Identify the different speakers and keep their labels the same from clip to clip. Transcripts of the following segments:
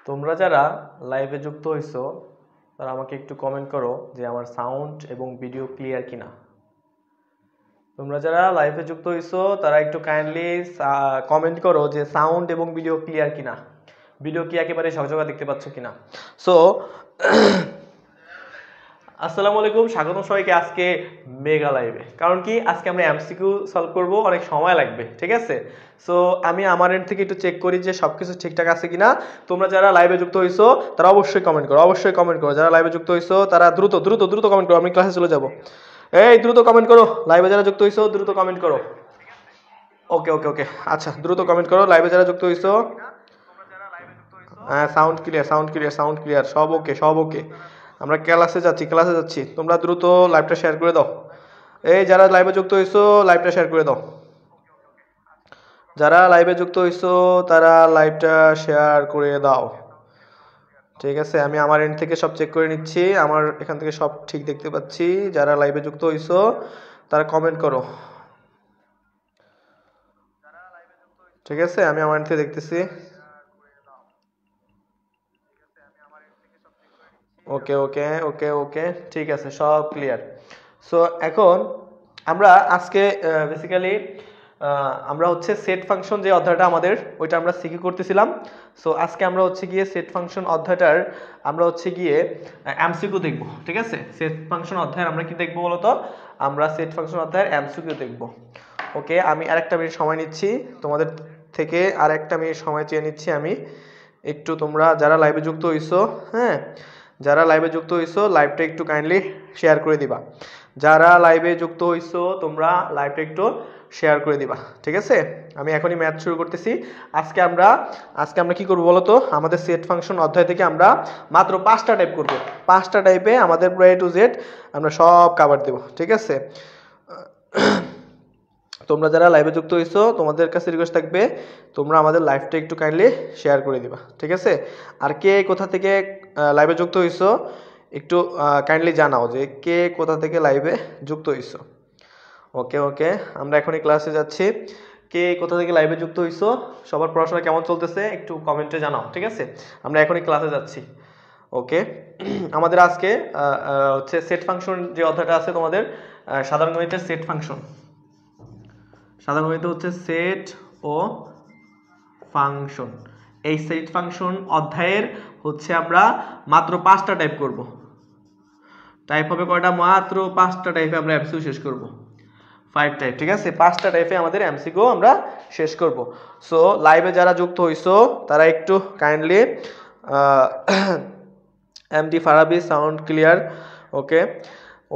Speaker 1: তোমরা যারা লাইভে যুক্ত হইছো তারা আমাকে একটু কমেন্ট করো যে আমার সাউন্ড এবং ভিডিও ক্লিয়ার কিনা। তোমরা যারা লাইভে যুক্ত হইছো তারা একটু কাইন্ডলি কমেন্ট করো যে সাউন্ড এবং ভিডিও ক্লিয়ার কিনা, ভিডিও কি একেবারে ঝকঝকা দেখতে পাচ্ছ কিনা। সো আসসালামু আলাইকুম, স্বাগতম সবাইকে আজকে মেগা লাইভে। কারণ কি, আজকে আমরা এমসিকিউ সলভ করব, অনেক সময় লাগবে, ঠিক আছে। সো আমি আমার এন্ড থেকে একটু চেক করি যে সবকিছু ঠিকঠাক আছে কিনা। তোমরা যারা লাইভে যুক্ত হইছো তারা অবশ্যই কমেন্ট করো, অবশ্যই কমেন্ট করো। যারা লাইভে যুক্ত হইছো তারা দ্রুত দ্রুত দ্রুত কমেন্ট করো, আমি ক্লাসে চলে যাব। এই দ্রুত কমেন্ট করো, লাইভে যারা যুক্ত হইছো দ্রুত কমেন্ট করো। ওকে ওকে ওকে, আচ্ছা দ্রুত কমেন্ট করো লাইভে যারা যুক্ত হইছো। হ্যাঁ, sound clear, sound clear, sound clear, সব ওকে, সব ওকে। আমরা ক্লাসে যাচ্ছি, ক্লাসে যাচ্ছি। তোমরা দ্রুত লাইভটা শেয়ার করে দাও। এই যারা লাইভে যুক্ত হইছো লাইভটা শেয়ার করে দাও। যারা লাইভে যুক্ত হইছো তারা লাইভটা শেয়ার করে দাও, ঠিক আছে। আমি আমার এন্ড থেকে সব চেক করে নিচ্ছি, আমার এখান থেকে সব ঠিক দেখতে পাচ্ছি। যারা লাইভে যুক্ত হইছো তারা কমেন্ট করো, ঠিক আছে। আমি আমার এন্ড থেকে দেখতেছি। ওকে ওকে ওকে ওকে, ঠিক আছে, সব ক্লিয়ার। সো এখন আমরা আজকে বেসিক্যালি আমরা হচ্ছে সেট ফাংশন যে অধ্যায়টা আমাদের, ওইটা আমরা সিকি করতেছিলাম। সো আজকে আমরা হচ্ছে গিয়ে সেট ফাংশন অধ্যায়টার আমরা হচ্ছে গিয়ে এমসিকিউ দেখব, ঠিক আছে। সেট ফাংশন অধ্যায়ের আমরা কি দেখব বলতো, আমরা সেট ফাংশন অধ্যায়ের এমসিকিউ দেখব। ওকে, আমি আরেকটা মিনিট সময় নিচ্ছি তোমাদের থেকে, আরেকটা মিনিট সময় চেয়ে নিচ্ছি আমি একটু। তোমরা যারা লাইভে যুক্ত হইছো, হ্যাঁ, যারা লাইভে যুক্ত হইছো লাইভটা একটু কাইন্ডলি শেয়ার করে দিবা। যারা লাইভে যুক্ত হইছো তোমরা লাইভটা একটু শেয়ার করে দিবা, ঠিক আছে। আমি এখনই ম্যাথ শুরু করতেছি। আজকে আমরা কি করব বলো তো, আমাদের সেট ফাংশন অধ্যায় থেকে আমরা মাত্র 5টা টাইপ করব। 5টা টাইপে আমাদের পুরো A to Z আমরা সব কভার দেব, ঠিক আছে। তোমরা যারা লাইভে যুক্ত হইছো তোমাদের কাছে রিকোয়েস্ট থাকবে তোমরা আমাদের লাইভটা একটু কাইন্ডলি শেয়ার করে দিবা, ঠিক আছে। আর কে কোথা থেকে লাইভে যুক্ত হইছো একটু কাইন্ডলি জানাও যে কে কোথা থেকে লাইভে যুক্ত হইছো। ওকে ওকে, আমরা এখনই ক্লাসে যাচ্ছি। কে কোথা থেকে লাইভে যুক্ত হইছো, সবার পড়াশোনা কেমন চলতেছে একটু কমেন্টে জানাও, ঠিক আছে। আমরা এখনই ক্লাসে যাচ্ছি। ওকে, আমাদের আজকে হচ্ছে সেট ফাংশন যে অধ্যায়টা আছে তোমাদের, সাধারণ গণিতের সেট ফাংশন। সাধারণ গণিত হচ্ছে সেট ও ফাংশন। এই সেট ফাংশন অধ্যায়ের হচ্ছে আমরা মাত্র 5টা টাইপ করব। টাইপ হবে কয়টা, মাত্র 5টা টাইপে আমরা এমসিকিউ শেষ করব। 5 টাইপ, ঠিক আছে। 5টা টাইপে আমাদের এমসিকিউ আমরা শেষ করব। সো লাইভে যারা যুক্ত হইছো তারা একটু kindly MD Farabi sound clear, okay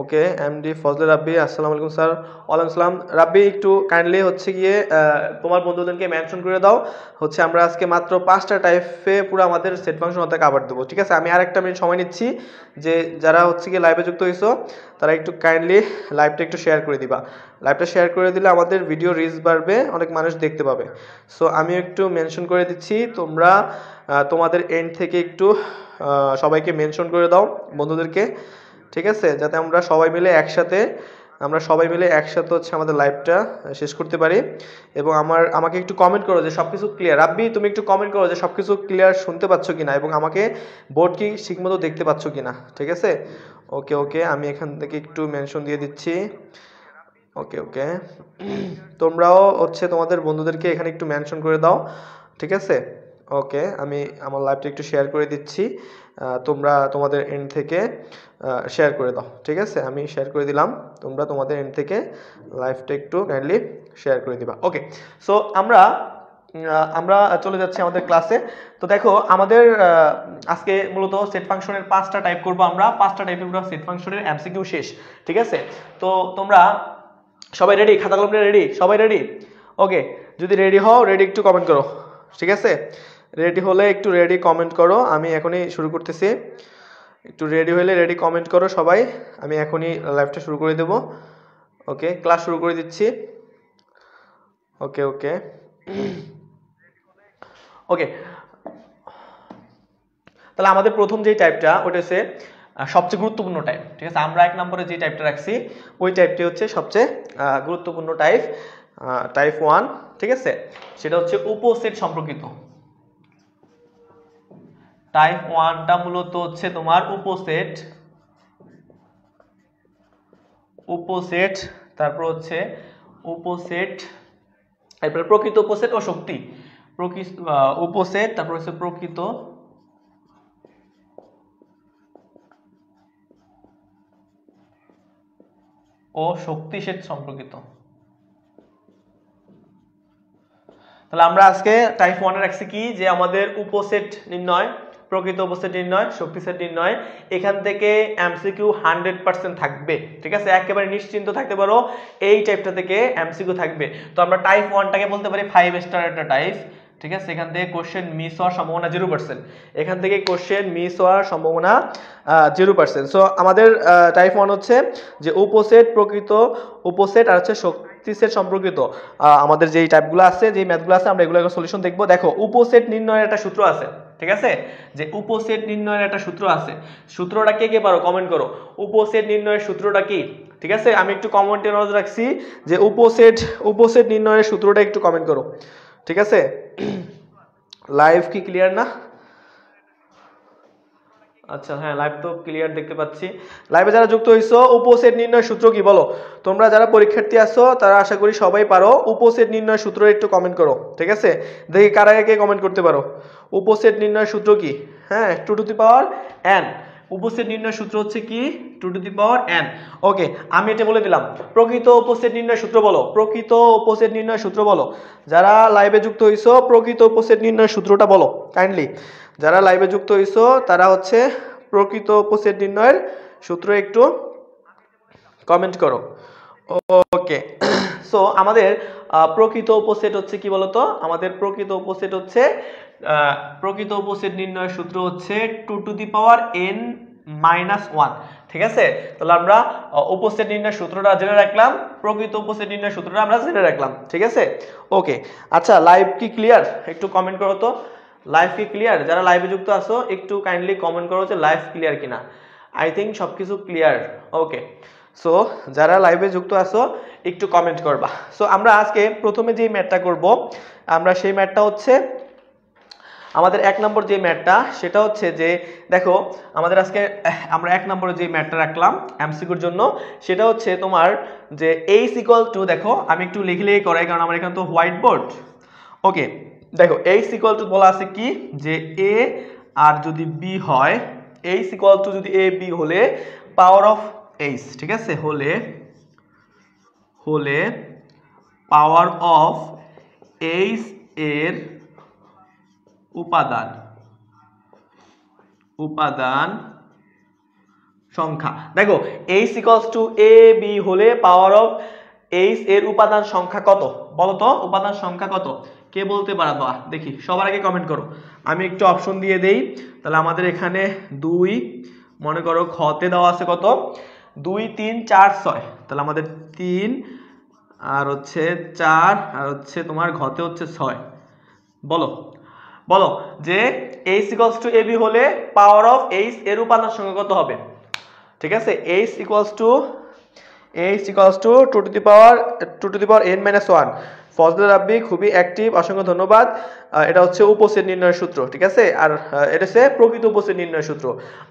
Speaker 1: okay. MD Fazle Rabbi, আসসালামু আলাইকুম স্যার। ওয়ালাইকুম আসসালাম। রাব্বি একটু কাইন্ডলি হচ্ছে গিয়ে তোমার বন্ধুদেরকে মেনশন করে দাও হচ্ছে আমরা আজকে মাত্র 5টা টাইপে পুরো আমাদের সেট ফাংশন অধ্যায় কভার দেবো, ঠিক আছে। আমি আরেকটা মিনিট সময় নিচ্ছি, যে যারা হচ্ছে গিয়ে লাইভে যুক্ত হইছো তারা একটু কাইন্ডলি লাইভটা একটু শেয়ার করে দিবা। লাইভটা শেয়ার করে দিলে আমাদের ভিডিও রিচ বাড়বে, অনেক মানুষ দেখতে পাবে। সো আমি একটু মেনশন করে দিচ্ছি, তোমরা তোমাদের এন্ড থেকে একটু সবাইকে মেনশন করে দাও বন্ধুদেরকে, ঠিক আছে, যাতে আমরা সবাই মিলে একসাথে হচ্ছে আমাদের লাইভটা শেষ করতে পারি। এবং আমাকে একটু কমেন্ট করো যে সবকিছু ক্লিয়ার। রাব্বি তুমি একটু কমেন্ট করো যে সবকিছু ক্লিয়ার শুনতে পাচ্ছ কিনা এবং আমাকে বোর্ড কি ঠিকমতো দেখতে পাচ্ছ কিনা, ঠিক আছে। ওকে ওকে, আমি এখান থেকে একটু মেনশন দিয়ে দিচ্ছি। ওকে ওকে, তোমরাও হচ্ছে তোমাদের বন্ধুদেরকে এখানে একটু মেনশন করে দাও, ঠিক আছে। ওকে, আমি আমার লাইভটা একটু শেয়ার করে দিচ্ছি, তোমরা তোমাদের এন্ড থেকে শেয়ার করে দাও, ঠিক আছে। আমি শেয়ার করে দিলাম, তোমরা তোমাদের এন্ড থেকে লাইভটা একটু কাইন্ডলি শেয়ার করে দিবা। ওকে, সো আমরা চলে যাচ্ছি আমাদের ক্লাসে। তো দেখো আমাদের আজকে মূলত সেট ফাংশনের 5টা টাইপ করব আমরা। 5টা টাইপের পুরো সেট ফাংশনের এমসিকিউ শেষ, ঠিক আছে। তো তোমরা সবাই রেডি, খাতা কলম রেডি, সবাই রেডি? ওকে, যদি রেডি হও রেডি একটু কমেন্ট করো, ঠিক আছে। রেডি হলে একটু রেডি কমেন্ট করো, আমি এখনই শুরু করতেছি। একটু রেডি হলে রেডি কমেন্ট করো সবাই, আমি এখনই লাইভটা শুরু করে দেব। ওকে, ক্লাস শুরু করে দিচ্ছি। ওকে ওকে ওকে, তাহলে আমাদের প্রথম যে টাইপটা ওটা হচ্ছে সবচেয়ে গুরুত্বপূর্ণ টাইপ, ঠিক আছে। আমরা 1 নম্বরে যে টাইপটা রাখছি ওই টাইপটি হচ্ছে সবচেয়ে গুরুত্বপূর্ণ টাইপ, টাইপ 1। ঠিক আছে, সেটা হচ্ছে উপসেট সম্পর্কিত। টাইপ 1টা মূলত হচ্ছে তোমার উপসেট, তারপর হচ্ছে উপসেট, এরপরে প্রকৃত উপসেট ও শক্তি, উপসেট, তারপর হচ্ছে প্রকৃত ও শক্তি সেট সম্পর্কিত। তাহলে আমরা আজকে টাইপ 1 এ রাখছি কি, যে আমাদের উপসেট নির্ণয়, প্রকৃত উপসেট নির্ণয়, শক্তি সেট নির্ণয়, এখান থেকে এমসিকিউ 100% থাকবে। ঠিক আছে, একেবারে নিশ্চিন্ত থাকতে পারো এই টাইপটা থেকে এমসিকিউ থাকবে। তো আমরা টাইপ 1টাকে বলতে পারি 5 স্টার একটা টাইপ। ঠিক আছে, এখান থেকে কোশ্চেন মিস হওয়ার সম্ভাবনা 0%, এখান থেকে কোশ্চেন মিস হওয়ার সম্ভাবনা 0%। সো আমাদের টাইপ 1 হচ্ছে যে উপসেট, প্রকৃত উপসেট আর হচ্ছে শক্তি সেট সম্পর্কিত আমাদের যেই টাইপগুলো আছে, যেই ম্যাথগুলো আছে, আমরা এগুলো সলিউশন দেখবো। দেখো, উপসেট নির্ণয়ের একটা সূত্র আছে। ঠিক আছে, যে উপসেট নির্ণয়ের একটা সূত্র আছে, সূত্রটা কে কে পারো কমেন্ট করো, উপসেট নির্ণয়ের সূত্রটা কি? ঠিক আছে, আমি একটু কমেন্টে নজর রাখছি যে উপসেট নির্ণয়ের সূত্রটা একটু কমেন্ট করো। ঠিক আছে, লাইভ কি ক্লিয়ার না? আচ্ছা, হ্যাঁ, লাইভ তো ক্লিয়ার দেখতে পাচ্ছি। লাইভে যারা যুক্ত হইছো, উপসেট নির্ণয়ের সূত্র কি বলো? তোমরা যারা পরীক্ষার্থী আছো তারা আশা করি সবাই পারো। উপসেট নির্ণয়ের সূত্র একটু কমেন্ট করো। ঠিক আছে, দেখি কারা কে কমেন্ট করতে পারো। উপসেট নির্ণয়ের সূত্র কি? হ্যাঁ, 2 টু দি পাওয়ার n। উপসেট নির্ণয়ের সূত্র হচ্ছে কি? 2 টু দি পাওয়ার n। ওকে, আমি এটা বলে দিলাম। প্রকৃত উপসেট নির্ণয়ের সূত্র বলো, প্রকৃত উপসেট নির্ণয়ের সূত্র বলো। যারা লাইভে যুক্ত হইছো, প্রকৃত উপসেট নির্ণয়ের সূত্রটা বলো কাইন্ডলি। যারা লাইভে যুক্ত হইছো তারা হচ্ছে প্রকৃত উপসেট নির্ণয়ের সূত্র একটু কমেন্ট করো। ওকে, সো আমাদের প্রকৃত উপসেট হচ্ছে কি বলতো? আমাদের প্রকৃত উপসেট হচ্ছে প্রকৃত উপসেট নির্ণয়ের সূত্র হচ্ছে 2 to the power n minus 1। ঠিক আছে, তাহলে আমরা উপসেট নির্ণয়ের সূত্রটা জেনে রাখলাম, প্রকৃত উপসেট নির্ণয়ের সূত্রটা আমরা জেনে রাখলাম। ঠিক আছে, ওকে। আচ্ছা, লাইভ কি ক্লিয়ার? একটু কমেন্ট করো তো, লাইভ কি ক্লিয়ার? যারা লাইভে যুক্ত আছো একটু কাইন্ডলি কমেন্ট করো যে লাইভ ক্লিয়ার কিনা। আই থিঙ্ক সবকিছু ক্লিয়ার। ওকে, সো যারা লাইভে যুক্ত আছো একটু কমেন্ট করবা। সো আমরা আজকে প্রথমে যে ম্যাথটা করব, আমরা সেই ম্যাথটা হচ্ছে আমাদের 1 নম্বর যে ম্যাথটা, সেটা হচ্ছে যে দেখো, আমাদের আজকে আমরা 1 নম্বরে যে ম্যাথটা রাখলাম এমসিকিউর জন্য, সেটা হচ্ছে তোমার যে h ইকুয়াল টু, দেখো আমি একটু লিখলেই করাই কারণ আমার এখানে তো হোয়াইট বোর্ড। ওকে, দেখো h ইকুয়াল টু বলা আছে কি, যে a আর যদি b হয়, h ইকুয়াল টু যদি a b হলে পাওয়ার অফ h, ঠিক আছে, হলে পাওয়ার অফ h এর উপাদান সংখ্যা। দেখো, h equals two a b হলে পাওয়ার অফ h এর উপাদান সংখ্যা কত বলো তো? উপাদান সংখ্যা কত কে বলতে পারবা? দেখি, সবার আগে কমেন্ট করো। আমি একটু অপশন দিয়ে দেই। তাহলে আমাদের এখানে 2, মনে করো খতে দেওয়া আছে কত, 2 3 4 6। তাহলে আমাদের 3 আর হচ্ছে 4 আর হচ্ছে তোমার ঘতে হচ্ছে 6। বলো যে h ইকুয়ালস টু ab হলে পাওয়ার অফ h এর উপাদান সংখ্যা কত হবে? ঠিক আছে, h equals to 2 to the power n minus 1। Fazlur Rabbi খুবই অ্যাক্টিভ, অসংখ্য ধন্যবাদ। এটা হচ্ছে উপসেট নির্ণয়ের সূত্র। ঠিক আছে, আর এটা হচ্ছে প্রকৃত উপসেট নির্ণয়ের সূত্র,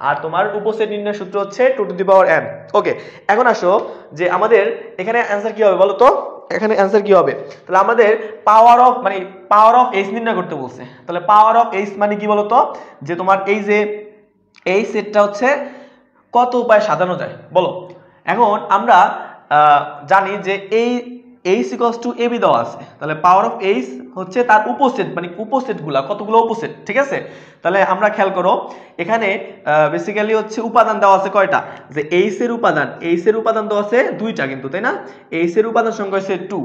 Speaker 1: আর তোমার উপসেট নির্ণয়ের সূত্র হচ্ছে 2 টু দি পাওয়ার n। ওকে, এখন আসো যে আমাদের এখানে অ্যান্সার কি হবে বলো তো? এখানে অ্যান্সার কি হবে? তাহলে আমাদের পাওয়ার অফ h নির্ণয় করতে বলছে। তাহলে পাওয়ার অফ h মানে কি বলতো? যে তোমার এই যে এই সেটটা হচ্ছে কত উপায়ে সাজানো যায় বলো। এখন আমরা জানি যে এই h ইকুয়ালস টু ab দেওয়া আছে, তাহলে পাওয়ার অফ h হচ্ছে তার উপসেট, মানে উপসেটগুলা কতগুলো উপসেট। ঠিক আছে, তাহলে আমরা খেয়াল করো, এখানে বেসিক্যালি হচ্ছে উপাদান দেওয়া আছে কয়টা, যে h এর উপাদান দেওয়া আছে 2টা কিন্তু, তাই না? h এর উপাদান সংখ্যা হচ্ছে 2।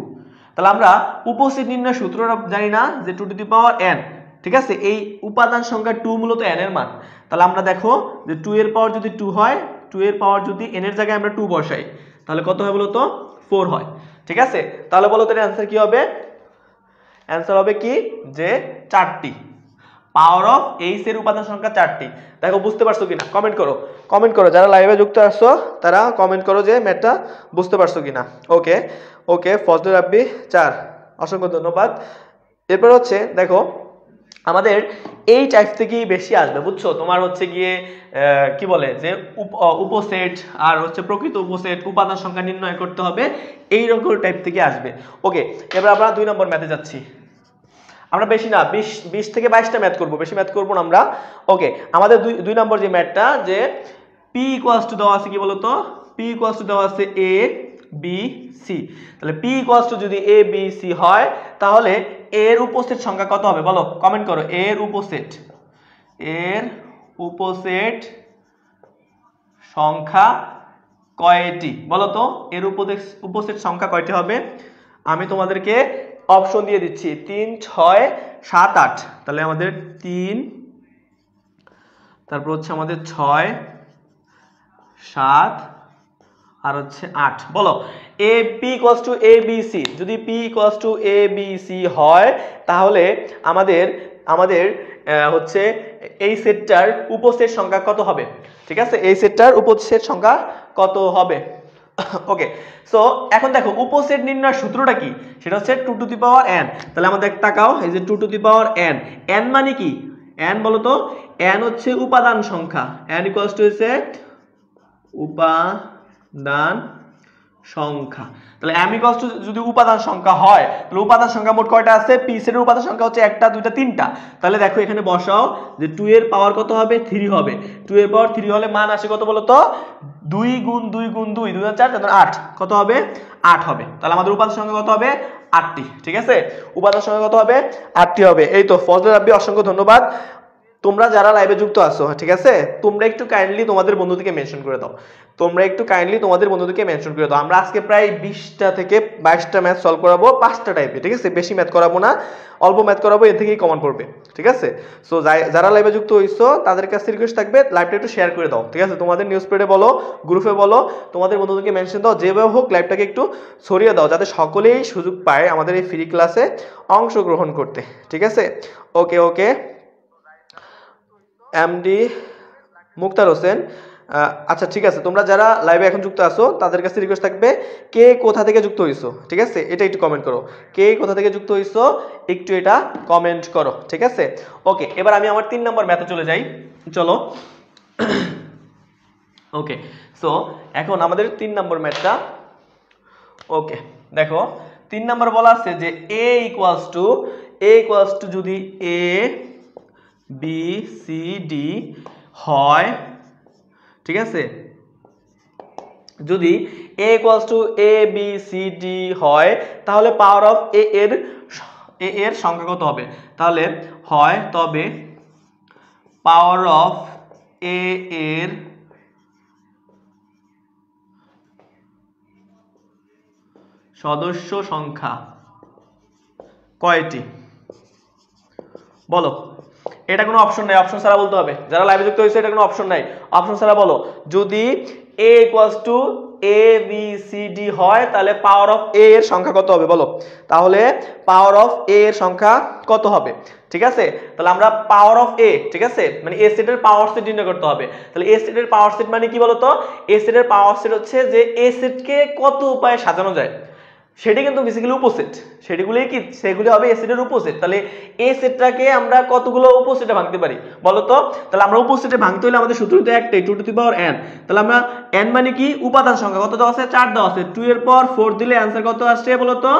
Speaker 1: তাহলে আমরা উপসেট নির্ণয় সূত্রটা জানি না, যে 2 টু দি পাওয়ার n। ঠিক আছে, এই উপাদান সংখ্যা 2 মূলত n এর মান। তাহলে আমরা দেখো যে 2 এর পাওয়ার যদি 2 হয়, 2 এর পাওয়ার যদি n এর জায়গায় আমরা 2 বসাই, তাহলে কত হয় বলতো? 4 হয়। ঠিক আছে, তাহলে বলো তো এর অ্যান্সার কি হবে? অ্যান্সার হবে কি, যে 4টি। পাওয়ার অফ h এর উপাদান সংখ্যা 4টি। দেখো, বুঝতে পারছো কিনা? কমেন্ট করো যারা লাইভে যুক্ত আসছো, তারা কমেন্ট করো যে ম্যাথটা বুঝতে পারছো কিনা। ওকে, ফজলুর রাব্বি 4। অসংখ্য ধন্যবাদ। এরপর হচ্ছে দেখো আমাদের এই টাইপ থেকেই বেশি আসবে, বুঝছো? তোমার হচ্ছে গিয়ে কি বলে যে উপসেট আর হচ্ছে প্রকৃত উপসেট, উপাদান সংখ্যা নির্ণয় করতে হবে, এই রকম টাইপ থেকে আসবে। ওকে, এবার আমরা 2 নম্বর ম্যাথে যাচ্ছি। আমরা বেশি না 20 থেকে 22টা ম্যাথ করব, বেশি ম্যাথ করব না আমরা। ওকে, আমাদের 2 নম্বর যে ম্যাথটা, যে পি ইকুয়ালস টু দেওয়া আছে কি বলতো, পি ইকুয়ালস টু দেওয়া আছে এ বি সি। তাহলে পি ইকুয়ালস টু যদি এ বি সি হয়, তাহলে এর উপসেট সংখ্যা কত হবে বলো, কমেন্ট করো। এর উপসেট সংখ্যা কয়টি বলো তো? এর উপসেট সংখ্যা কয়টি হবে? আমি তোমাদেরকে অপশন দিয়ে দিচ্ছি 3 6 7 8। তাহলে আমাদের 3, তারপর হচ্ছে আমাদের 6 7 আর হচ্ছে 8। বলো A P equals to A B C. যদি P equals to A B C হয়, তাহলে আমাদের হচ্ছে এই সেটটার উপসেট সংখ্যা কত হবে? ঠিক আছে, এই সেটটার উপসেট সংখ্যা কত হবে? ওকে, সো এখন দেখো উপসেট নির্ণয়ের সূত্রটা কি, সেটা হচ্ছে 2 টু দি পাওয়ার n। তাহলে আমাদের তাকাও, এই যে 2 to the power n, n মানে কি? n বলো তো, n হচ্ছে উপাদান সংখ্যা, n ইকুয়ালস টু হচ্ছে উপাদান সংখ্যা। তাহলে m ইকুয়ালস টু যদি উপাদান সংখ্যা হয়, তাহলে উপাদান সংখ্যা মোট কয়টা আছে? পি সেটের উপাদান সংখ্যা হচ্ছে 1টা 2টা 3টা। তাহলে দেখো এখানে বসাও যে 2 এর পাওয়ার কত হবে? 3 হবে। 2 এর পাওয়ার 3 হলে মান আসে কত বলো তো? 2 গুণ 2 গুণ 2 2 4 8 কত হবে? 8 হবে। তাহলে আমাদের উপাদান সংখ্যা কত হবে? 8টি। ঠিক আছে, উপাদান সংখ্যা কত হবে? 8টি হবে। এই তো ফজলে রাব্বি, অসংখ্য ধন্যবাদ। তোমরা যারা লাইভে যুক্ত আছো, ঠিক আছে, তোমরা একটু কাইন্ডলি তোমাদের বন্ধুদেরকে মেনশন করে দাও। আমরা আজকে প্রায় 20টা থেকে 22টা ম্যাথ সলভ করাবো 5টা টাইপে। ঠিক আছে, বেশি ম্যাথ করাবো না, অল্প ম্যাথ করাবো, এর থেকেই কমন পড়বে। ঠিক আছে, সো যারা লাইভে যুক্ত হইছো তাদের কাছে রিকোয়েস্ট থাকবে লাইভটা একটু শেয়ার করে দাও। ঠিক আছে, তোমাদের নিউজ পেডে বলো, গ্রুপে বলো, তোমাদের বন্ধুদেরকে মেনশন দাও, যেভাবে হোক লাইভটাকে একটু ছড়িয়ে দাও, যাতে সকলেই সুযোগ পায় আমাদের এই ফ্রি ক্লাসে অংশগ্রহণ করতে। ঠিক আছে, ওকে ওকে। এমডি মুক্তার হোসেন, আচ্ছা ঠিক আছে, তোমরা যারা লাইভে এখন যুক্ত আছো তাদের কাছে রিকোয়েস্ট থাকবে কে কোথা থেকে যুক্ত হইছো, ঠিক আছে, এটা একটু কমেন্ট করো। কে কোথা থেকে যুক্ত হইছো একটু এটা কমেন্ট করো। ঠিক আছে, ওকে, এবার আমি আমার 3 নম্বর ম্যাথে চলে যাই, চলো। ওকে, সো এখন আমাদের 3 নম্বর ম্যাথটা। ওকে, দেখো 3 নম্বর বলা আছে যে a ইকুয়ালস টু যদি a b c d হয়, ঠিক আছে, যদি a equals to a b c d হয়, তাহলে পাওয়ার অফ a এর সংখ্যা কত হবে? তাহলে হয় তবে পাওয়ার অফ a এর সদস্য সংখ্যা কয়টি বলো। এটা কোনো অপশন নাই, অপশন ছাড়া বলতে হবে। যারা লাইভে যুক্ত হয়েছে এটা কোনো অপশন নাই, অপশন ছাড়া বলো। যদি a equals to a b c d হয়, তাহলে পাওয়ার অফ a এর সংখ্যা কত হবে বলো। তাহলে পাওয়ার অফ a এর সংখ্যা কত হবে? ঠিক আছে, তাহলে আমরা পাওয়ার অফ a, ঠিক আছে, মানে a সেটের পাওয়ার সেট নির্ণয় করতে হবে। তাহলে a সেটের পাওয়ার সেট মানে কি বলতো? a সেটের পাওয়ার সেট হচ্ছে যে a সেটকে কত উপায়ে সাজানো যায়, সেটি কিন্তু বেসিক্যালি উপসেট, সেগুলি হবে এ সেটের উপসেট। তাহলে এ সেটটাকে আমরা কতগুলো উপসেটে ভাঙতে পারি বলো তো? তাহলে আমরা উপসেটে ভাঙতে হলে আমাদের সূত্র তো একটাই, 2 টু দি পাওয়ার n। তাহলে আমরা n মানে কি? উপাদান সংখ্যা কত দেওয়া আছে? 4 দেওয়া আছে। 2 এর পাওয়ার 4 দিলে অ্যানসার কত আসছে বলো তো?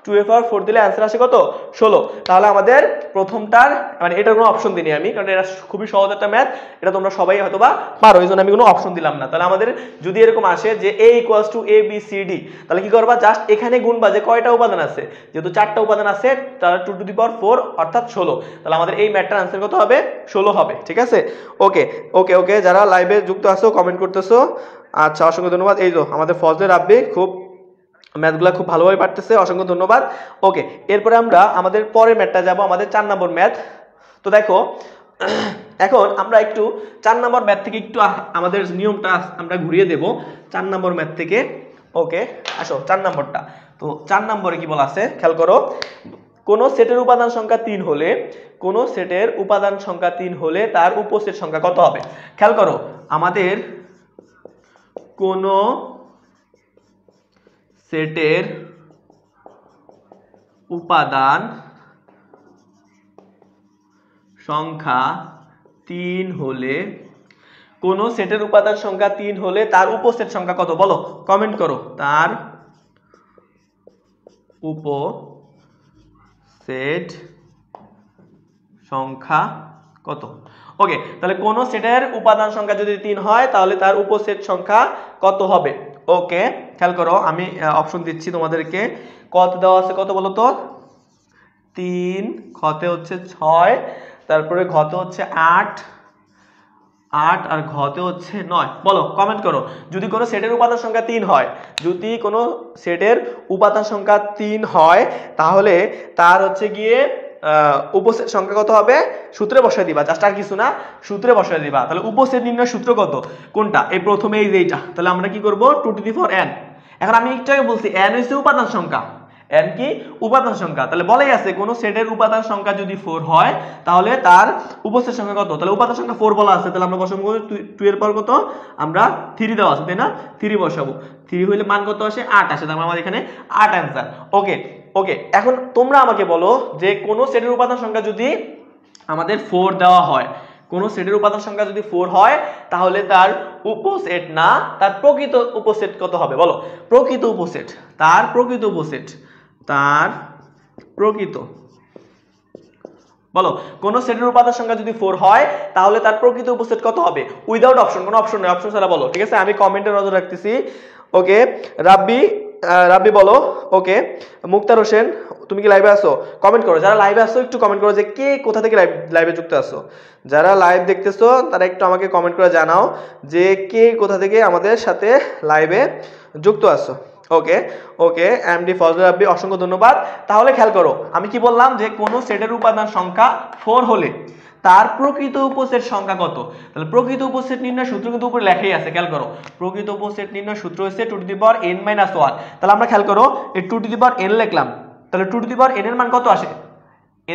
Speaker 1: 2 এর পাওয়ার 4 দিলে অ্যানসার আসে কত? 16। তাহলে আমাদের প্রথমটার, মানে এটার কোনো অপশন দিইনি আমি, কারণ এটা খুবই সহজ একটা ম্যাথ, এটা তোমরা সবাই হয়তোবা পারো, এইজন্য আমি কোনো অপশন দিলাম না। তাহলে আমাদের যদি এরকম আসে যে a equals to a b c d, তাহলে কি করবা? জাস্ট এখানে গুণবা যে কয়টা উপাদান আছে, যেহেতু 4টা উপাদান আছে, তাহলে 2 টু দি পাওয়ার 4 অর্থাৎ 16। তাহলে আমাদের এই ম্যাথটার আনসার কত হবে? 16 হবে। ঠিক আছে, ওকে ওকে ওকে, যারা লাইভে যুক্ত আছো কমেন্ট করতেছো, আচ্ছা অসংখ্য ধন্যবাদ। এই তো আমাদের ফজলে রাব্বি খুব ম্যাথগুলো খুব ভালোভাবে পারতেছে, অসংখ্য ধন্যবাদ। ওকে, এরপরে আমরা আমাদের পরের ম্যাথটা যাব, আমাদের 4 নম্বর ম্যাথ। তো দেখো এখন আমরা একটু 4 নম্বর ম্যাথ থেকে একটু আমাদের নিয়মটা আমরা ঘুরিয়ে দেব 4 নম্বর ম্যাথ থেকে। ওকে, আসো 4 নম্বরটা। তো 4 নম্বরে কি বলা আছে খেয়াল করো। কোন সেটের উপাদান সংখ্যা 3 হলে তার উপসেট সংখ্যা কত হবে? খেয়াল করো, আমাদের কোন সেটের উপাদান সংখ্যা 3 হলে, কোন সেটের উপাদান সংখ্যা 3 হলে তার উপসেট সংখ্যা কত বলো, কমেন্ট করো। তার উপসেট সংখ্যা কত? ওকে, তাহলে কোন সেটের উপাদান সংখ্যা যদি 3 হয় তাহলে তার উপসেট সংখ্যা কত হবে? ওকে, খেয়াল করো, আমি অপশন দিচ্ছি তোমাদেরকে। কত দেওয়া আছে কত বলো তো? 3, খতে হচ্ছে 6, তারপরে ঘতে হচ্ছে 8 আর ঘতে হচ্ছে 9। বলো, কমেন্ট করো। যদি কোনো সেটের উপাদান সংখ্যা 3 হয়, যদি কোনো সেটের উপাদান সংখ্যা 3 হয় তাহলে তার হচ্ছে গিয়ে উপসেট সংখ্যা কত হবে? সূত্রে বসায় দিবা, জাস্ট আর কিছু না, সূত্রে বসায় দিবা। তাহলে উপসেট নির্ণয় সূত্র কত? কোনটা? এই প্রথমে এই যে এইটা। তাহলে আমরা কি করব? 2n। এখন আমি একটু আগে বলছি n হইছে উপাদান সংখ্যা, n কি? উপাদান সংখ্যা। তাহলে বলাই আছে কোন সেটের উপাদান সংখ্যা যদি 4 হয় তাহলে তার উপসেট সংখ্যা কত? তাহলে উপাদান সংখ্যা 4 বলা আছে, তাহলে আমরা বসাবো 2 এর পর কত? আমরা 3 দেওয়া আছে, তাই না? 3 বসাবো। 3 হইলে মান কত আসে? 8 আসে। তার মানে আমাদের এখানে 8 অ্যানসার। ওকে ওকে, এখন তোমরা আমাকে বলো যে কোন সেটের উপাদান সংখ্যা যদি আমাদের 4 দেওয়া হয়, কোন সেটের উপাদান সংখ্যা যদি 4 হয় তাহলে তার উপসেট না তার প্রকৃত উপসেট কত হবে? বলো, প্রকৃত উপসেট, তার প্রকৃত উপসেট, তার প্রকৃত, বলো কোন সেটের উপাদান সংখ্যা যদি 4 হয় তাহলে তার প্রকৃত উপসেট কত হবে? উইদাউট অপশন, কোনো অপশন নেই, অপশন ছাড়া বলো, ঠিক আছে? আমি কমেন্টে নজর রাখতেছি। ওকে, রাব্বি বলো। ওকে, মুক্তার হোসেন, তুমি কি লাইভে আছো? কমেন্ট করো। যারা লাইভে আছো একটু কমেন্ট করো যে কে কোথা থেকে লাইভে যুক্ত আছো। যারা লাইভ দেখতেছো তারা একটু আমাকে কমেন্ট করে জানাও যে কে কোথা থেকে আমাদের সাথে লাইভে যুক্ত আছো। ওকে ওকে, এমডি ফজল রাব্বি, অসংখ্য ধন্যবাদ। তাহলে খেয়াল করো, আমি কি বললাম যে কোন সেটের উপাদান সংখ্যা 4 হলে তার প্রকৃত উপসেট সংখ্যা কত? তাহলে প্রকৃত উপসেট নির্ণয় সূত্র কিন্তু উপরে লেখাই আছে, খেয়াল করো। প্রকৃত উপসেট নির্ণয় সূত্র হচ্ছে 2n-1। তাহলে আমরা খেয়াল করো এই 2n লিখলাম, তাহলে 2n এর মান কত আসে?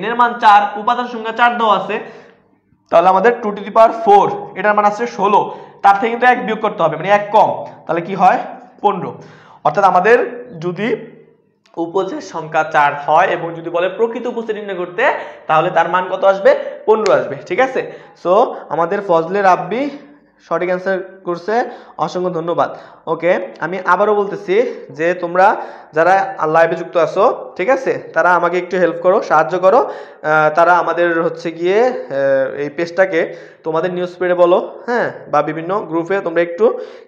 Speaker 1: n এর মান 4, উপাদান সংখ্যা 4 দেওয়া আছে, তাহলে আমাদের 2^4 এটার মান আছে 16, তার থেকে কিন্তু 1 বিয়োগ করতে হবে, মানে 1 কম, তাহলে কি হয়? 15। অর্থাৎ আমাদের যদি উপসেট সংখ্যা 4 হয় এবং যদি বলে প্রকৃত উপসেট নির্ণয় করতে তাহলে তার মান কত আসবে? 15 আসবে, ঠিক আছে? সো আমাদের ফজলে রাব্বি সঠিক অ্যান্সার করছে, অসংখ্য ধন্যবাদ। ওকে, আমি আবারও বলতেছি যে তোমরা যারা লাইভে যুক্ত আছো, ঠিক আছে, তারা আমাকে একটু হেল্প করো, সাহায্য করো। তারা আমাদের হচ্ছে গিয়ে এই পেজটাকে তোমাদের নিউজ ফিডে বলো, হ্যাঁ, বা বিভিন্ন গ্রুপে তোমরা একটু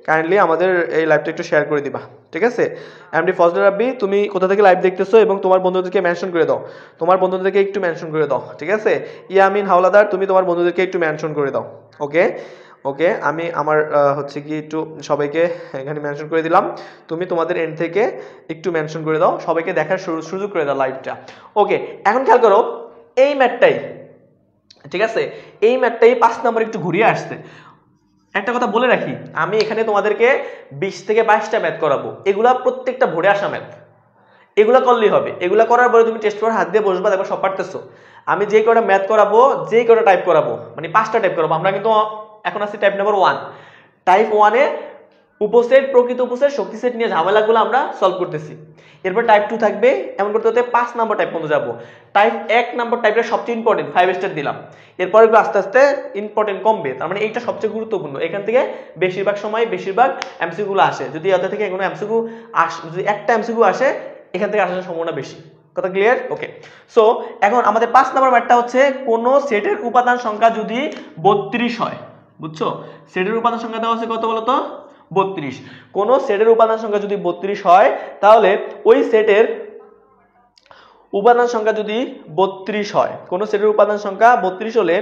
Speaker 1: কাইন্ডলি আমাদের এই লাইভটা একটু শেয়ার করে দিবা, ঠিক আছে? এমডি ফজলে রাব্বি, তুমি কোথা থেকে লাইভ দেখতেছো এবং তোমার বন্ধুদেরকে মেনশন করে দাও, তোমার বন্ধুদেরকে একটু মেনশন করে দাও, ঠিক আছে? ইয়ামিন হাওলাদার, তুমি তোমার বন্ধুদেরকে একটু মেনশন করে দাও। ওকে ওকে, আমি আমার হচ্ছে কি একটু সবাইকে এখানে মেনশন করে দিলাম, তুমি তোমাদের এন্ড থেকে একটু মেনশন করে দাও, সবাইকে দেখার সুযোগ করে দাও লাইভটা। ওকে, এখন খেয়াল করো এই ম্যাথটাই, ঠিক আছে, এই ম্যাথটাই 5 নম্বর একটু ঘুরিয়ে আসছে। একটা কথা বলে রাখি, আমি এখানে তোমাদেরকে 20 থেকে 22টা ম্যাথ করাবো, এগুলা প্রত্যেকটা ভরে আসা ম্যাথ, এগুলা করলেই হবে। এগুলা করার পরে তুমি টেস্ট পেপার হাত দিয়ে বসবা, দেখো সব পারতেছো। আমি যে কটা ম্যাথ করাবো, যে কটা টাইপ করাবো, মানে 5টা টাইপ করাবো। আমরা কিন্তু এখন আছে টাইপ নাম্বার 1। টাইপ 1 এ উপসেট, প্রকৃত উপসেট, শক্তি সেট নিয়ে ঝামেলাগুলো আমরা সলভ করতেছি। এরপর টাইপ 2 থাকবে, এমন করতে হতে 5 নাম্বার টাইপ পর্যন্ত যাবো। টাইপ 1 নাম্বার টাইপটা সবচেয়ে ইম্পর্টেন্ট, 5 স্টার দিলাম। এরপর আস্তে আস্তে ইম্পর্টেন্ট কমবে, তার মানে এইটা সবচেয়ে গুরুত্বপূর্ণ। এখান থেকে বেশিরভাগ সময় বেশিরভাগ এমসিকিউ গুলো আসে। যদি এত থেকে কোনো এমসিকিউ যদি একটা এমসিকিউ আসে, এখান থেকে আসার সম্ভাবনা বেশি। কথা ক্লিয়ার? ওকে, সো এখন আমাদের 5 নাম্বার ম্যাথটা হচ্ছে কোন সেটের উপাদান সংখ্যা যদি 32 হয়, বুঝছো? সেটের উপাদান সংখ্যা দেওয়া আছে কত বলতো? 32। কোন সেটের উপাদান সংখ্যা যদি 32 হয় তাহলে ওই সেটের উপাদান সংখ্যা যদি 32 হয়, কোন সেটের উপাদান সংখ্যা 32 হলে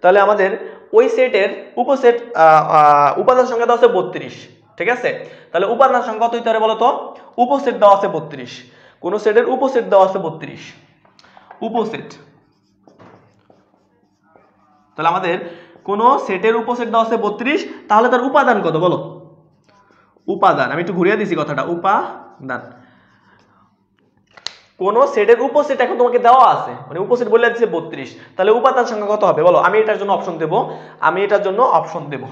Speaker 1: তাহলে আমাদের ওই সেটের উপসেট উপাদান সংখ্যা দেওয়া আছে 32, ঠিক আছে? তাহলে উপাদান সংখ্যা কত হইতে পারে বলতো? উপসেট দেওয়া আছে 32, কোন সেটের উপসেট দেওয়া আছে 32, উপসেট। তাহলে আমাদের কোন সেটের উপসেট দেওয়া আছে 32, তাহলে তার উপাদান কত বলো? উপাদান, আমি একটু ঘুরিয়ে দিছি কথাটা, উপাদান। কোন সেটের উপসেট এখন তোমাকে দেওয়া আছে, মানে উপসেট বলে দিচ্ছে 32, তাহলে উপাদান সংখ্যা কত হবে বলো? আমি এটার জন্য অপশন দেব, আমি এটার জন্য অপশন দেব,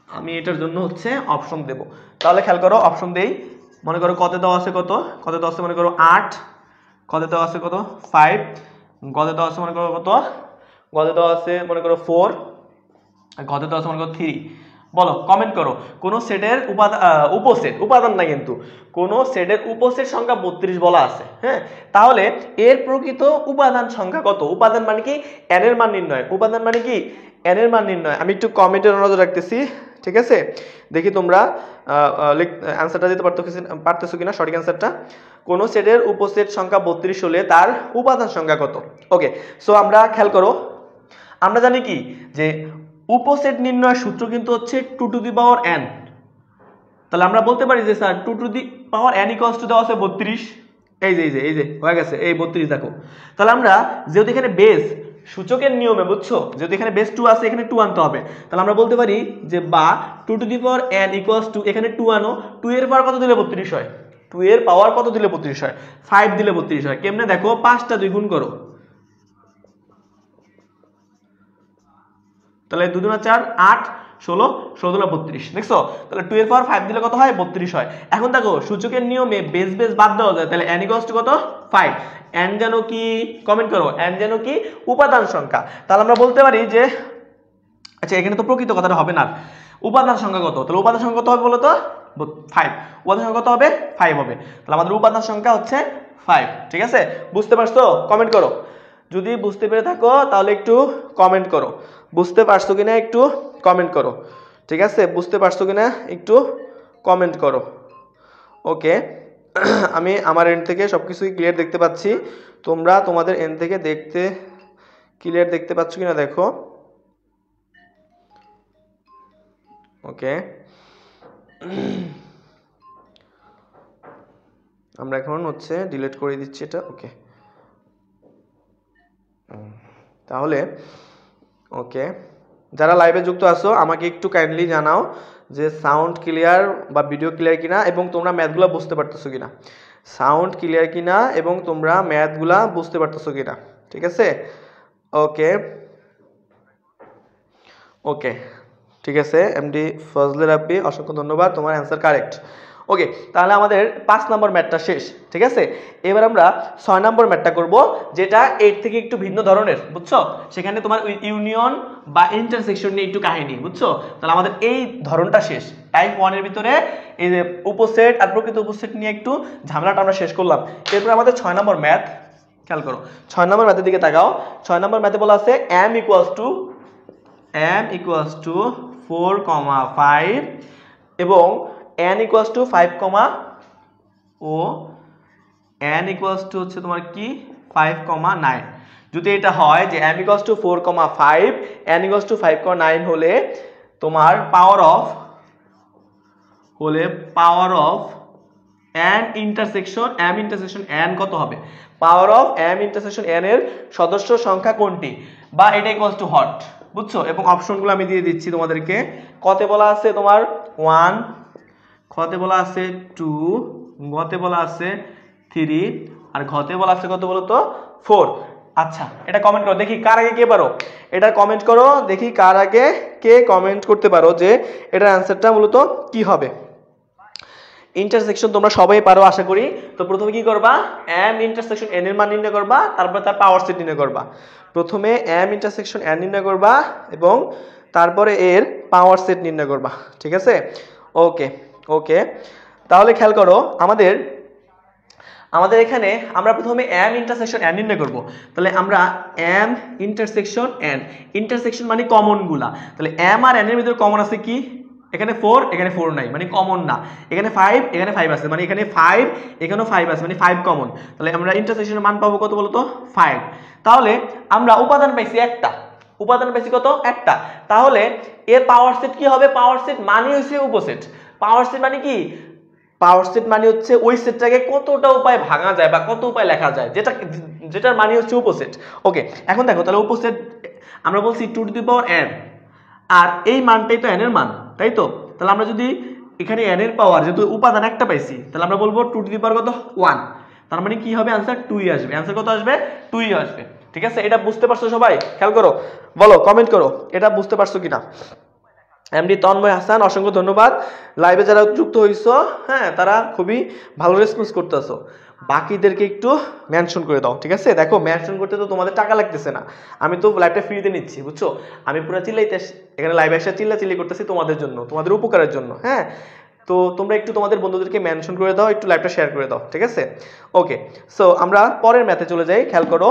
Speaker 1: আমি এটার জন্য হচ্ছে অপশন দেব। তাহলে খেয়াল করো, অপশন দেই। মনে করো কত দেওয়া আছে, কত দেওয়া আছে, মনে করো 8, কত দেওয়া আছে কত 5, গত দেওয়া আছে মনে করো কত, গত দেওয়া আছে মনে করো 4, আর গত দেওয়া আছে মনে করো 3। বলো কমেন্ট করো কোন সেটের উপসেট, উপাদান না কিন্তু, কোন সেটের উপসেট সংখ্যা 32 বলা আছে। হ্যাঁ, তাহলে এর প্রকৃত উপাদান সংখ্যা কত? উপাদান মানে কি n এর মান নির্ণয়, উপাদান মানে কি n এর মান নির্ণয়। আমি একটু কমেন্টের নজর রাখতেছি, ঠিক আছে? দেখি তোমরা অ্যান্সারটা দিতে পারতেছো কিনা, সঠিক অ্যান্সারটা। কোন সেটের উপসেট সংখ্যা 32 হলে তার উপাদান সংখ্যা কত? ওকে, সো আমরা খেয়াল করো, আমরা জানি কি যে উপসেট নির্ণয়ের সূত্র কিন্তু হচ্ছে 2 টু দি পাওয়ার n। তাহলে আমরা বলতে পারি যে sir 2 to the power n equals to দেওয়া আছে 32, এই যে হয়ে গেছে এই 32 দেখো। তাহলে আমরা যেহেতু এখানে বেস সূচকের নিয়মে, বুঝছো, যেহেতু এখানে বেস 2 আছে এখানে 2 আনতে হবে, তাহলে আমরা বলতে পারি যে বা 2 to the power n equals to এখানে 2 আনো, 2 এর পাওয়ার কত দিলে 32 হয়? 2 এর পাওয়ার কত দিলে 32 হয়? 5 দিলে 32 হয়। কেমনে দেখো, 5টা 2 গুণ করো, তাহলে 2 2 4 8 16 16 32, দেখছো? তাহলে 2 এর পাওয়ার 5 দিলে কত হয়? 32 হয়। এখন দেখো সূচকের নিয়মে বেস বাদ দেওয়া যায়, তাহলে n ইকুয়ালস টু কত 5। n জানো কি? কমেন্ট করো, n জানো কি? উপাদান সংখ্যা। তাহলে আমরা বলতে পারি যে আচ্ছা এখানে তো প্রকৃত কথাটা হবে না, উপাদান সংখ্যা কত? তাহলে উপাদান সংখ্যা কত হবে বলো তো? 5। উপাদান সংখ্যা কত হবে? 5 হবে। তাহলে আমাদের উপাদান সংখ্যা হচ্ছে 5, ঠিক আছে? বুঝতে পারছো? কমেন্ট করো, যদি বুঝতে পেরে থাকো তাহলে একটু কমেন্ট করো, বুঝতে পারছো কিনা একটু কমেন্ট করো, ঠিক আছে? বুঝতে পারছো কিনা একটু কমেন্ট করো। ওকে, আমি আমার এন্ড থেকে সবকিছুই ক্লিয়ার দেখতে পাচ্ছি, তোমরা তোমাদের এন্ড থেকে ক্লিয়ার দেখতে পাচ্ছ কিনা দেখো। ওকে, আমরা এখন হচ্ছে ডিলিট করে দিচ্ছি এটা। ওকে, তাহলে ওকে, যারা লাইভে যুক্ত আছো আমাকে একটু কাইন্ডলি জানাও যে সাউন্ড ক্লিয়ার বা ভিডিও ক্লিয়ার কিনা, এবং তোমরা ম্যাথগুলো বুঝতে পারতেছো কিনা। সাউন্ড ক্লিয়ার কিনা এবং তোমরা ম্যাথগুলা বুঝতে পারতেছো কিনা, ঠিক আছে? ওকে ওকে, ঠিক আছে। এমডি ফজলে রাব্বি, অসংখ্য ধন্যবাদ, তোমার অ্যান্সার কারেক্ট। ওকে, তাহলে আমাদের 5 নম্বর ম্যাথটা শেষ, ঠিক আছে? এবার আমরা 6 নম্বর ম্যাথটা করব, যেটা 8 থেকে একটু ভিন্ন ধরনের, বুঝছো? সেখানে তোমার ইউনিয়ন বা ইন্টারসেকশন নিয়ে একটু কাহিনী, বুঝছো? তাহলে আমাদের এই ধরনটা শেষ। টাইপ 1 এর ভিতরে এই যে উপসেট আর প্রকৃত উপসেট নিয়ে একটু ঝামেলাটা আমরা শেষ করলাম। এরপর আমাদের 6 নম্বর ম্যাথ, খেয়াল করো 6 নম্বর ম্যাথের দিকে তাকাও। 6 নম্বর ম্যাথে বলা আছে m equals to 4, 5 এবং n equals to 5, O n equals to হচ্ছে তোমার কি 5, 9। যদি এটা হয় যে m equals to 4, 5, n equals to 5, 9 হলে তোমার power of n intersection n কত হবে? Power of m intersection n এর সদস্য সংখ্যা কোনটি, বা এটা ইকুয়ালস টু হট, বুঝছো? এবং অপশনগুলো আমি দিয়ে দিচ্ছি তোমাদেরকে। কতে বলা আছে তোমার 1, খতে বলা আছে 2, গতে বলা আছে 3, আর ঘতে বলা আছে কত বলো তো 4। আচ্ছা, এটা কমেন্ট করো দেখি কার আগে কে পারো, এটা কমেন্ট করো দেখি কার আগে কে কমেন্ট করতে পারো যে এটার অ্যান্সারটা মূলত কি হবে। ইন্টারসেকশন তোমরা সবাই পারো আশা করি। তো প্রথমে কি করবা, m ইন্টারসেকশন n এর মান নির্ণয় করবা, তারপর তার পাওয়ার সেট নির্ণয় করবা। প্রথমে m ইন্টারসেকশন n নির্ণয় করবা এবং তারপরে এর পাওয়ার সেট নির্ণয় করবা, ঠিক আছে? ওকে ওকে, তাহলে খেয়াল করো আমাদের এখানে আমরা প্রথমে m ইন্টারসেকশন n নির্ণয় করব। তাহলে আমরা m ইন্টারসেকশন n, ইন্টারসেকশন মানে কমন গুলা, তাহলে m আর n এর ভিতরে কমন আছে কি? এখানে 4, এখানে 4 নাই, মানে কমন না। এখানে 5, এখানে 5 আছে, মানে এখানে 5, এখানেও 5 আছে, মানে 5 কমন। তাহলে আমরা ইন্টারসেকশনের মান পাবো কত বলো তো 5। তাহলে আমরা উপাদান পাইছি একটা, উপাদান পাইছি কত? একটা। তাহলে এর পাওয়ার সেট কি হবে? পাওয়ার সেট মানে হচ্ছে উপসেট। পাওয়ার সেট মানে কি? পাওয়ার সেট মানে হচ্ছে ওই সেটটাকে কতটা উপায় ভাঙা যায় বা কত উপায় লেখা যায়, যেটার মানে হচ্ছে উপসেট। ওকে, এখন দেখো তাহলে উপসেট আমরা বলছি 2 টু দি পাওয়ার n, আর এই মানটাই তো n এর মান, তাই তো? তাহলে আমরা যদি এখানে n এর পাওয়ার যেহেতু উপাদান একটা পাইছি, তাহলে আমরা বলবো 2 টু দি পাওয়ার কত 1, তার মানে কি হবে? आंसर 2ই আসবে। आंसर কত আসবে? 2ই আসবে, ঠিক আছে? এটা বুঝতে পারছো সবাই? খেয়াল করো, বলো কমেন্ট করো এটা বুঝতে পারছো কিনা। এমডি তন্ময় হাসান, অসংখ্য ধন্যবাদ। লাইভে যারা যুক্ত হইছো, হ্যাঁ, তারা খুবই ভালো রেসপন্স করতেছো। বাকিদেরকে একটু মেনশন করে দাও, ঠিক আছে? দেখো মেনশন করতে তো তোমাদের টাকা লাগতেছে না, আমি তো লাইভটা ফ্রিতে নিচ্ছি, বুঝছো? আমি পুরো চিল্লাইতে এখানে লাইভে এসে চিল্লাচিল্লি করতেছি তোমাদের জন্য, তোমাদের উপকারের জন্য, হ্যাঁ? তো তোমরা একটু তোমাদের বন্ধুদেরকে মেনশন করে দাও, একটু লাইভটা শেয়ার করে দাও, ঠিক আছে? ওকে, সো আমরা পরের ম্যাথে চলে যাই। খেয়াল করো,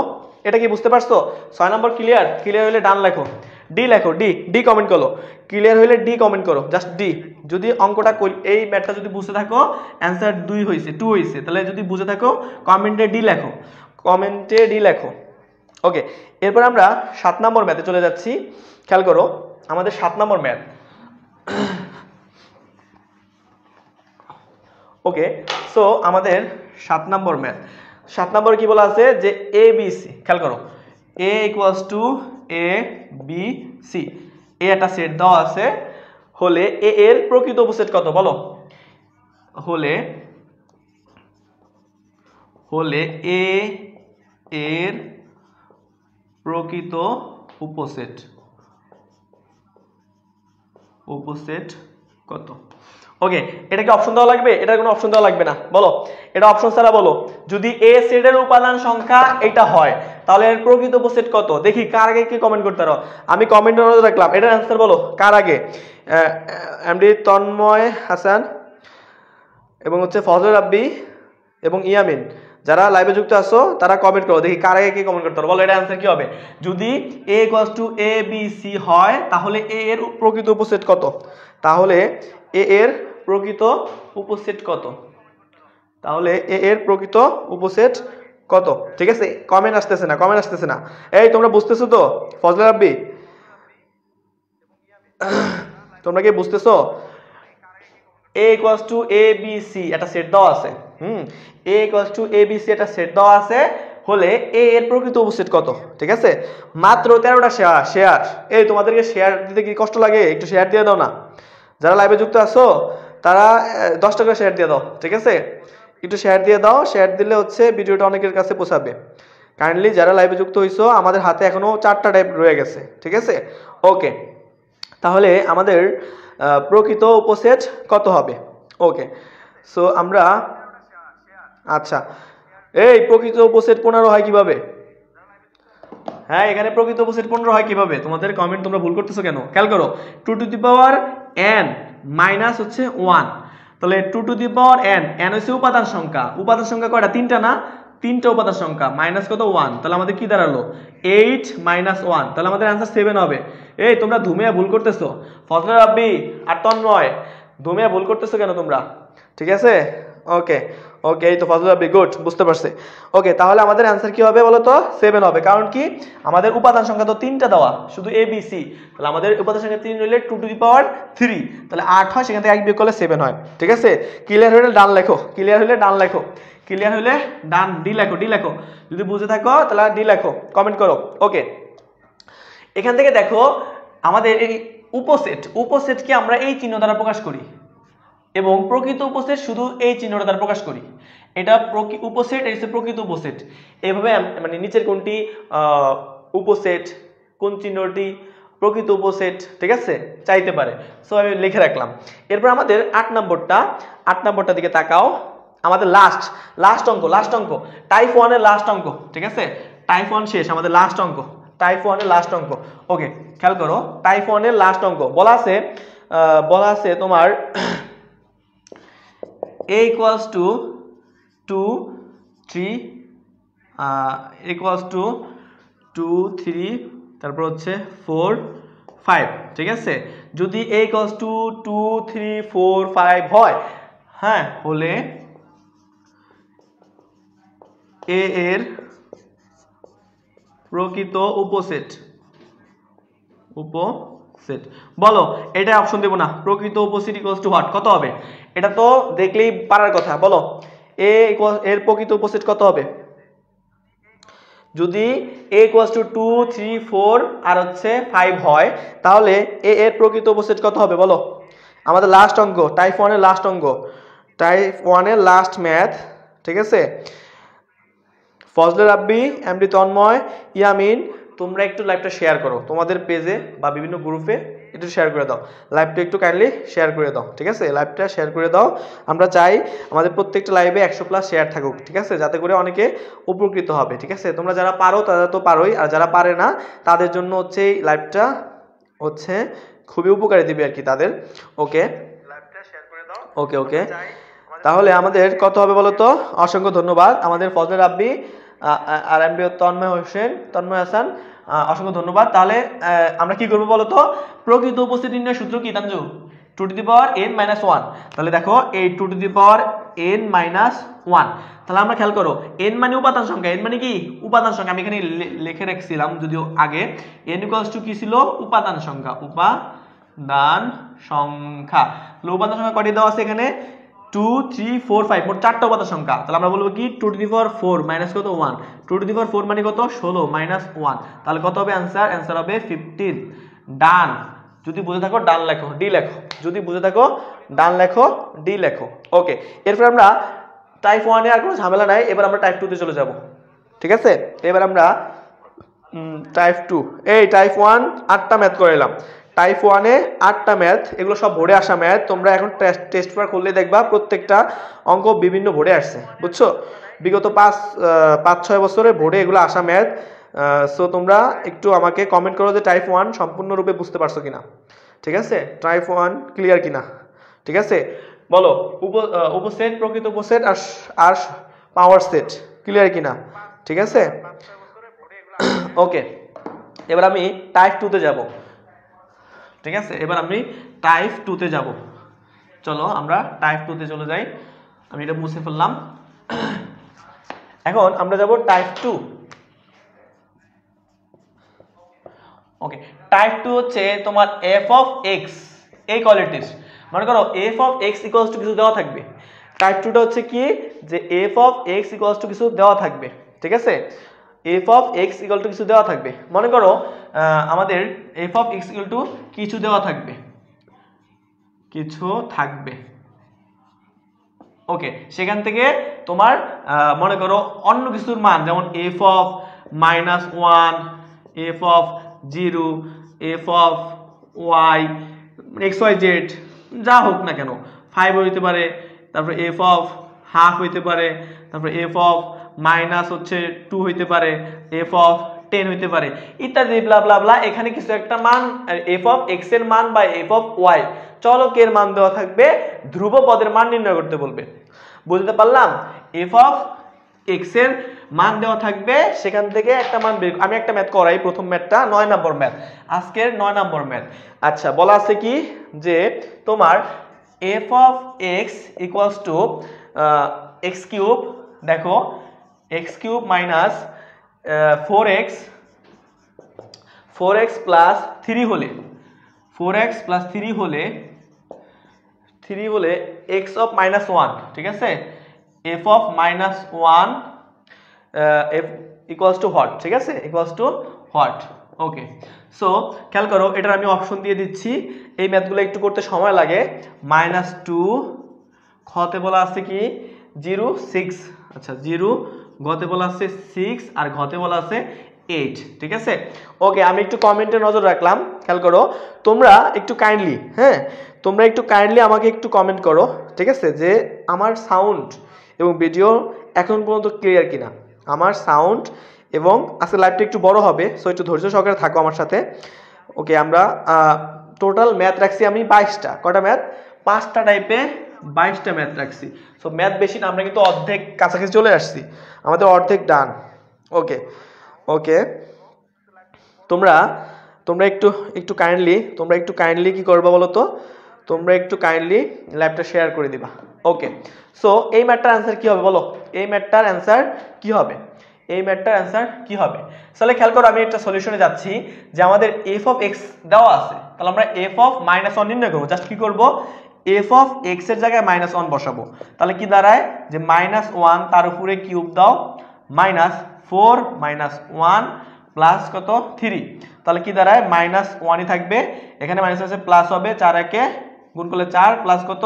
Speaker 1: এটা কি বুঝতে পারছো? 6 নম্বর ক্লিয়ার? ক্লিয়ার হলে ডান লেখো, ডি লেখো, ডি ডি কমেন্ট করো। ক্লিয়ার হলে ডি কমেন্ট করো, জাস্ট ডি। যদি অঙ্কটা এই ম্যাথটা যদি বুঝতে থাকো, অ্যান্সার 2 হয়েছে, 2 হয়েছে, তাহলে যদি বুঝে থাকো কমেন্টে ডি লেখো, কমেন্টে ডি লেখো। ওকে, এরপর আমরা 7 নম্বর ম্যাথে চলে যাচ্ছি। খেয়াল করো, আমাদের 7 নম্বর ম্যাথ। ওকে, সো আমাদের 7 নম্বর ম্যাথ। 7 নম্বরে কি বলা আছে যে এ বি সি। খেয়াল করো, A equals to A B C, A একটা সেট দেওয়া আছে, হলে এ এর প্রকৃত উপসেট কত বলো? হলে এ এর প্রকৃত উপসেট কত? ওকে, এটা কি অপশন দেওয়া লাগবে? এটা কোনো অপশন দেওয়া লাগবে না, বলো এটা অপশন ছাড়া বলো। যদি এ সেটের উপাদান সংখ্যা এটা হয়, তাহলে এর প্রকৃত উপসেট কত? দেখি কার আগে কি কমেন্ট করতে পারো। আমি কমেন্ট রাখলাম, এটার অ্যান্সার বলো কার আগে? এমডি তন্ময় হাসান এবং হচ্ছে ফজল রাব্বি এবং ইয়ামিন, যারা লাইভে যুক্ত আছো তারা কমেন্ট করো, দেখি কার আগে কি কমেন্ট করতে পারো। বলো এটা অ্যান্সার কি হবে? যদি A equals to A B C হয়, তাহলে এ এর প্রকৃত উপসেট কত? তাহলে এ এর প্রকৃত উপসেট কত? তাহলে এ এর প্রকৃত উপসেট কত? ঠিক আছে, কমেন্ট আসতেছে না, কমেন্ট আসতেছে না। এই তোমরা বুঝতেছো তো? ফজল রাব্বি, তোমরা কি বুঝতেছো? A equals to A B C একটা সেট দেওয়া আছে, A equals to A B C একটা সেট দেওয়া আছে, হলে এ এর প্রকৃত উপসেট কত? ঠিক আছে, মাত্র 13টা শেয়ার। এই তোমাদেরকে শেয়ার দিতে কি কষ্ট লাগে? একটু শেয়ার দিয়ে দাও না, যারা লাইভে যুক্ত আছো তারা 10 টাকা শেয়ার দিয়ে দাও, ঠিক আছে? একটু শেয়ার দিয়ে দাও, শেয়ার দিলে হচ্ছে ভিডিওটা অনেকের কাছে পৌঁছাবে। কাইন্ডলি যারা লাইভে যুক্ত হইছো, আমাদের হাতে এখনো 4টা টাইপ রয়ে গেছে, ঠিক আছে? ওকে, তাহলে আমাদের প্রকৃত উপসেট কত হবে? ওকে, সো আমরা, আচ্ছা, এই প্রকৃত উপসেট 15 হয় কিভাবে? হ্যাঁ, এখানে প্রকৃত উপসেট 15 হয় কিভাবে? তোমাদের কমেন্ট তোমরা ভুল করতেছো কেন? খেয়াল করো, 2 to the power n minus হচ্ছে 1, তাহলে 2 to the power n, n হচ্ছে উপাদান সংখ্যা, উপাদান সংখ্যা কয়টা? 3টা না? 3টা উপাদান সংখ্যা, মাইনাস কত? 1, তাহলে আমাদের কি দাঁড়ালো? 8 মাইনাস 1, তাহলে আমাদের অ্যান্সার 7 হবে। এই তোমরা ধুমিয়া ভুল করতেছো, ফজল রাব্বি আর তন্ময়, ধুমিয়া ভুল করতেছো কেন তোমরা? ঠিক আছে, ওকে ওকে, এই তো ফজল রাব্বি, গুড, বুঝতে পারছি। ওকে, তাহলে আমাদের অ্যান্সার কি হবে বলো তো? 7 হবে, কারণ কি আমাদের উপাদান সংখ্যা তো 3টা দেওয়া, শুধু এ বি সি, তাহলে আমাদের উপাদান সংখ্যা 3 হলে 2 টু দি পাওয়ার 3, তাহলে 8 হয়, সেখান থেকে 1 বিয়োগ করলে 7 হয়, ঠিক আছে? ক্লিয়ার হলে ডান লেখো, ক্লিয়ার হলে ডান লেখো, ক্লিয়ার হলে ডান, ডি লেখো, ডি লেখো। যদি বুঝে থাকো তাহলে ডি লেখো, কমেন্ট করো। ওকে, এখান থেকে দেখো আমাদের এই উপসেটকে আমরা এই চিহ্ন দ্বারা প্রকাশ করি, এবং প্রকৃত উপসেট শুধু এই চিহ্নটা দ্বারা প্রকাশ করি। এটা উপসেট, এটা হচ্ছে প্রকৃত উপসেট। এইভাবে মানে নিচের কোনটি উপসেট, কোন চিহ্নটি প্রকৃত উপসেট, ঠিক আছে, চাইতে পারে। সো আমি লিখে রাখলাম। এরপর আমাদের 8 নম্বরটা দিকে তাকাও। আমাদের লাস্ট অঙ্ক টাইপ 1 এর লাস্ট অঙ্ক, ঠিক আছে? টাইপ 1 শেষ, আমাদের লাস্ট অঙ্ক, টাইপ 1 এর লাস্ট অঙ্ক। ওকে, খেয়াল করো, টাইপ 1 এর লাস্ট অঙ্ক বলা আছে তোমার a equals to 2 3 equals to 2 3, তারপর হচ্ছে 4 5, ঠিক আছে? যদি a equals to 2 3 4 5 হয়, হ্যাঁ, হলে a এর প্রকৃত উপসেট বলো। এটা অপশন দেব না, প্রকৃত উপসেট ইকুয়ালস টু হোয়াট, কত হবে? এটা তো দেখলেই পারার কথা, বলো এর প্রকৃত উপসেট কত হবে? যদি a ইকুয়ালস টু 2 3 4 আর হচ্ছে 5 হয়, তাহলে a এর প্রকৃত উপসেট কত হবে বলো? আমাদের লাস্ট অঙ্ক, টাইপ 1 এর লাস্ট অঙ্ক, টাইপ 1 এর লাস্ট ম্যাথ, ঠিক আছে? ফজলে রাব্বি, এমডি তন্ময়, ইয়ামিন, তোমরা একটু লাইভটা শেয়ার করো তোমাদের পেজে বা বিভিন্ন গ্রুপে। একটু শেয়ার করে দাও, লাইভটা একটু কাইন্ডলি শেয়ার করে দাও, ঠিক আছে? লাইভটা শেয়ার করে দাও। আমরা চাই আমাদের প্রত্যেকটা লাইভে 100+ শেয়ার থাকুক, ঠিক আছে? যাতে করে অনেকে উপকৃত হবে, ঠিক আছে? তোমরা যারা পারো তারা তো পারোই, আর যারা পারে না তাদের জন্য হচ্ছে এই লাইভটা হচ্ছে খুবই উপকারী দিবে আর কি তাদের। ওকে, লাইভটা শেয়ার করে দাও। ওকে ওকে, তাহলে আমাদের কত হবে বলো তো? অসংখ্য ধন্যবাদ আমাদের ফজলে রাব্বি আর এমবি তন্ময় হাসান, অসংখ্য ধন্যবাদ। তাহলে আমরা কি করবো বলো তো? প্রকৃত উপস্থিতি নির্ণয়ের সূত্র কি তানজু? 2n-1। তাহলে দেখো এই 2n-1, তাহলে আমরা খেয়াল করো n মানে উপাদান সংখ্যা, n মানে কি উপাদান সংখ্যা, আমি এখানে লিখে রাখছিলাম যদিও আগে। n = কি ছিল? উপাদান সংখ্যা, উপাদান সংখ্যা। তাহলে উপাদান সংখ্যা কয়টি দেওয়া আছে এখানে? 2 3 4 5, মোট 4টা উপাদান সংখ্যা। তাহলে আমরা বলবো কি 2^4 মাইনাস কত 1, 2^4 মানে কত 16 মাইনাস 1, তাহলে কত হবে অ্যানসার? অ্যানসার হবে 15। ডান। যদি বুঝে থাকো ডান লেখো, ডি লেখো। যদি বুঝে থাকো ডান লেখো, ডি লেখো। ওকে, এরপর আমরা টাইপ 1 এ আর কোনো ঝামেলা নাই, এবার আমরা টাইপ 2 তে চলে যাব, ঠিক আছে? এবার আমরা টাইপ 2, এই টাইপ 1 8টা ম্যাথ করে এলাম। টাইপ 1 এ 8টা ম্যাথ, এগুলো সব বোর্ডে আসা ম্যাথ। তোমরা এখন টেস্ট পেপার খুললে দেখবা প্রত্যেকটা অঙ্ক বিভিন্ন বোর্ডে আসছে, বুঝছো? বিগত 5-6 বছরে বোর্ডে এগুলো আসা ম্যাথ। সো তোমরা একটু আমাকে কমেন্ট করো যে টাইপ 1 সম্পূর্ণরূপে বুঝতে পারছো কিনা, ঠিক আছে? টাইপ 1 ক্লিয়ার কিনা, ঠিক আছে? বলো উপসেট, প্রকৃত উপসেট আর পাওয়ার সেট ক্লিয়ার কিনা, ঠিক আছে? ওকে, এবার আমি টাইপ 2 তে যাব, ঠিক আছে? এবার আমি টাইপ 2 তে যাব। চলো আমরা টাইপ 2 তে চলে যাই। আমি এটা মুছে ফেললাম। এখন আমরা যাব টাইপ 2। ওকে, টাইপ 2 হচ্ছে তোমার f of x, এই কোয়ালিটিস। মনে করো f of x equals to কিছু দেওয়া থাকবে। টাইপ 2টা হচ্ছে কি যে f of x equals to কিছু দেওয়া থাকবে, ঠিক আছে? f of x equal to কিছু দেওয়া থাকবে। মনে করো আমাদের f of x equal to কিছু দেওয়া থাকবে, কিছু থাকবে। ওকে, সেখান থেকে তোমার মনে করো অন্য কিছুর মান, যেমন f of -1, f of 0, f of y, xyz যা হোক না কেন, 5 হইতে পারে, তারপর f of হাফ হইতে পারে, তারপর f of -2 হইতে পারে, f of 10 হইতে পারে, ইত্যাদি ব্লা ব্লা ব্লা। এখানে কিছু একটা মান f of x এর মান বা f of y চলকের মান দেওয়া থাকবে, ধ্রুব পদের মান নির্ণয় করতে বলবে। বুঝতে পারলাম? f of x এর মান দেওয়া থাকবে, সেখান থেকে একটা মান বের। আমি একটা ম্যাথ করাই, প্রথম ম্যাথটা 9 নম্বর ম্যাথ, আজকের 9 নম্বর ম্যাথ। আচ্ছা, বলা আছে কি যে তোমার f of x equals to x cube, দেখো x cube minus 4x plus 3 হলে, 4x প্লাস 3 হলে x of -1, ঠিক আছে? f of -1 f equals to what, ঠিক আছে? Equals to what. Okay, so খেয়াল করো, এটার আমি অপশন দিয়ে দিচ্ছি। এই ম্যাথগুলো একটু করতে সময় লাগে। -2, খতে বলা আছে কি 0 6, আচ্ছা 0, গতে বলা আছে 6, আর ঘতে বলা আছে 8, ঠিক আছে? ওকে, আমি একটু কমেন্টে নজর রাখলাম, খেয়াল করো। তোমরা একটু কাইন্ডলি, হ্যাঁ, তোমরা একটু কাইন্ডলি আমাকে একটু কমেন্ট করো, ঠিক আছে, যে আমার সাউন্ড এবং ভিডিও এখন পর্যন্ত ক্লিয়ার কিনা। আমার সাউন্ড এবং আজকে লাইভটা একটু বড় হবে, সো একটু ধৈর্য সহকারে থাকো আমার সাথে। ওকে, আমরা টোটাল ম্যাথ রাখছি আমি 22টা। কটা ম্যাথ? 5টা টাইপে 22টা ম্যাথ রাখছি। সো ম্যাথ বেশি না, আমরা কিন্তু অর্ধেক কাছাকাছি চলে আসছি, আমাদের অর্ধেক ডান। ওকে ওকে, তোমরা একটু কাইন্ডলি কি করবা বলো তো? তোমরা একটু কাইন্ডলি লাইভটা শেয়ার করে দিবা। ওকে, সো এই ম্যাথটার অ্যান্সার কি হবে বলো? এই ম্যাথটার অ্যান্সার কি হবে? তাহলে খেয়াল করো, আমি একটা সলিউশনে যাচ্ছি যে আমাদের f of x দেওয়া আছে, তাহলে আমরা f of -1 নির্ণয় করবো। জাস্ট কি করব, f of x এর জায়গায় -1 বসাবো। তাহলে কি দাঁড়ায় যে -1 তার উপরে কিউব দাও, -4 -1 প্লাস কত 3, তাহলে কি দাঁড়ায় -1ই থাকবে, এখানে মাইনাস আছে প্লাস হবে, 4 একে গুণ করলে 4 প্লাস কত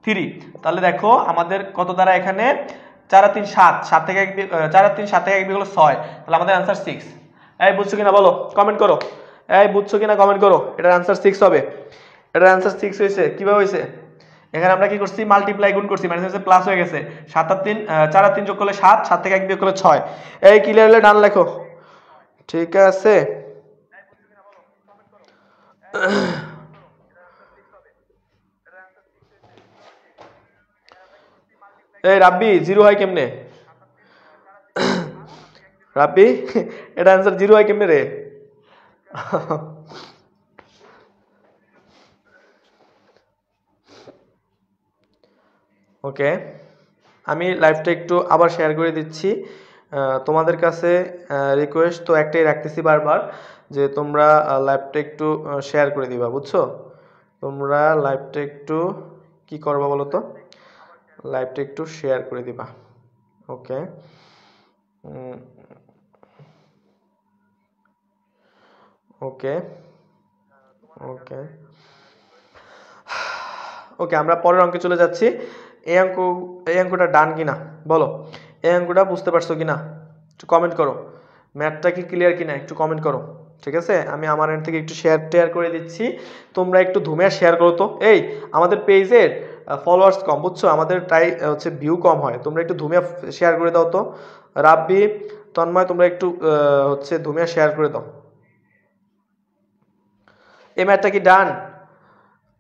Speaker 1: 3। তাহলে দেখো আমাদের কত দ্বারা এখানে 4 আর 3 7, 7 থেকে 1 4 আর 3 7 থেকে 1 হলো 6, তাহলে আমাদের आंसर 6। এই বুঝছো কিনা বলো, কমেন্ট করো। এই বুঝছো কিনা কমেন্ট করো। এটার আনসার 6 হবে, এটার আনসার 6 হয়েছে। কিভাবে হয়েছে? এখানে আমরা কি করছি, মাল্টিপ্লাই গুণ করছি, মানে হচ্ছে প্লাস হয়ে গেছে। 7 আর 3 4 আর 3 যোগ করলে 7, 7 থেকে 1 বিয়োগ করলে 6। এই ক্লিয়ার হলে ডান লেখো। ঠিক আছে, এই রাব্বি জিরো হয় কেমনে? রাব্বি এটা আনসার জিরো হয় কেমনে রে? ওকে, আমি লাইভটা একটু আবার শেয়ার করে দিচ্ছি। তোমাদের কাছে রিকোয়েস্ট তো একটাই রাখতেছি বারবার, যে তোমরা লাইভটা একটু শেয়ার করে দিবা, বুঝছো? তোমরা লাইভটা একটু কি করবা বলো তো, লাইভটা একটু শেয়ার করে দিবা। ওকে, ওকে, ওকে, ওকে, আমরা পরের অঙ্কে চলে যাচ্ছি। এই অঙ্ক, এই অঙ্কটা ডান কিনা বলো, এই অঙ্কটা বুঝতে পারছো কিনা একটু কমেন্ট করো। ম্যাথটা কি ক্লিয়ার কিনা একটু কমেন্ট করো। ঠিক আছে, আমি আমার এন্ড থেকে একটু শেয়ার করে দিচ্ছি, তোমরা একটু ধুমে শেয়ার করো তো। এই আমাদের পেজের ফলোয়ার্স কম, বুঝছো, আমাদের তাই হচ্ছে ভিউ কম হয়, তোমরা একটু ধুমে শেয়ার করে দাও তো। রাব্বি, তন্ময়, তোমরা একটু হচ্ছে ধুমে শেয়ার করে দাও। এই ম্যাথটা কি ডান?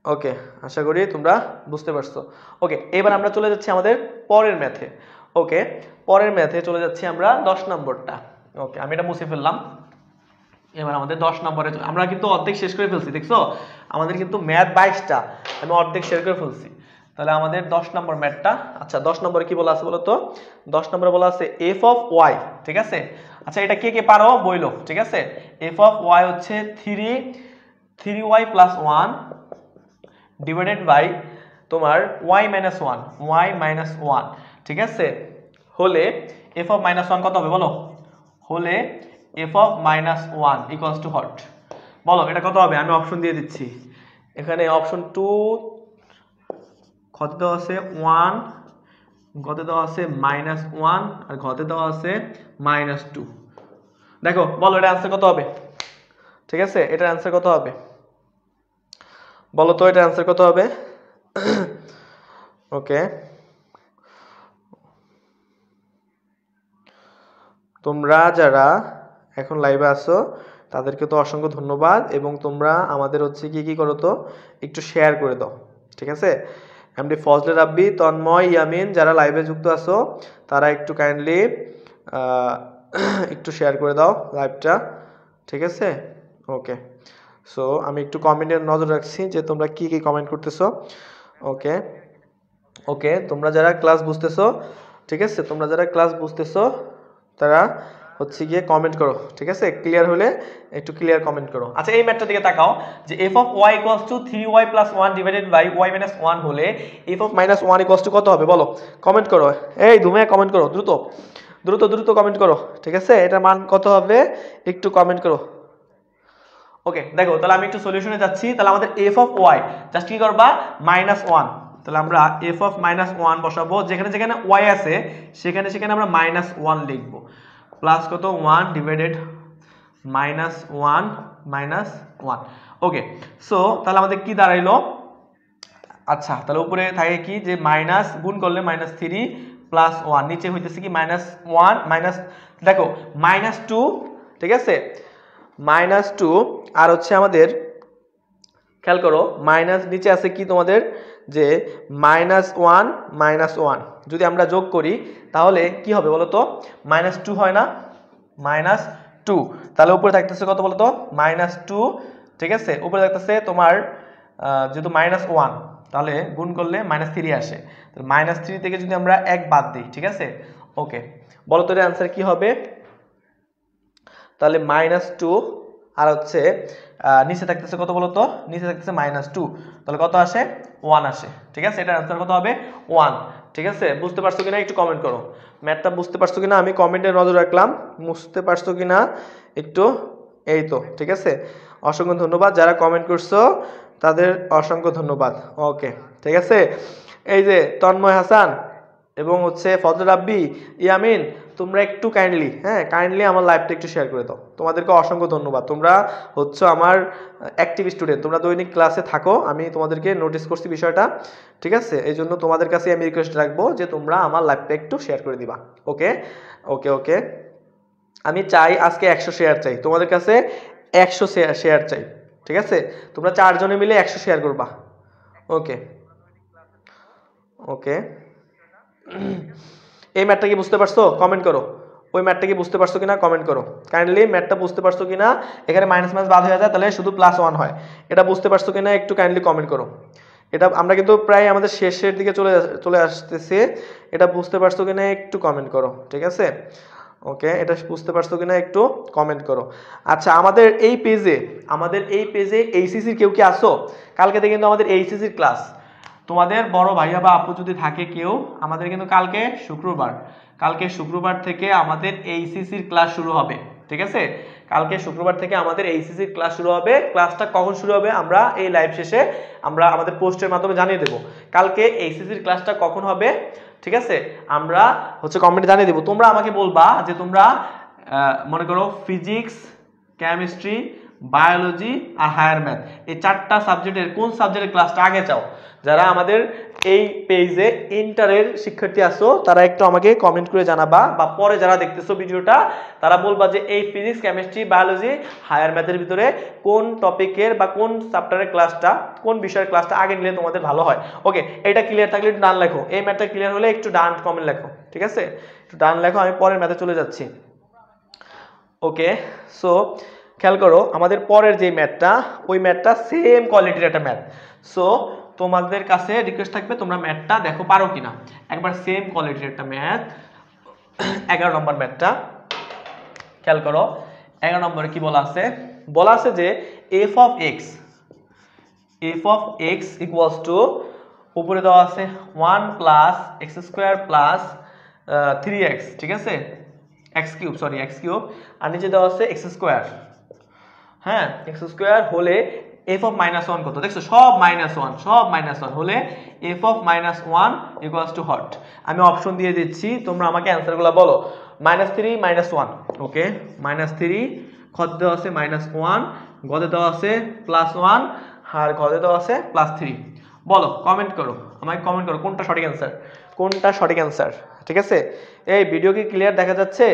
Speaker 1: ওকে, আশা করি তোমরা বুঝতে পারছো। ওকে, এবার আমরা চলে যাচ্ছি আমাদের পরের ম্যাথে। ওকে, পরের ম্যাথে চলে যাচ্ছি আমরা 10 নম্বরটা। ওকে, আমি এটা মুছে ফেললাম। এবার আমাদের 10 নম্বরে আমরা কিন্তু অর্ধেক শেষ করে ফেলছি, দেখছো? আমাদের কিন্তু ম্যাথ 22টা, আমি অর্ধেক শেষ করে ফেলছি। তাহলে আমাদের 10 নম্বর ম্যাথটা, আচ্ছা 10 নম্বরে কি বলা আছে বলো তো? 10 নম্বরে বলা আছে এফ অফ ওয়াই। ঠিক আছে, আচ্ছা এটা কে কে পারো বইলো। ঠিক আছে, এফ অফ ওয়াই হচ্ছে 3y প্লাস 1 ডিভাইডেড বাই তোমার y মাইনাস 1, ঠিক আছে, হলে এফ অফ মাইনাস 1 কত হবে বলো? হলে F of minus 1 equals too hot, বলো এটা কত হবে? আমি অপশন দিয়ে দিচ্ছি। এখানে অপশন 2 ঘতে দেওয়া আছে 1, ঘতে দেওয়া আছে -1, আর ঘতে দেওয়া আছে -2। দেখো বলো এটা অ্যান্সার কত হবে? ঠিক আছে, এটার অ্যান্সার কত হবে বলো তো, এটার অ্যান্সার কত হবে? ওকে, তোমরা যারা এখন লাইভে আসো তাদেরকে তো অসংখ্য ধন্যবাদ, এবং তোমরা আমাদের হচ্ছে কি করো তো একটু শেয়ার করে দাও। ঠিক আছে, এমডি ফজলে রাব্বি, তন্ময়, ইয়ামিন, যারা লাইভে যুক্ত আছো তারা একটু কাইন্ডলি একটু শেয়ার করে দাও লাইভটা। ঠিক আছে, ওকে, সো আমি একটু কমেন্টের নজর রাখছি যে তোমরা কি কমেন্ট করতেছো। ওকে, ওকে, তোমরা যারা ক্লাস বুঝতেছো, ঠিক আছে, তোমরা যারা ক্লাস বুঝতেছো তারা হচ্ছে গিয়ে কমেন্ট করো। ঠিক আছে, ক্লিয়ার হলে একটু ক্লিয়ার কমেন্ট করো। আচ্ছা এই ম্যাথটা দিকে তাকাও, যে f of y equals to 3y plus 1 divided by y minus 1 হলে f of minus 1 equals to কত হবে বলো? কমেন্ট করো, এই ধুমে কমেন্ট করো, দ্রুত দ্রুত দ্রুত কমেন্ট করো। ঠিক আছে, এটার মান কত হবে একটু কমেন্ট করো। ওকে, দেখো তাহলে আমি একটু সলিউশনে যাচ্ছি। তাহলে আমাদের f অফ y জাস্ট কি করবা, -1। তাহলে আমরা f অফ -1 বসাবো, যেখানে যেখানে y আছে সেখানে সেখানে আমরা -1 লিখবো, প্লাস কত 1 ডিভাইডেড -1। ওকে, সো তাহলে আমাদের কি দাঁড়াইলো? আচ্ছা তাহলে উপরে থাকে কি, যে মাইনাস গুণ করলে -3 প্লাস 1, নিচে হইতেছে কি -1 মাইনাস, দেখো -2, ঠিক আছে, -2, আর হচ্ছে আমাদের খেয়াল করো মাইনাস নিচে আছে কি তোমাদের, যে -1 যদি আমরা যোগ করি তাহলে কি হবে বলো তো? -2 হয় না? -2, তাহলে উপরে থাকতেছে কত বলো তো? -2। ঠিক আছে, উপরে থাকতেছে তোমার যেহেতু -1, তাহলে গুণ করলে -3 আসে, -3 থেকে যদি আমরা 1 বাদ দিই, ঠিক আছে, ওকে, বলো তো এর অ্যান্সার কি হবে? তাহলে -2 আর হচ্ছে নিচে থাকতেছে কত বলো তো? নিচে থাকতেছে -2, তাহলে কত আসে? 1 আসে। ঠিক আছে, এটার অ্যান্সার কত হবে? 1। ঠিক আছে, বুঝতে পারছো কিনা একটু কমেন্ট করো। ম্যাথটা বুঝতে পারছো কিনা আমি কমেন্টে নজর রাখলাম, বুঝতে পারছো কিনা একটু। এই তো, ঠিক আছে, অসংখ্য ধন্যবাদ যারা কমেন্ট করছো, তাদের অসংখ্য ধন্যবাদ। ওকে, ঠিক আছে, এই যে তন্ময় হাসান এবং হচ্ছে ফজল রাব্বি, ইয়ামিন, তোমরা একটু কাইন্ডলি আমার লাইভটা একটু শেয়ার করে দাও। তোমাদেরকে অসংখ্য ধন্যবাদ, তোমরা হচ্ছে আমার অ্যাক্টিভ স্টুডেন্ট, তোমরা দৈনিক ক্লাসে থাকো, আমি তোমাদেরকে নোটিস করছি বিষয়টা, ঠিক আছে? এই জন্য তোমাদের কাছে আমি রিকোয়েস্ট রাখবো যে তোমরা আমার লাইভটা একটু শেয়ার করে দিবা। ওকে ওকে ওকে, আমি চাই আজকে 100 শেয়ার চাই তোমাদের কাছে, 100 শেয়ার চাই, ঠিক আছে? তোমরা 4 জনে মিলে 100 শেয়ার করবা। ওকে ওকে, এই ম্যাথটা কি বুঝতে পারছো? কমেন্ট করো। ওই ম্যাথটা কি বুঝতে পারছো কিনা কমেন্ট করো কাইন্ডলি। ম্যাথটা বুঝতে পারছো কিনা, এখানে মাইনাস মাইনাস বাদ হয়ে যায় তাহলে শুধু +1 হয়, এটা বুঝতে পারছো কিনা একটু কাইন্ডলি কমেন্ট করো। এটা আমরা কিন্তু প্রায় আমাদের শেষের দিকে চলে আসতেছে, এটা বুঝতে পারছো কিনা একটু কমেন্ট করো, ঠিক আছে? ওকে, এটা বুঝতে পারছো কিনা একটু কমেন্ট করো। আচ্ছা, আমাদের এই পেজে এইচএসসির কেউ কি আসো? কালকে থেকে কিন্তু আমাদের এইচএসসির ক্লাস, তোমাদের বড় ভাইয়া বা আপু যদি থাকে কেউ, আমাদের কিন্তু কালকে শুক্রবার থেকে আমাদের এইচএসসির ক্লাস শুরু হবে, ঠিক আছে? কালকে শুক্রবার থেকে আমাদের এইচএসসির ক্লাস শুরু হবে। ক্লাসটা কখন শুরু হবে আমরা এই লাইভ শেষে আমরা আমাদের পোস্টের মাধ্যমে জানিয়ে দেব। কালকে এইচএসসির ক্লাসটা কখন হবে, ঠিক আছে? আমরা হচ্ছে কমেন্টে জানিয়ে দেব। তোমরা আমাকে বলবা যে তোমরা মনে করো ফিজিক্স, কেমিস্ট্রি, বায়োলজি আর হায়ার ম্যাথ, এই 4টা সাবজেক্টের কোন সাবজেক্টের ক্লাসটা আগে চাও। যারা আমাদের এই পেজে ইন্টারের শিক্ষার্থী আছো তারা একটু আমাকে কমেন্ট করে জানাবা, বা পরে যারা দেখতেছো ভিডিওটা তারা বলবা যে এই ফিজিক্স, কেমিস্ট্রি, বায়োলজি, হায়ার ম্যাথের ভিতরে কোন টপিকের বা কোন চ্যাপ্টারের ক্লাসটা, কোন বিষয়ের ক্লাসটা আগে নিলে তোমাদের ভালো হয়। ওকে, এটা ক্লিয়ার থাকলে একটু ডান লেখো, এই ম্যাথটা ক্লিয়ার হলে একটু ডান কমেন্ট লেখো, ঠিক আছে? একটু ডান লেখো, আমি পরের ম্যাথে চলে যাচ্ছি। ওকে, সো খেয়াল করো আমাদের পরের যে ম্যাথটা, ওই ম্যাথটা সেম কোয়ালিটির একটা ম্যাথ। সো তোমাদের কাছে রিকোয়েস্ট থাকবে তোমরা ম্যাথটা দেখো পারো কিনা একবার। সেম কোয়ালিটির একটা ম্যাথ, 11 নম্বর ম্যাথটা খেয়াল করো। 11 নম্বরে কি বলা আছে যে f of x equals to, উপরে দেওয়া আছে 1 plus x square plus 3x, ঠিক আছে? x কিউব, আর নিচে দেওয়া আছে x স্কোয়ার। হ্যাঁ, x স্কোয়ার হলে f of -1 কত? দেখছো সব -1 হলে f of -1 equals too hot. আমি অপশন দিয়ে দিচ্ছি, তোমরা আমাকে অ্যান্সারগুলো বলো। -3 -1, ওকে, -3, খতে দেওয়া আছে -1, গতে দেওয়া আছে +1, আর ঘতে দেওয়া আছে +3। বলো, কমেন্ট করো, আমাকে কমেন্ট করো কোনটা সঠিক অ্যান্সার, ঠিক আছে? এই ভিডিও কি ক্লিয়ার দেখা যাচ্ছে?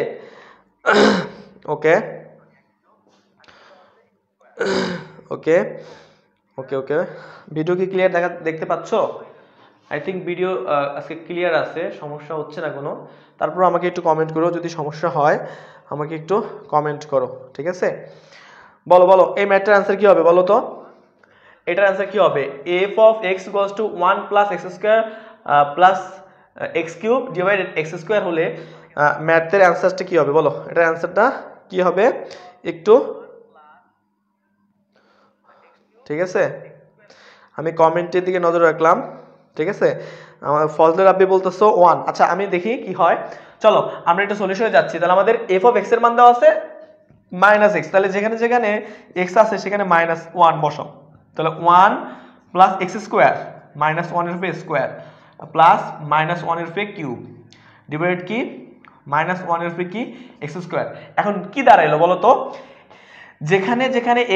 Speaker 1: ওকে ওকে ওকে ওকে, ভিডিও কি ক্লিয়ার দেখতে পাচ্ছ? আই থিঙ্ক ভিডিও আজকে ক্লিয়ার আছে, সমস্যা হচ্ছে না কোনো। তারপর আমাকে একটু কমেন্ট করো, যদি সমস্যা হয় আমাকে একটু কমেন্ট করো, ঠিক আছে? বলো এই ম্যাথটার অ্যান্সার কি হবে বলো তো? এটার অ্যান্সার কি হবে? f of x equals to 1 plus x square plus x cube divided x square হলে ম্যাথের অ্যান্সারটা কি হবে বলো? এটার অ্যান্সারটা কি হবে একটু, ঠিক আছে? আমি কমেন্টের দিকে নজর রাখলাম, ঠিক আছে? আমার ফজলে রাব্বি বলতেছো 1। আচ্ছা, আমি দেখি কি হয়। চলো আমরা একটা সলিউশনে যাচ্ছি। তাহলে আমাদের f of x এর মান দেওয়া আছে -x, তাহলে যেখানে x আছে সেখানে -1 বসাও। তাহলে 1 প্লাস x স্কোয়ার, -1 এর উপরে স্কোয়ার, প্লাস -1 এর উপরে কিউব, ডিভাইডেড কি -1 এর উপরে কি x স্কোয়ার। এখন কি দাঁড়াইলো বলো তো? যেখানে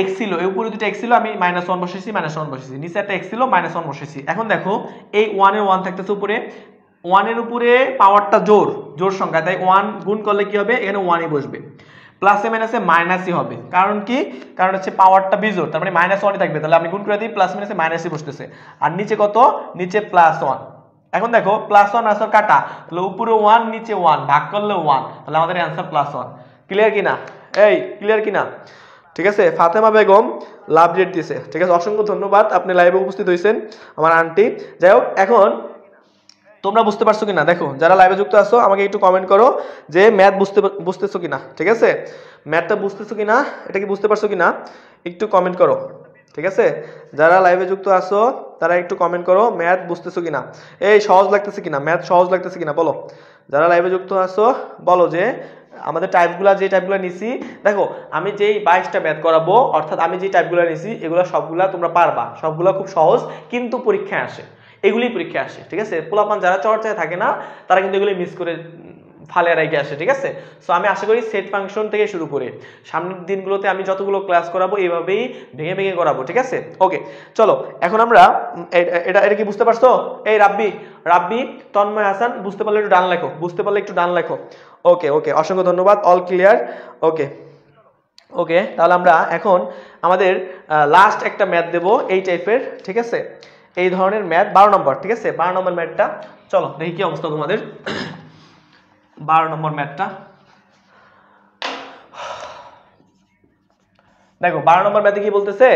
Speaker 1: x ছিল, এই উপরে দুটো x ছিল, আমি -1 বসেছি, নিচে একটা x ছিল, -1 বসেছি। এখন দেখো এই 1 এর 1 থাকতেছে উপরে, 1 এর উপরে পাওয়ারটা জোর সংখ্যা, তাই 1 গুণ করলে কি হবে? এখানে 1ই বসবে। প্লাসে মাইনাসে মাইনাসই হবে, কারণ কি? কারণ হচ্ছে পাওয়ারটা বিজোড়, তার মানে -1ই থাকবে। তাহলে আমি গুণ করে দিই, প্লাস মাইনাসে মাইনাসই বসতেছে। আর নিচে কত? নিচে +1। এখন দেখো +1 আসর কাটা, তাহলে উপরে 1 নিচে 1, ভাগ করলে 1, তাহলে আমাদের অ্যান্সার +1। ক্লিয়ার কিনা? ক্লিয়ার কিনা? ঠিক আছে, ফাতেমা বেগম লাভ রেট দিয়েছে, ঠিক আছে? অসংখ্য ধন্যবাদ, আপনি লাইভে উপস্থিত হয়েছেন আমার আন্টি। যাই হোক, এখন তোমরা বুঝতে পারছো কিনা দেখো, যারা লাইভে যুক্ত আছো আমাকে একটু কমেন্ট করো যে ম্যাথ বুঝতেছো কিনা, ঠিক আছে? ম্যাথটা বুঝতেছো কিনা, এটা কি বুঝতে পারছো কিনা একটু কমেন্ট করো, ঠিক আছে? যারা লাইভে যুক্ত আছো তারা একটু কমেন্ট করো ম্যাথ বুঝতেছো কিনা, সহজ লাগতেছে কিনা, ম্যাথ সহজ লাগতেছে কিনা বলো। যারা লাইভে যুক্ত আছো বলো যে আমাদের যে টাইপগুলো নিছি, দেখো আমি যেই 22টা ম্যাথ করাবো, অর্থাৎ আমি যে টাইপগুলো নিছি এগুলো সবগুলা তোমরা পারবা, সবগুলো খুব সহজ, কিন্তু পরীক্ষায় আসে, এগুলি পরীক্ষায় আসে, ঠিক আছে? পোলাপান যারা চর্চায় থাকে না তারা কিন্তু এগুলি মিস করে ফালিয়ে রেখে আসে, ঠিক আছে। সো আমি আশা করি সেট ফাংশন থেকে শুরু করে সামনের দিনগুলোতে আমি যতগুলো ক্লাস করাবো এইভাবেই ভেঙে ভেঙে করাবো, ঠিক আছে। ওকে চলো এখন আমরা এটা কি বুঝতে পারছো? এই রাব্বি তন্ময় হাসান বুঝতে পারলে একটু ডান লেখো, বুঝতে পারলে একটু ডান লেখো। ওকে ওকে অসংখ্য ধন্যবাদ, অল ক্লিয়ার। ওকে ওকে তাহলে আমরা এখন আমাদের লাস্ট একটা ম্যাথ দেবো এই টাইপের, ঠিক আছে, এই ধরনের ম্যাথ 12 নম্বর, ঠিক আছে। 12 নম্বর ম্যাথটা চলো দেখি কি অবস্থা তোমাদের। 12 নম্বর ম্যাথটা দেখো, 12 নম্বর ম্যাথে কি বলতেছে?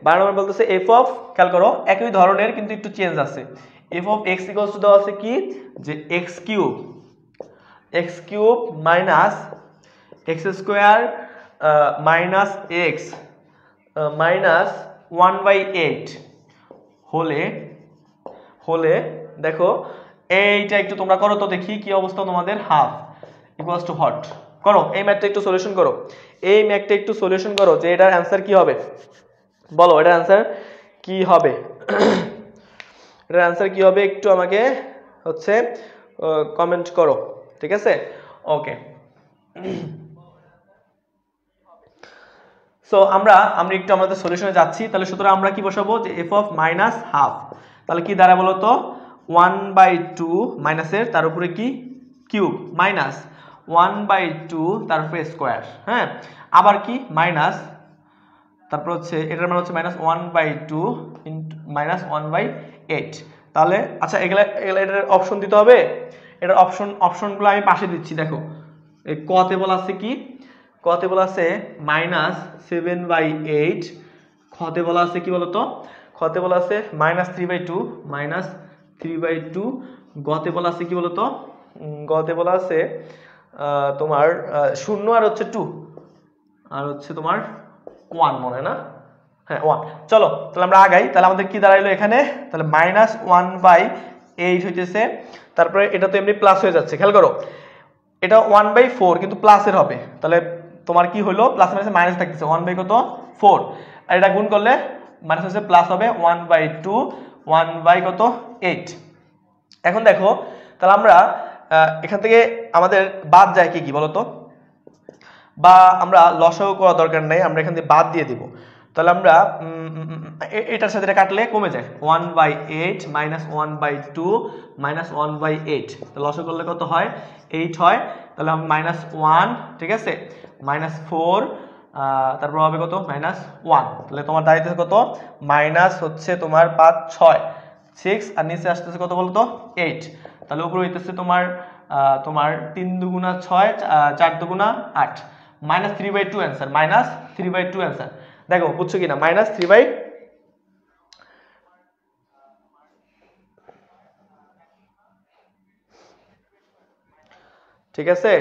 Speaker 1: 12 নম্বর বলতেছে এফ অফ, খেয়াল করো একই ধরনের কিন্তু একটু চেঞ্জ আছে। F of x equals to দেওয়া আছে কি, যে x cube minus x square minus x minus 1/8 হলে দেখো এইটা একটু তোমরা করো তো দেখি কি অবস্থা তোমাদের। হাফ ইকুয়ালস টু হট করো, এই ম্যাথটা একটু সলিউশন করো, এই ম্যাথটা একটু সলিউশন করো যে এটার অ্যান্সার কি হবে, বলো এটার অ্যান্সার কি হবে। এটার অ্যান্সার কি হবে একটু আমাকে হচ্ছে কমেন্ট করো, ঠিক আছে। ওকে সো আমরা একটু আমাদের সলিউশনে যাচ্ছি। তাহলে সুতরাং আমরা কি বসাবো, যে এফ অফ মাইনাস হাফ, তাহলে কি দাঁড়ায় বলো তো, 1/2 মাইনাসের তার উপরে কি কিউব মাইনাস 1/2 তার উপরে স্কোয়ার, হ্যাঁ, আবার কি মাইনাস, তারপর হচ্ছে এটার মানে হচ্ছে মাইনাস 1/2 মাইনাস 1/8। তাহলে আচ্ছা এগুলা এটার অপশন দিতে হবে, এটার অপশনগুলো আমি পাশে দিচ্ছি। দেখো এই কতে বলা আছে কি, কতে বলা আছে মাইনাস 7/8, খতে বলা আছে কি বলতো, খতে বলা আছে মাইনাস 3/2, গতে বলা আছে কি বলতো, গতে বলা আছে তোমার 0 আর হচ্ছে 2 আর হচ্ছে তোমার 1 মনে না, হ্যাঁ 1। চলো তাহলে আমরা আগাই, তাহলে আমাদের কি দাঁড়াইলো এখানে, তাহলে মাইনাস 1/8 হইতেছে, তারপরে এটা তো এমনি প্লাস হয়ে যাচ্ছে, খেয়াল করো এটা 1/4 কিন্তু প্লাসের হবে, তাহলে তোমার কি হলো প্লাস মাইনাসে মাইনাস থাকতেছে 1/4, আর এটা গুণ করলে মাইনাস হচ্ছে প্লাস হবে 1/2 1/8। এখন দেখো তাহলে আমরা এখান থেকে আমাদের বাদ যায় কি কি বলতো, বা আমরা লসাগু করা দরকার নাই, আমরা এখান থেকে বাদ দিয়ে দিব। তাহলে আমরা এটার সাথে এটা কাটলে কমে যায় 1/8 মাইনাস 1/2 মাইনাস 1/8, তাহলে লসাগু করলে কত হয় 8 হয়। তাহলে মাইনাস 1, ঠিক আছে, মাইনাস 4, তারপর হবে কত মাইনাস 1, তাহলে তোমার দাঁড়িয়েছে কত মাইনাস হচ্ছে তোমার 5 6 6 আর নিচে আসতেছে কত বলতো 8, তাহলে উপরে হইতেছে তোমার 3 দুগুণা 6 4 দুগুণা 8, মাইনাস 3/2 অ্যান্সার, মাইনাস 3/2 অ্যান্সার। দেখো বুঝছো কিনা, মাইনাস 3/, ঠিক আছে।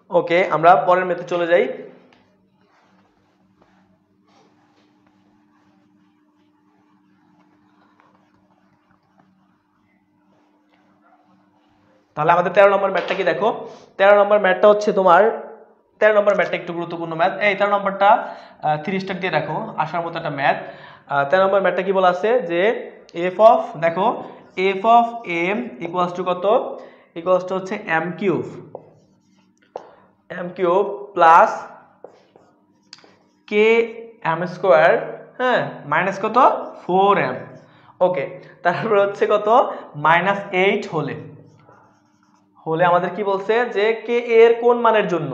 Speaker 1: ওকে আমরা পরের মেথে চলে যাই। তাহলে আমাদের 13 নম্বর ম্যাথটা কি দেখো, 13 নম্বর ম্যাথটা হচ্ছে তোমার 13 নম্বর ম্যাথটা একটু গুরুত্বপূর্ণ ম্যাথ, এই 13 নম্বরটা 3 স্টার দিয়ে রাখো, আসার মতো একটা ম্যাথ। 13 নম্বর ম্যাথটা কি বলা আছে, যে এফ অফ, দেখো F of M equals to কত, ইকুয়ালস টু হচ্ছে M cube plus K M square, হ্যাঁ, মাইনাস কত 4m, ওকে, তারপর হচ্ছে কত মাইনাস 8 হলে আমাদের কি বলছে, যে কে এর কোন মানের জন্য,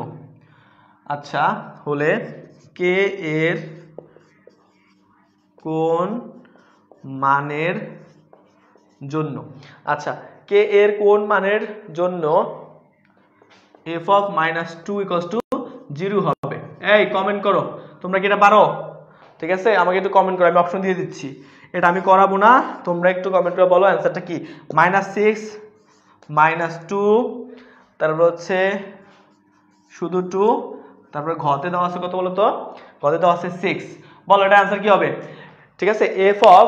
Speaker 1: আচ্ছা হলে কে এর কোন মানের জন্য, আচ্ছা কে এর কোন মানের জন্য F of minus 2 equals to 0 হবে। এই কমেন্ট করো তোমরা কি এটা পারো, ঠিক আছে, আমাকে একটু কমেন্ট করো, আমি অপশন দিয়ে দিচ্ছি, এটা আমি করাবো না, তোমরা একটু কমেন্ট করে বলো অ্যান্সারটা কি। -6 -2 তারপর হচ্ছে শুধু 2, তারপরে ঘতে দেওয়া আছে কত বলো তো, ঘতে দেওয়া আছে 6। বলো এটা आंसर কি হবে? ঠিক আছে, f অফ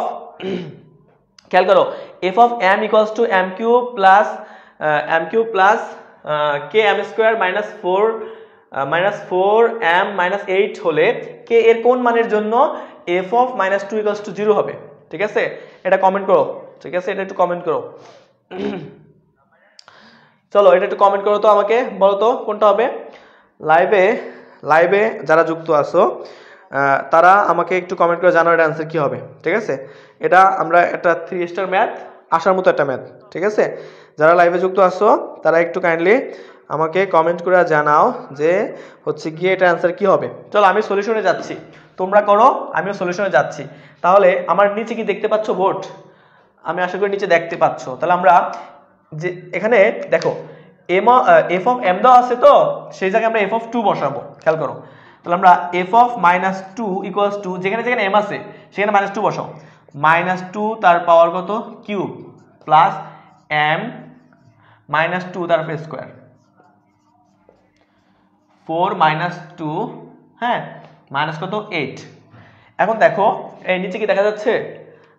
Speaker 1: খেয়াল করো, f of m equals to m cube plus k m square minus 4 m minus 8 হলে k এর কোন মানের জন্য f of minus 2 equals to 0 হবে? ঠিক আছে, এটা কমেন্ট করো। ঠিক আছে, এটা একটু কমেন্ট করো। চলো এটা একটু কমেন্ট করো তো, আমাকে বলো তো কোনটা হবে। লাইভে যারা যুক্ত আছো তারা আমাকে একটু কমেন্ট করে জানাও এর आंसर কি হবে। ঠিক আছে, এটা আমরা একটা 3 স্টার ম্যাথ আসার মতো একটা ম্যাথ। ঠিক আছে, যারা লাইভে যুক্ত আছো তারা একটু কাইন্ডলি আমাকে কমেন্ট করে জানাও যে হচ্ছে গিয়ে এটা आंसर কি হবে। চলো আমি সলিউশনে যাচ্ছি, তোমরা করো, আমিও সলিউশনে যাচ্ছি। তাহলে আমার নিচে কি দেখতে পাচ্ছ বোর্ড? আমি আশা করি নিচে দেখতে পাচ্ছ। তাহলে আমরা যে এখানে দেখো f অফ m দেওয়া আছে, তো সেই জায়গায় আমরা f অফ 2 বসাবো। খেয়াল করো, তাহলে আমরা f of minus 2 equals to, যেখানে যেখানে m আছে সেখানে মাইনাস 2 বসাও। মাইনাস 2 তার পাওয়ার কত কিউব প্লাস m মাইনাস 2 তার স্কয়ার, 4 মাইনাস 2, হ্যাঁ, মাইনাস কত 8। এখন দেখো এই নিচে কি দেখা যাচ্ছে?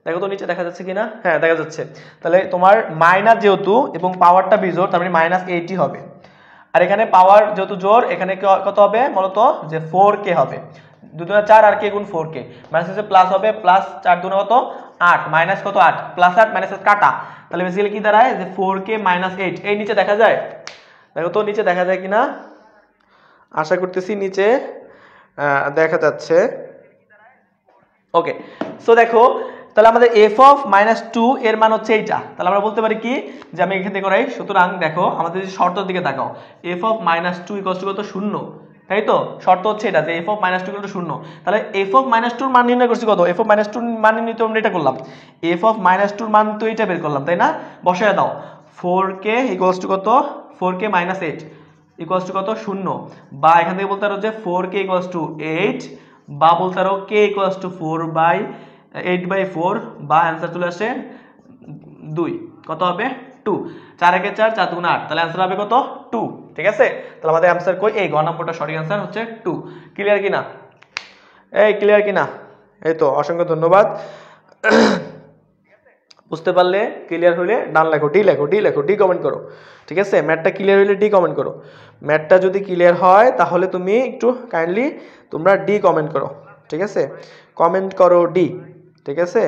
Speaker 1: দেখো তো নিচে দেখা যাচ্ছে কিনা? হ্যাঁ দেখা যাচ্ছে। তাহলে তোমার মাইনাস যেহেতু এবং পাওয়ারটা বিজোড়, তার মানে মাইনাস 80 হবে। আর এখানে পাওয়ার যেহেতু জোর, এখানে কত হবে বলতো, যে 4k হবে। 2 দুগুণে 4 আর k গুণ 4k, মাইনাস এসে প্লাস হবে, প্লাস 4 দুগুণে কত 8, মাইনাস কত 8, প্লাস 8 মাইনাস কাটা। তাহলে বেসিক্যালি কি দাঁড়ায় যে 4k মাইনাস 8। এই নিচে দেখা যায়? দেখো তো নিচে দেখা যায় কিনা, আশা করতেছি নিচে দেখা যাচ্ছে। ওকে, সো দেখো তাহলে আমাদের f অফ মাইনাস 2 এর মান হচ্ছে এইটা। তাহলে আমরা বলতে পারি কি, যে আমি এখান থেকে করাই। সুতরাং দেখো আমাদের যদি শর্তের দিকে তাকাও, f of minus 2 equals to কত 0, তাই তো? শর্ত হচ্ছে এটা যে f of minus 2 equal to 0। তাহলে f অফ মাইনাস 2 এর মান নির্ণয় করছি কত? f অফ মাইনাস 2 এর মান নির্ণয় তো আমরা এটা করলাম, f অফ মাইনাস 2 এর মান তো এটা বের করলাম, তাই না? বসায় দাও, 4k ইকুয়ালস টু কত, 4k মাইনাস 8 ইকুয়ালস টু কত 0। বা এখান থেকে বলতে পারো যে 4k ইকুয়ালস টু 8, বা বলতে পারো k ইকুয়ালস টু 4/8/4, বা आंसर চলে আসে 2। কত হবে 2। 4 একে 4, 4 দুগুণে 8, তাহলে आंसर হবে কত 2। ঠিক আছে, তাহলে আমাদের आंसर কই, এই গ নম্বরটা সঠিক आंसर হচ্ছে 2। ক্লিয়ার কিনা? এই ক্লিয়ার কিনা? এই তো, অসংখ্য ধন্যবাদ। বুঝতে পারলে, ক্লিয়ার হলে ডান লেখো, ডি কমেন্ট করো। ঠিক আছে, ম্যাথটা ক্লিয়ার হলে ডি কমেন্ট করো। ম্যাথটা যদি ক্লিয়ার হয় তাহলে তুমি একটু কাইন্ডলি তোমরা ডি কমেন্ট করো। ঠিক আছে, কমেন্ট করো ডি। ঠিক আছে,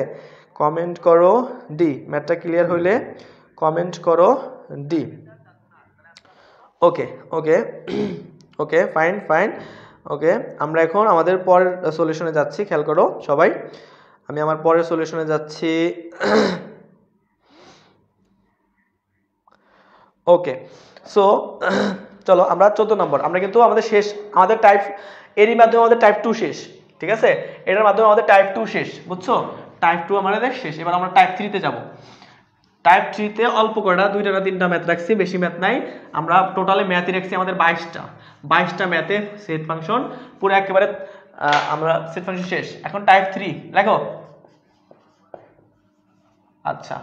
Speaker 1: কমেন্ট করো ডি, ম্যাথটা ক্লিয়ার হইলে কমেন্ট করো ডি। ওকে ওকে ওকে, ফাইন। ওকে, আমরা এখন আমাদের পরের সলিউশনে যাচ্ছি। খেয়াল করো সবাই, আমি আমার পরের সলিউশনে যাচ্ছি। ওকে, সো চলো আমরা 14 নম্বর, আমরা কিন্তু আমাদের শেষ, আমাদের টাইপ এরই মাধ্যমে আমাদের টাইপ 2 শেষ। ঠিক আছে, এটার মাধ্যমে আমাদের টাইপ 2 শেষ, বুঝছো? টাইপ 2 আমাদের শেষ। এবার আমরা টাইপ 3 তে যাব। টাইপ 3 তে অল্প কয়টা 2টা না 3টা ম্যাথ রাখছি, বেশি ম্যাথ নাই। আমরা টোটালি ম্যাথই রাখছি আমাদের 22টা ম্যাথে সেট ফাংশন পুরো একেবারে আমরা সেট ফাংশন শেষ। এখন টাইপ 3 লেখো। আচ্ছা,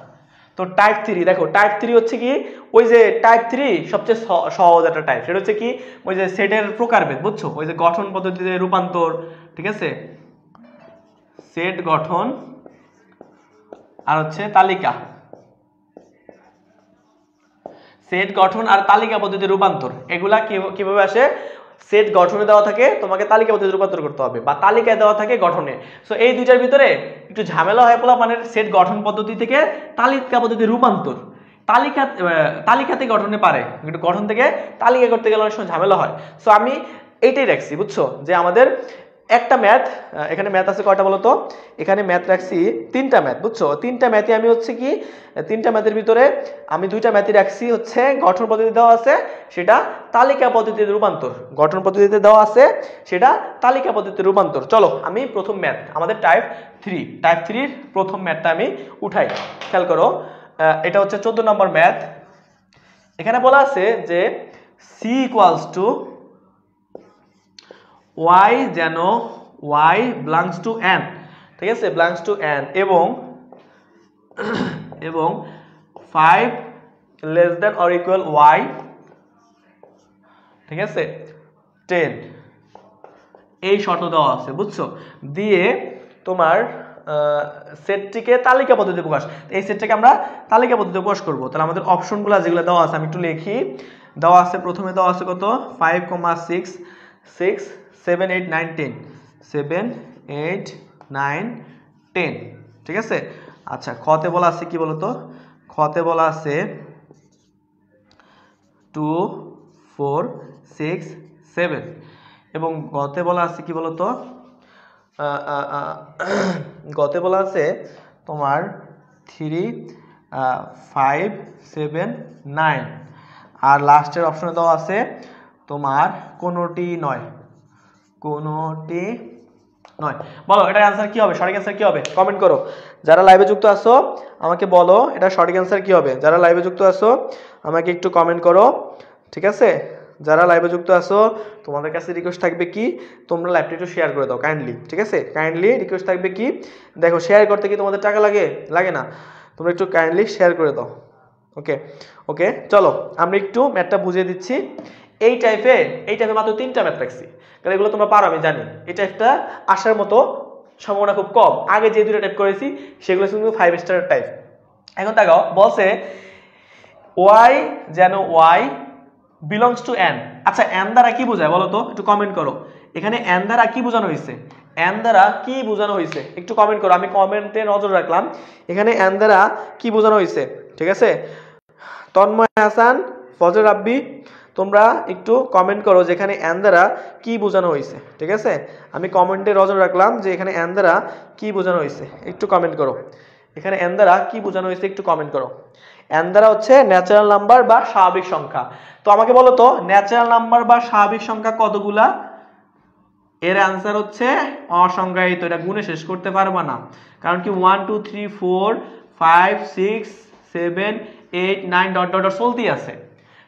Speaker 1: তো টাইপ 3 দেখো, টাইপ 3 হচ্ছে কি, ওই যে টাইপ 3 সবচেয়ে সহজ একটা টাইপ, সেটা হচ্ছে কি, ওই যে সেটের প্রকারভেদ, বুঝছো? ওই যে গঠন পদ্ধতিতে রূপান্তর। ঠিক আছে, সেট গঠন আর হচ্ছে তালিকা, সেট গঠন আর তালিকা পদ্ধতিতে রূপান্তর, এগুলা কিভাবে আসে? সেট গঠনে দেওয়া থাকে, তোমাকে তালিকা পদ্ধতিতে রূপান্তর করতে হবে, বা তালিকায় দেওয়া থাকে গঠনে। সো এই দুইটার ভিতরে একটু ঝামেলা হয় পোলা, মানে সেট গঠন পদ্ধতি থেকে তালিকা পদ্ধতিতে রূপান্তর। তালিকাতে গঠনে পারে, কিন্তু গঠন থেকে তালিকা করতে গেলে অনেক সময় ঝামেলা হয়। সো আমি এইটাই রাখছি, বুঝছো, যে আমাদের একটা ম্যাথ, এখানে ম্যাথ আছে কয়টা বলো তো? এখানে ম্যাথ রাখছি 3টা ম্যাথ, বুঝছো? 3টা ম্যাথই আমি হচ্ছে কি, 3টা ম্যাথের ভিতরে আমি 2টা ম্যাথই রাখছি হচ্ছে গঠন পদ্ধতি দেওয়া আছে, সেটা তালিকা পদ্ধতিতে রূপান্তর। গঠন পদ্ধতিতে দেওয়া আছে, সেটা তালিকা পদ্ধতিতে রূপান্তর। চলো আমি প্রথম ম্যাথ আমাদের টাইপ 3 প্রথম ম্যাথটা আমি উঠাই। খেয়াল করো, এটা হচ্ছে 14 নম্বর ম্যাথ। এখানে বলা আছে যে c ইকুয়ালস টু y, যেন y belongs to n, ঠিক আছে, belongs to n, এবং 5 less than or equal y, ঠিক আছে, 10 এই শর্ত দেওয়া আছে, বুঝছো? দিয়ে তোমার সেটটিকে তালিকা পদ্ধতিতে প্রকাশ, এই সেটটাকে আমরা তালিকা পদ্ধতিতে প্রকাশ করব। তাহলে আমাদের অপশনগুলো যেগুলো দেওয়া আছে আমি একটু লিখি। দেওয়া আছে, প্রথমে দেওয়া আছে কত 5, 6, 6, 7, 8, 9, 10, 7, 8, 9, 10, ঠিক আছে। আচ্ছা, খতে বলা আছে কি বলতো, খতে বলা আছে 2, 4, 6, 7 এবং গতে বলা আছে কি বলতো, গতে বলা আছে তোমার 3, 5, 7, 9 আর লাস্টের অপশনে দেওয়া আছে তোমার কোনোটি নয়, কোনোটি নয়। বলো এটার অ্যান্সার কি হবে, সঠিক অ্যান্সার কি হবে? কমেন্ট করো। যারা লাইভে যুক্ত আছো আমাকে বলো এটা সঠিক অ্যান্সার কি হবে। যারা লাইভে যুক্ত আছো আমাকে একটু কমেন্ট করো, ঠিক আছে? যারা লাইভে যুক্ত আছো তোমাদের কাছে রিকোয়েস্ট থাকবে কি, তোমরা লাইভটা একটু শেয়ার করে দাও কাইন্ডলি, ঠিক আছে? কাইন্ডলি রিকোয়েস্ট থাকবে কি, দেখো শেয়ার করতে কি তোমাদের টাকা লাগে? লাগে না, তোমরা একটু কাইন্ডলি শেয়ার করে দাও। ওকে ওকে, চলো আমরা একটু ম্যাথটা বুঝিয়ে দিচ্ছি। এই টাইপে মাত্র 3টা ম্যাথ রাখছি, কারণ এগুলো তোমরা পারো আমি জানি। এই টাইপটা আসার মতো সম্ভাবনা খুব কম। আগে যে 2টা টাইপ করেছি সেগুলো কিন্তু 5 স্টার টাইপ। এখন তাকাও, বলছে y যেন y বিলংস টু n। আচ্ছা, n দ্বারা কি বোঝায় বলো তো, একটু কমেন্ট করো। এখানে n দ্বারা কি বোঝানো হয়েছে, n দ্বারা কি বোঝানো হয়েছে একটু কমেন্ট করো। আমি কমেন্টে নজর রাখলাম, এখানে n দ্বারা কি বোঝানো হয়েছে, ঠিক আছে? তন্ময় হাসান, ফজর রাব্বি, তোমরা একটু কমেন্ট করো যে এখানে n দ্বারা কি বোঝানো হয়েছে, ঠিক আছে? আমি কমেন্টে নজর রাখলাম যে এখানে n দ্বারা কি বোঝানো হয়েছে, একটু কমেন্ট করো। এখানে n দ্বারা কি বোঝানো হয়েছে একটু কমেন্ট করো। n দ্বারা হচ্ছে ন্যাচারাল নাম্বার বা স্বাভাবিক সংখ্যা। তো আমাকে বলো তো ন্যাচারাল নাম্বার বা স্বাভাবিক সংখ্যা কতগুলা? এর অ্যান্সার হচ্ছে অসংজ্ঞায়িত। এটা গুণে শেষ করতে পারবা না, কারণ কি 1, 2, 3, 4, 5, 6, 7, 8, 9 ডট ডট ডট চলতেই আছে।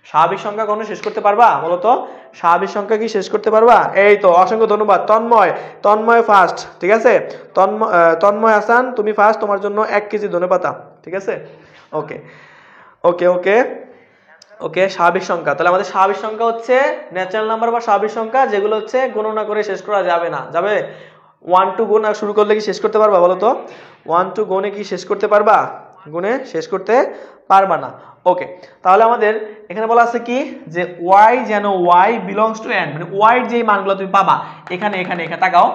Speaker 1: স্বাভাবিক সংখ্যা কখনো শেষ করতে পারবা বলো তো? স্বাভাবিক সংখ্যা কি শেষ করতে পারবা? এই তো, অসংখ্য ধন্যবাদ তন্ময়। তন্ময় ফার্স্ট, ঠিক আছে? তন্ময় হাসান তুমি ফার্স্ট, তোমার জন্য 1 কেজি ধনেপাতা, ঠিক আছে? ওকে ওকে ওকে ওকে, স্বাভাবিক সংখ্যা। তাহলে আমাদের স্বাভাবিক সংখ্যা হচ্ছে ন্যাচারাল নাম্বার বা স্বাভাবিক সংখ্যা যেগুলো হচ্ছে গণনা করে শেষ করা যাবে না। যাবে 1 টু গুণ শুরু করলে কি শেষ করতে পারবা বলো তো? 1 টু গুণে কি শেষ করতে পারবা? গুণে শেষ করতে পারবা না। ওকে, তাহলে আমাদের এখানে বলা আছে কি যে y যেন y বিলংস টু n, মানে y এর যে মানগুলো তুমি পাবা এখানে এখানে এখানে তাকাও,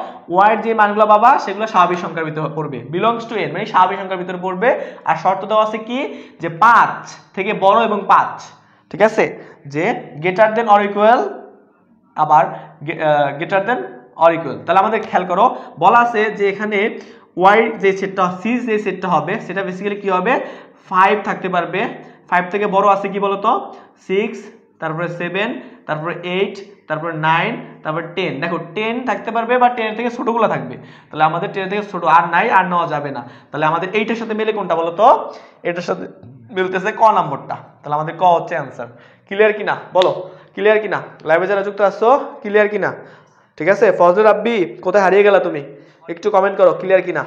Speaker 1: y এর যে মানগুলো পাবা সেগুলো স্বাভাবিক সংখ্যার ভিতরে পড়বে, বিলংস টু n মানে স্বাভাবিক সংখ্যার ভিতরে পড়বে। আর শর্ত দেওয়া আছে কি যে 5 থেকে বড় এবং 5, ঠিক আছে? যে গ্রেটার দেন অর ইকুয়াল, আবার গ্রেটার দেন অর ইকুয়াল। তাহলে আমাদের খেয়াল করো, বলা আছে যে এখানে y যে সেটটা c যে সেটটা হবে সেটা বেসিক্যালি কি হবে 5 থাকতে পারবে। 5 থেকে বড় আছে কি বলতো 6, তারপরে 7, তারপরে 8, তারপরে 9, তারপরে 10। দেখো 10 থাকতে পারবে বা 10 থেকে ছোটগুলো থাকবে। তাহলে আমাদের 10 থেকে ছোট আর নাই, আর নেওয়া যাবে না। তাহলে আমাদের এইটার সাথে মিলে কোনটা বলতো? এটার সাথে মিলতেছে ক নাম্বারটা। তাহলে আমাদের ক হচ্ছে অ্যান্সার। ক্লিয়ার কিনা বলো, ক্লিয়ার কিনা? লাইভে যারা যুক্ত আসছো ক্লিয়ার কিনা? ঠিক আছে, ফজল রাব্বি কোথায় হারিয়ে গেলা তুমি? একটু কমেন্ট করো ক্লিয়ার কিনা,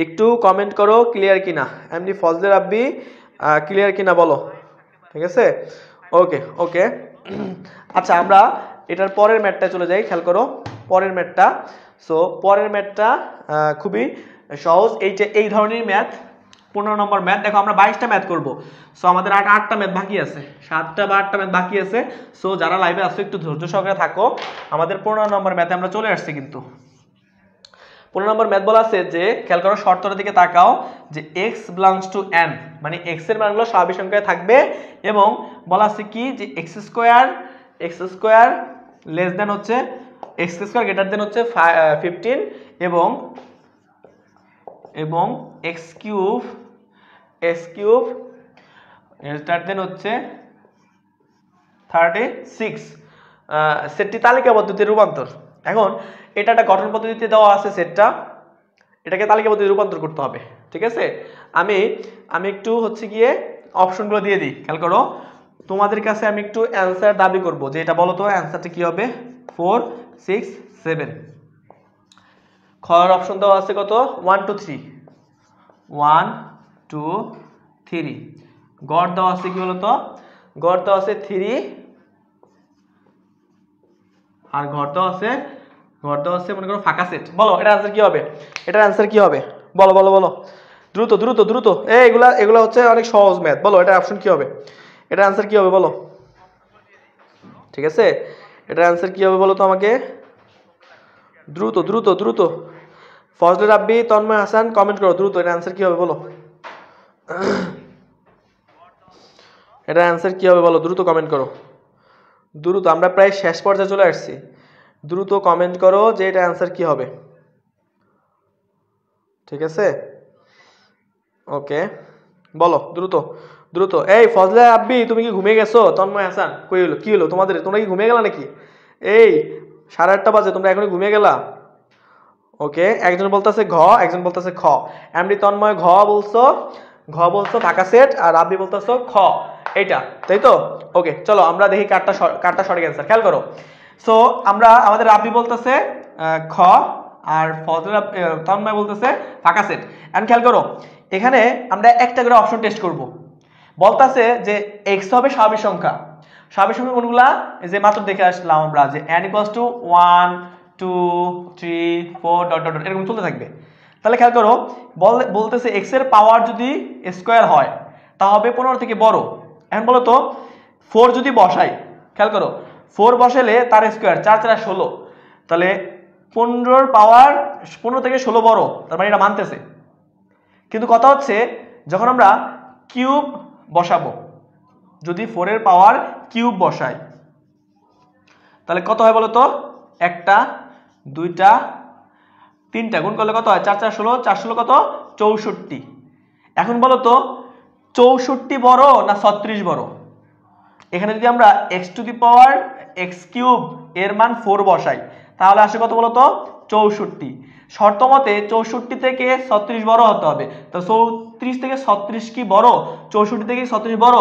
Speaker 1: একটু কমেন্ট করো ক্লিয়ার কিনা। এমনি ফজল রাব্বি ক্লিয়ার কিনা বলো, ঠিক আছে? ওকে ওকে, আচ্ছা আমরা এটার পরের ম্যাথটা চলে যাই। খেয়াল করো পরের ম্যাথটা। সো পরের ম্যাথটা খুবই সহজ। এই ধরনের ম্যাথ 15 নম্বর ম্যাথ। দেখো আমরা 22টা ম্যাথ করব। সো আমাদের 8টা ম্যাথ বাকি আছে, 7টা বা 8টা ম্যাথ বাকি আছে। সো যারা লাইভে আসছো একটু ধৈর্য সহকারে থাকো। আমাদের 15 নম্বর ম্যাথে আমরা চলে আসছি কিন্তু। 15 নম্বর ম্যাথ বলা আছে যে খেয়াল করো শর্তটার দিকে তাকাও যে x belongs to n, মানে x এর মানগুলো স্বাভাবিক সংখ্যায় থাকবে এবং বলা আছে কি যে x স্কয়ার লেস দেন হচ্ছে x স্কয়ার গ্রেটার দেন হচ্ছে 15 এবং x কিউব গ্রেটার দেন হচ্ছে 36। সেটটি তালিকা পদ্ধতির রূপান্তর। এখন এটা একটা গঠন পদ্ধতিতে দেওয়া আছে সেটটা, এটাকে তালিকা পদ্ধতিতে রূপান্তর করতে হবে, ঠিক আছে? আমি একটু হচ্ছে গিয়ে অপশনগুলো দিয়ে দিই। খেয়াল করো তোমাদের কাছে আমি একটু অ্যান্সার দাবি করব যে এটা বলো তো অ্যান্সারটা কি হবে? 4, 6, 7। খর অপশন দেওয়া আছে কত? 1, 2, 3, 1, 2, 3। গড় দেওয়া আছে কি বলতো? গড় দেওয়া আছে 3, আর ঘর দেওয়া আছে মনে করো ফাঁকা সেট। বলো এটার অ্যান্সার কি হবে? এটার অ্যান্সার কি হবে? বলো বলো বলো, দ্রুত দ্রুত দ্রুত। এগুলা এগুলা হচ্ছে অনেক সহজ ম্যাথ। বলো এটার অপশন কি হবে? এটার অ্যান্সার কি হবে বলো? ঠিক আছে, এটার অ্যান্সার কি হবে বলো তো আমাকে, দ্রুত দ্রুত দ্রুত। ফজলে রাব্বি, তন্ময় হাসান কমেন্ট করো দ্রুত, এটার অ্যান্সার কি হবে বলো? এটার অ্যান্সার কি হবে বলো, দ্রুত কমেন্ট করো দ্রুত, আমরা প্রায় শেষ পর্যায়ে চলে আসছি। দ্রুত কমেন্ট করো যে এটা অ্যান্সার কি হবে। ঠিক আছে, ওকে বলো দ্রুত দ্রুত। এই ফজলে রাব্বি তুমি কি ঘুমিয়ে গেছো? তন্ময় হাসান কই হলো, কি হলো তোমাদের, তোমরা কি ঘুমিয়ে গেলা নাকি? এই 8:30 বাজে, তোমরা এখনই ঘুমিয়ে গেলা? ওকে, একজন বলতেছে ঘ, একজন বলতেছে খ। এমডি তন্ময় ঘ বলছো ফাঁকা সেট, আর রাব্বি বলতেছো খ, এইটা তাই তো? ওকে চলো আমরা দেখি কারটা সঠিক অ্যান্সার, খেয়াল করো। সো আমরা আমাদের রাব্বি বলতেছে খ, আর তন্ময় বলতেছে ফাঁকা সেট। এন্ড খেয়াল করো এখানে আমরা একটা করে অপশন টেস্ট করব। বলতাছে যে এক্স হবে স্বাভাবিক সংখ্যা। স্বাভাবিক সংখ্যা কোনগুলা? যে মাত্র দেখে আসলাম আমরা যে n = 1 2 3 4 ডট ডট ডট এরকম চলতে থাকবে। তাহলে খেয়াল করো বলতেছে x এর পাওয়ার যদি স্কয়ার হয় তা হবে 15 থেকে বড়। এখন বলো তো 4 যদি বসাই, খেয়াল করো 4 বসালে তার স্কয়ার 4 4 16, তাহলে 15 পাওয়ার 15 থেকে 16 বড়, তার মানে এটা মানতেছে। কিন্তু কথা হচ্ছে যখন আমরা কিউব বসাবো, যদি 4 এর পাওয়ার কিউব বসাই তাহলে কত হয় বলো তো? একটা, দুইটা, তিনটা গুণ করলে কত হয়? 4 4 16, 4 16 কত? 64। এখন বলো তো 64 বড় না 36 বড়? এখানে যদি আমরা x³ এর মান 4 বসাই তাহলে আসে কত বলো তো? 64। শর্ত মতে 64 থেকে 36 বড় হতে হবে। তো 34 থেকে 36 কি বড়? 64 থেকে 36 বড়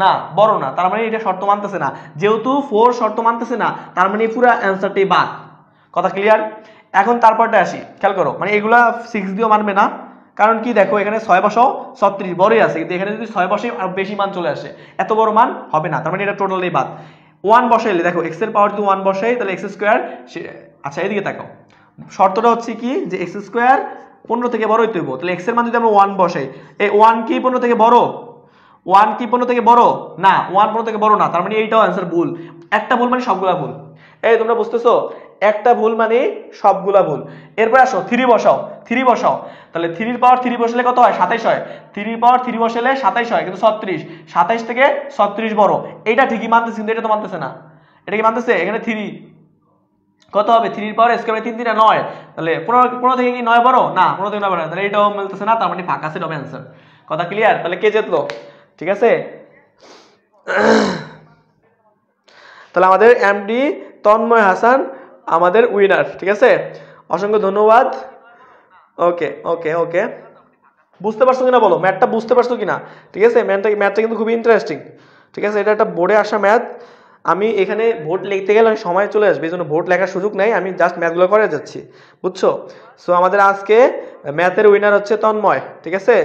Speaker 1: না, বড় না, তার মানে এটা শর্ত মানতেছে না। যেহেতু 4 শর্ত মানতেছে না তার মানে পুরো অ্যান্সারটাই বাদ। কথা ক্লিয়ার? এখন তারপরটা আসি, খেয়াল করো মানে এগুলা 6 দিয়েও মানবে না, কারণ কি দেখো এখানে 6 বসাও 36 বড়ই আছে, কিন্তু এখানে যদি 6 বসে আর বেশি মান চলে আসে এত বড় মান হবে না, তার মানে এটা টোটালি বাদ। 1 বসাইলে দেখো x এর পাওয়ার যদি 1 বসাই তাহলে x², আচ্ছা এদিকে তাকাও, শর্তটা হচ্ছে কি যে x² 15 থেকে বড় হইতে হইব, তাহলে x এর মান যদি আমরা 1 বসাই, এই 1 কি 15 থেকে বড়? 1 কি 15 থেকে বড় না, 1 15 থেকে বড় না, তার মানে এইটাও অ্যান্সার ভুল। একটা ভুল মানে সবগুলা ভুল। এই তোমরা বুঝতেছো? একটা ভুল মানে সবগুলা ভুল। এরপর আসো 3 বসাও, 3 বসাও, তাহলে 3 এর পাওয়ার 3 বসালে কত হয়? 27 হয়। 3 এর পাওয়ার 3 বসালে 27 হয়, কিন্তু 36, 27 থেকে 36 বড়। এইটা ঠিকই মানতেছে, কিন্তু এটা তো মানতেছে না। এটা কি মানতেছে? এখানে 3 কত হবে? 3 এর পাওয়ার স্কয়ার 3 3 9, তাহলে 15 থেকে কি 9 বড় না? 15 থেকে 9 বড়, তাহলে এটাও মিলতেছে না, তার মানে ফাঁকা সেট হবে অ্যান্সার। কথা ক্লিয়ার? তাহলে কে জিতলো? ঠিক আছে, তাহলে আমাদের এমডি তন্ময় হাসান আমাদের উইনার। ঠিক আছে, অসংখ্য ধন্যবাদ। ওকে ওকে ওকে, বুঝতে পারছো কিনা বলো, ম্যাথটা বুঝতে পারছো কিনা? ঠিক আছে, ম্যাথটা কিন্তু খুবই ইন্টারেস্টিং। ঠিক আছে, এটা একটা বোর্ডে আসা ম্যাথ। আমি এখানে ভোট লিখতে গেলে অনেক সময় চলে আসবে, এই জন্য ভোট লেখার সুযোগ নাই, আমি জাস্ট ম্যাথগুলো করে যাচ্ছি, বুঝছো? সো আমাদের আজকে ম্যাথের উইনার হচ্ছে তন্ময়। ঠিক আছে,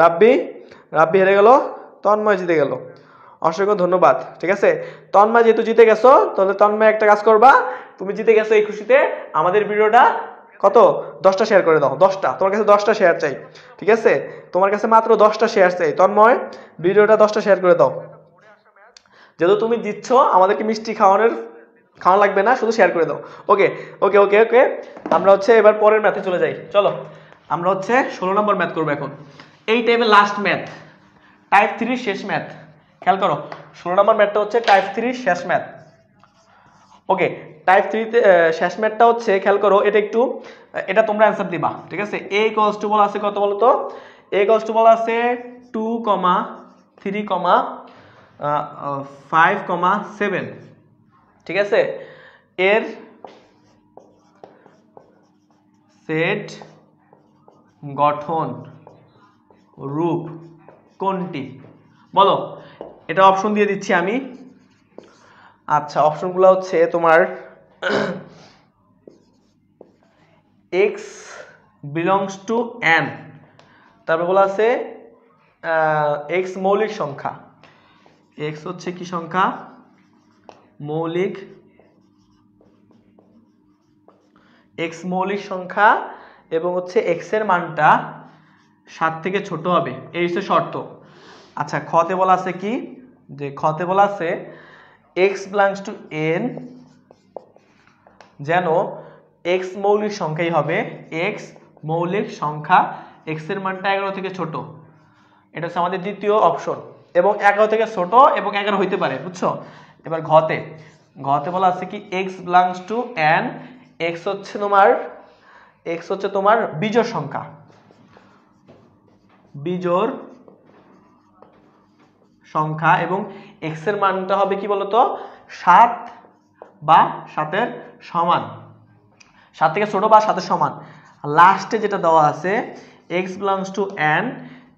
Speaker 1: রাব্বি হেরে গেল, তন্ময় জিতে গেল। অসংখ্য ধন্যবাদ। ঠিক আছে, তন্ময় যেহেতু জিতে গেছো তাহলে তন্ময় একটা কাজ করবা, তুমি জিতে গেছো এই খুশিতে আমাদের ভিডিওটা কত 10টা শেয়ার করে দাও। 10টা, তোমার কাছে 10টা শেয়ার চাই। ঠিক আছে, তোমার কাছে মাত্র 10টা শেয়ার চাই। তন্ময় ভিডিওটা 10টা শেয়ার করে দাও। যেহেতু তুমি জিতছো আমাদেরকে মিষ্টি খাওয়ানো লাগবে না, শুধু শেয়ার করে দাও। ওকে ওকে ওকে ওকে, আমরা হচ্ছে এবার পরের ম্যাথে চলে যাই। চলো আমরা হচ্ছে 16 নম্বর ম্যাথ করবো এখন। এই টাইপের লাস্ট ম্যাথ, টাইপ 3 শেষ ম্যাথ। খেয়াল করো 16 নম্বর ম্যাথটা হচ্ছে টাইপ 3 শেষ ম্যাথ। ওকে, টাইপ 3 তে শেষ ম্যাথটা হচ্ছে, খেয়াল করো এটা তোমরা অ্যানসার দিবা। ঠিক আছে, a = বলা আছে কত বলো তো? a = বলা আছে 2, 3, 5, 7। ঠিক আছে, এর সেট গঠন রূপ কোনটি? বলো, এটা অপশন দিয়ে দিচ্ছি আমি। আচ্ছা, অপশনগুলো হচ্ছে তোমার x belongs to n, তারপর বলা আছে x মৌলিক সংখ্যা। x হচ্ছে কি সংখ্যা? মৌলিক এক্স মৌলিক সংখ্যা এবং হচ্ছে এক্স এর মানটা 7 থেকে ছোট হবে, এই হচ্ছে শর্ত। আচ্ছা, খতে বলা আছে কি, যে খতে বলা আছে এক্স বিলংস টু এন, যেন এক্স মৌলিক সংখ্যাই হবে, এক্স মৌলিক সংখ্যা এক্স এর মানটা 11 থেকে ছোট। এটা হচ্ছে আমাদের দ্বিতীয় অপশন, এবং 11 থেকে ছোট এবং 11 হইতে পারে, বুঝছো। এবার ঘতে বলা আছে কি x belongs to N, x হচ্ছে তোমার বিজোড় সংখ্যা, বিজোড় সংখ্যা, এবং এক্স এর মানটা হবে কি বলতো 7 বা 7 সমান, 7 থেকে ছোট বা 7 সমান। লাস্টে যেটা দেওয়া আছে এক্স বিলংস টু এন,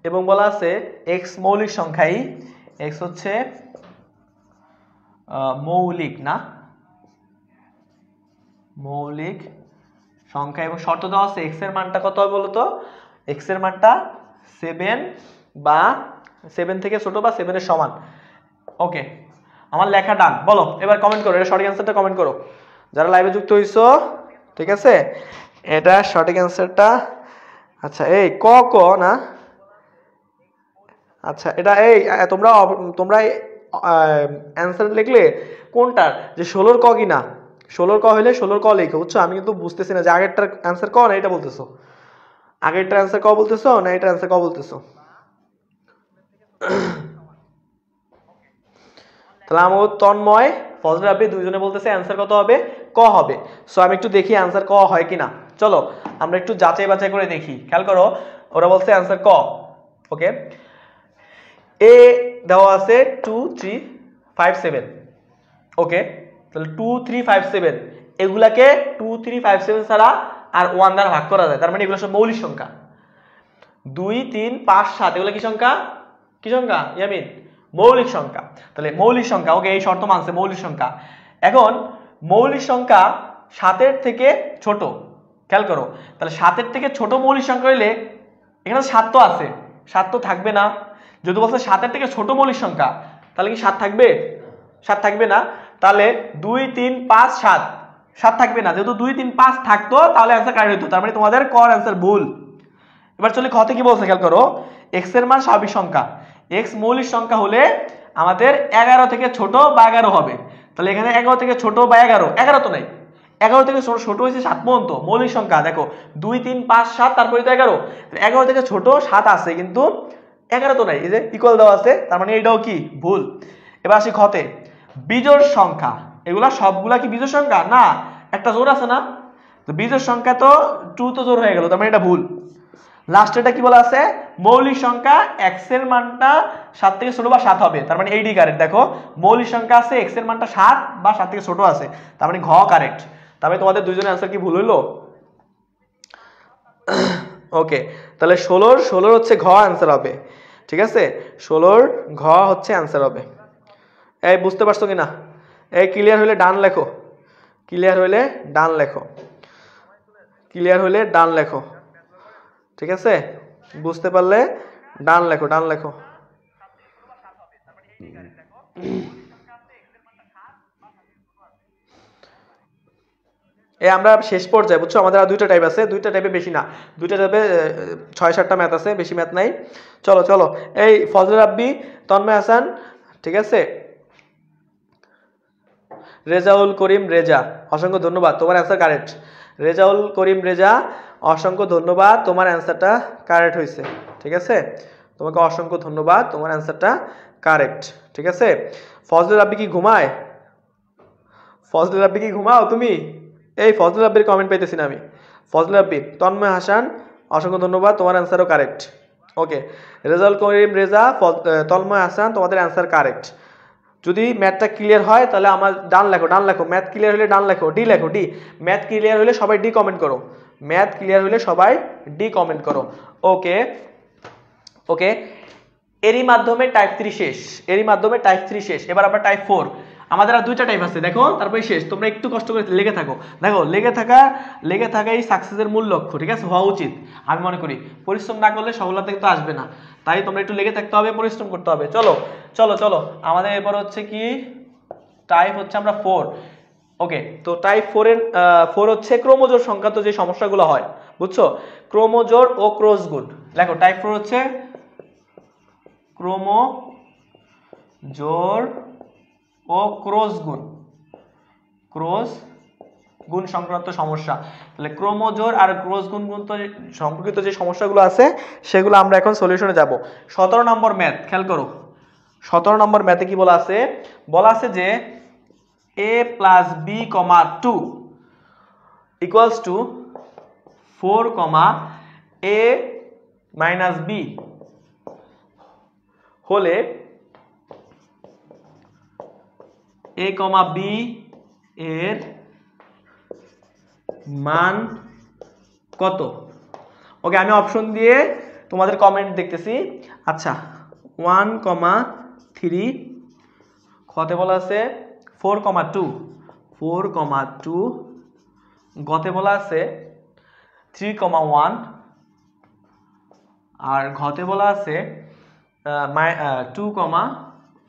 Speaker 1: এবং বলা আছে এক্স মৌলিক সংখ্যাই, এক্স হচ্ছে মৌলিক সংখ্যা, এবং শর্ত দেওয়া আছে এক্স এর মানটা কত হবে বলতো, এক্স এর মানটা 7 বা 7 থেকে ছোট বা 7 এর সমান। ওকে, আমার লেখা ডান। বলো এবার কমেন্ট করো, এটা সঠিক অ্যান্সারটা কমেন্ট করো যারা লাইভে যুক্ত হইছো, ঠিক আছে, এটা সঠিক অ্যান্সারটা। আচ্ছা, এই ক না, আচ্ছা এটা এই তোমরা অ্যান্সার লিখলে কোনটার, যে 16 ক কিনা, 16 ক হইলে 16 ক লিখো, বুঝছো। আমি কিন্তু বুঝতেছি না যে আগেরটার অ্যান্সার ক না এটা বলতেছো, আগেরটার অ্যান্সার ক বলতেছো না এটার অ্যান্সার ক বলতেছো। তাহলে আমার তন্ময়, ফজল রাব্বি দুইজনে বলতেছে অ্যান্সার কত হবে, ক হবে। সো আমি একটু দেখি অ্যান্সার ক হয় কিনা, চলো আমরা একটু যাচাই বাছাই করে দেখি। খেয়াল করো, ওরা বলছে অ্যান্সার ক। ওকে, এ দেওয়া আছে 2 3 5 7। ওকে, তাহলে 2 3 5 7 এগুলাকে 2 3 5 7 ছাড়া আর 1 দ্বারা ভাগ করা যায়, তার মানে এগুলো সব মৌলিক সংখ্যা। 2 3 5 7 এগুলো কি সংখ্যা, ইয়ামিন, মৌলিক সংখ্যা। তাহলে মৌলিক সংখ্যা, ওকে, এই শর্ত মানছে মৌলিক সংখ্যা। এখন মৌলিক সংখ্যা 7 এর থেকে ছোট, খেয়াল করো, তাহলে 7 এর থেকে ছোট মৌলিক সংখ্যা হইলে এখানে 7 তো আছে, 7 তো থাকবে না। যদি বলছে 7 এর থেকে ছোট মৌলিক সংখ্যা, তাহলে কি 7 থাকবে, 7 থাকবে না। তাহলে 2 3 5 7 7 থাকবে না, যেহেতু 2 3 5 থাকতো তাহলে অ্যান্সার কারেক্ট হতো, তার মানে তোমাদের ক অ্যান্সার ভুল। এবার চলে খতে কি বলছে, খেয়াল করো, এক্স এর মান স্বাভাবিক সংখ্যা, এক্স মৌলিক সংখ্যা হলে আমাদের 11 থেকে ছোট বা 11 হবে। তাহলে এখানে 11 থেকে ছোট বা 11 তো নাই, 11 থেকে ছোট হয়েছে 7 পর্যন্ত মৌলিক সংখ্যা। দেখো 2 3 5 7 তারপরে তো 11, 11 থেকে ছোট 7 আছে কিন্তু 11 তো নাই, এই যে ইকুয়াল দেওয়া আছে, তার মানে এটাও কি ভুল। এবার আসি খতে, বিজোড় সংখ্যা, এগুলা সবগুলা কি বিজোড় সংখ্যা না, একটা জোড় আছে না, তো বিজোড় সংখ্যা তো 2 তো জোড় হয়ে গেল, তার মানে এটা ভুল। লাস্ট এটা কি বলা আছে, মৌলিক সংখ্যা এক্স এর মানটা 7 থেকে ছোট বা 7 হবে, তার মানে এইডি কারেক্ট। দেখো মৌলিক সংখ্যা আছে এক্স এর মানটা 7 বা 7 থেকে ছোট আছে, তার মানে ঘ কারেক্ট। তবে তোমাদের দুইজনের অ্যান্সার কি ভুল হইলো? ওকে, তাহলে 16 হচ্ছে ঘ অ্যান্সার হবে, ঠিক আছে, 16 ঘ হচ্ছে অ্যান্সার হবে। এই বুঝতে পারছো কিনা? এই ক্লিয়ার হইলে ডান লেখো, ক্লিয়ার হইলে ডান লেখো, ক্লিয়ার হইলে ডান লেখো, ঠিক আছে, বুঝতে পারলে ডান লেখো, ডান লেখো। আমরা শেষ পর্যায়ে, বুঝছো, আমাদের আর দুইটা টাইপ আছে, দুইটা টাইপে বেশি না, দুইটা টাইপে 6-7টা ম্যাথ আছে, বেশি ম্যাথ নাই। চলো চলো, এই ফজল রাব্বি, তন্ময় হাসান, ঠিক আছে, রেজাউল করিম রেজা, অসংখ্য ধন্যবাদ, তোমার অ্যান্সার কারেক্ট। রেজাউল করিম রেজা, অসংখ্য ধন্যবাদ, তোমার অ্যান্সারটা কারেক্ট হয়েছে, ঠিক আছে, তোমাকে অসংখ্য ধন্যবাদ, তোমার অ্যান্সারটা কারেক্ট, ঠিক আছে। ফজল রাব্বি কি ঘুমায়? ফজল রাব্বি কি ঘুমাও তুমি? এই ফজল রাব্বির কমেন্ট পাইতেছি না আমি। ফজল রাব্বি, তন্ময় হাসান, অসংখ্য ধন্যবাদ, তোমার অ্যান্সারও কারেক্ট। ওকে, রেজাউল করিম রেজা, তন্ময় হাসান, তোমাদের অ্যান্সার কারেক্ট। যদি ম্যাথটা ক্লিয়ার হয় তাহলে আমার ডান লেখো, ডান লেখো, ম্যাথ ক্লিয়ার হলে ডান লেখো, ডি লেখো, ডি, ম্যাথ ক্লিয়ার হলে সবাই ডি কমেন্ট করো, ম্যাথ ক্লিয়ার হলে সবাই ডি কমেন্ট করো। ওকে ওকে, এরই মাধ্যমে টাইপ 3 শেষ, এরই মাধ্যমে টাইপ 3 শেষ। এবার আমরা টাইপ 4, আমাদের আর দুইটা টাইপ আছে, দেখো তারপরে শেষ। তোমরা একটু কষ্ট করে লেগে থাকো, দেখো লেগে থাকাই সাকসেসের মূল লক্ষ্য, ঠিক আছে, হওয়া উচিত। আমি মনে করি পরিশ্রম না করলে সফলতা কিন্তু আসবে না, তাই তোমরা একটু লেগে থাকতে হবে, পরিশ্রম করতে হবে। চলো চলো চলো, আমাদের এরপর হচ্ছে কি টাইপ হচ্ছে আমরা 4, ওকে, তো টাইপ 4 এর 4 হচ্ছে ক্রোমোজোর সংক্রান্ত যে সমস্যাগুলো হয়, বুঝছো? ক্রোমোজোর ও ক্রস গুণ। দেখো টাইপ 4 হচ্ছে ক্রোমোজোর ও ক্রস গুণ সংক্রান্ত সমস্যা। তাহলে ক্রোমোজোর আর ক্রস গুণ সম্পর্কিত যে সমস্যাগুলো আছে সেগুলো আমরা এখন সলিউশনে যাব। 17 নম্বর ম্যাথ খেয়াল করো। 17 নম্বর ম্যাথে কি বলা আছে যে a plus b, 2 equals to 4, a minus b হলে a, b এর মান কত? ওকে, আমি অপশন দিয়ে তোমাদের কমেন্ট দেখতেছি। আচ্ছা, 1, 3 খতে বলা আছে 4, 2 গতে বলা আছে 3, 1 আর ঘতে বলা আছে 2,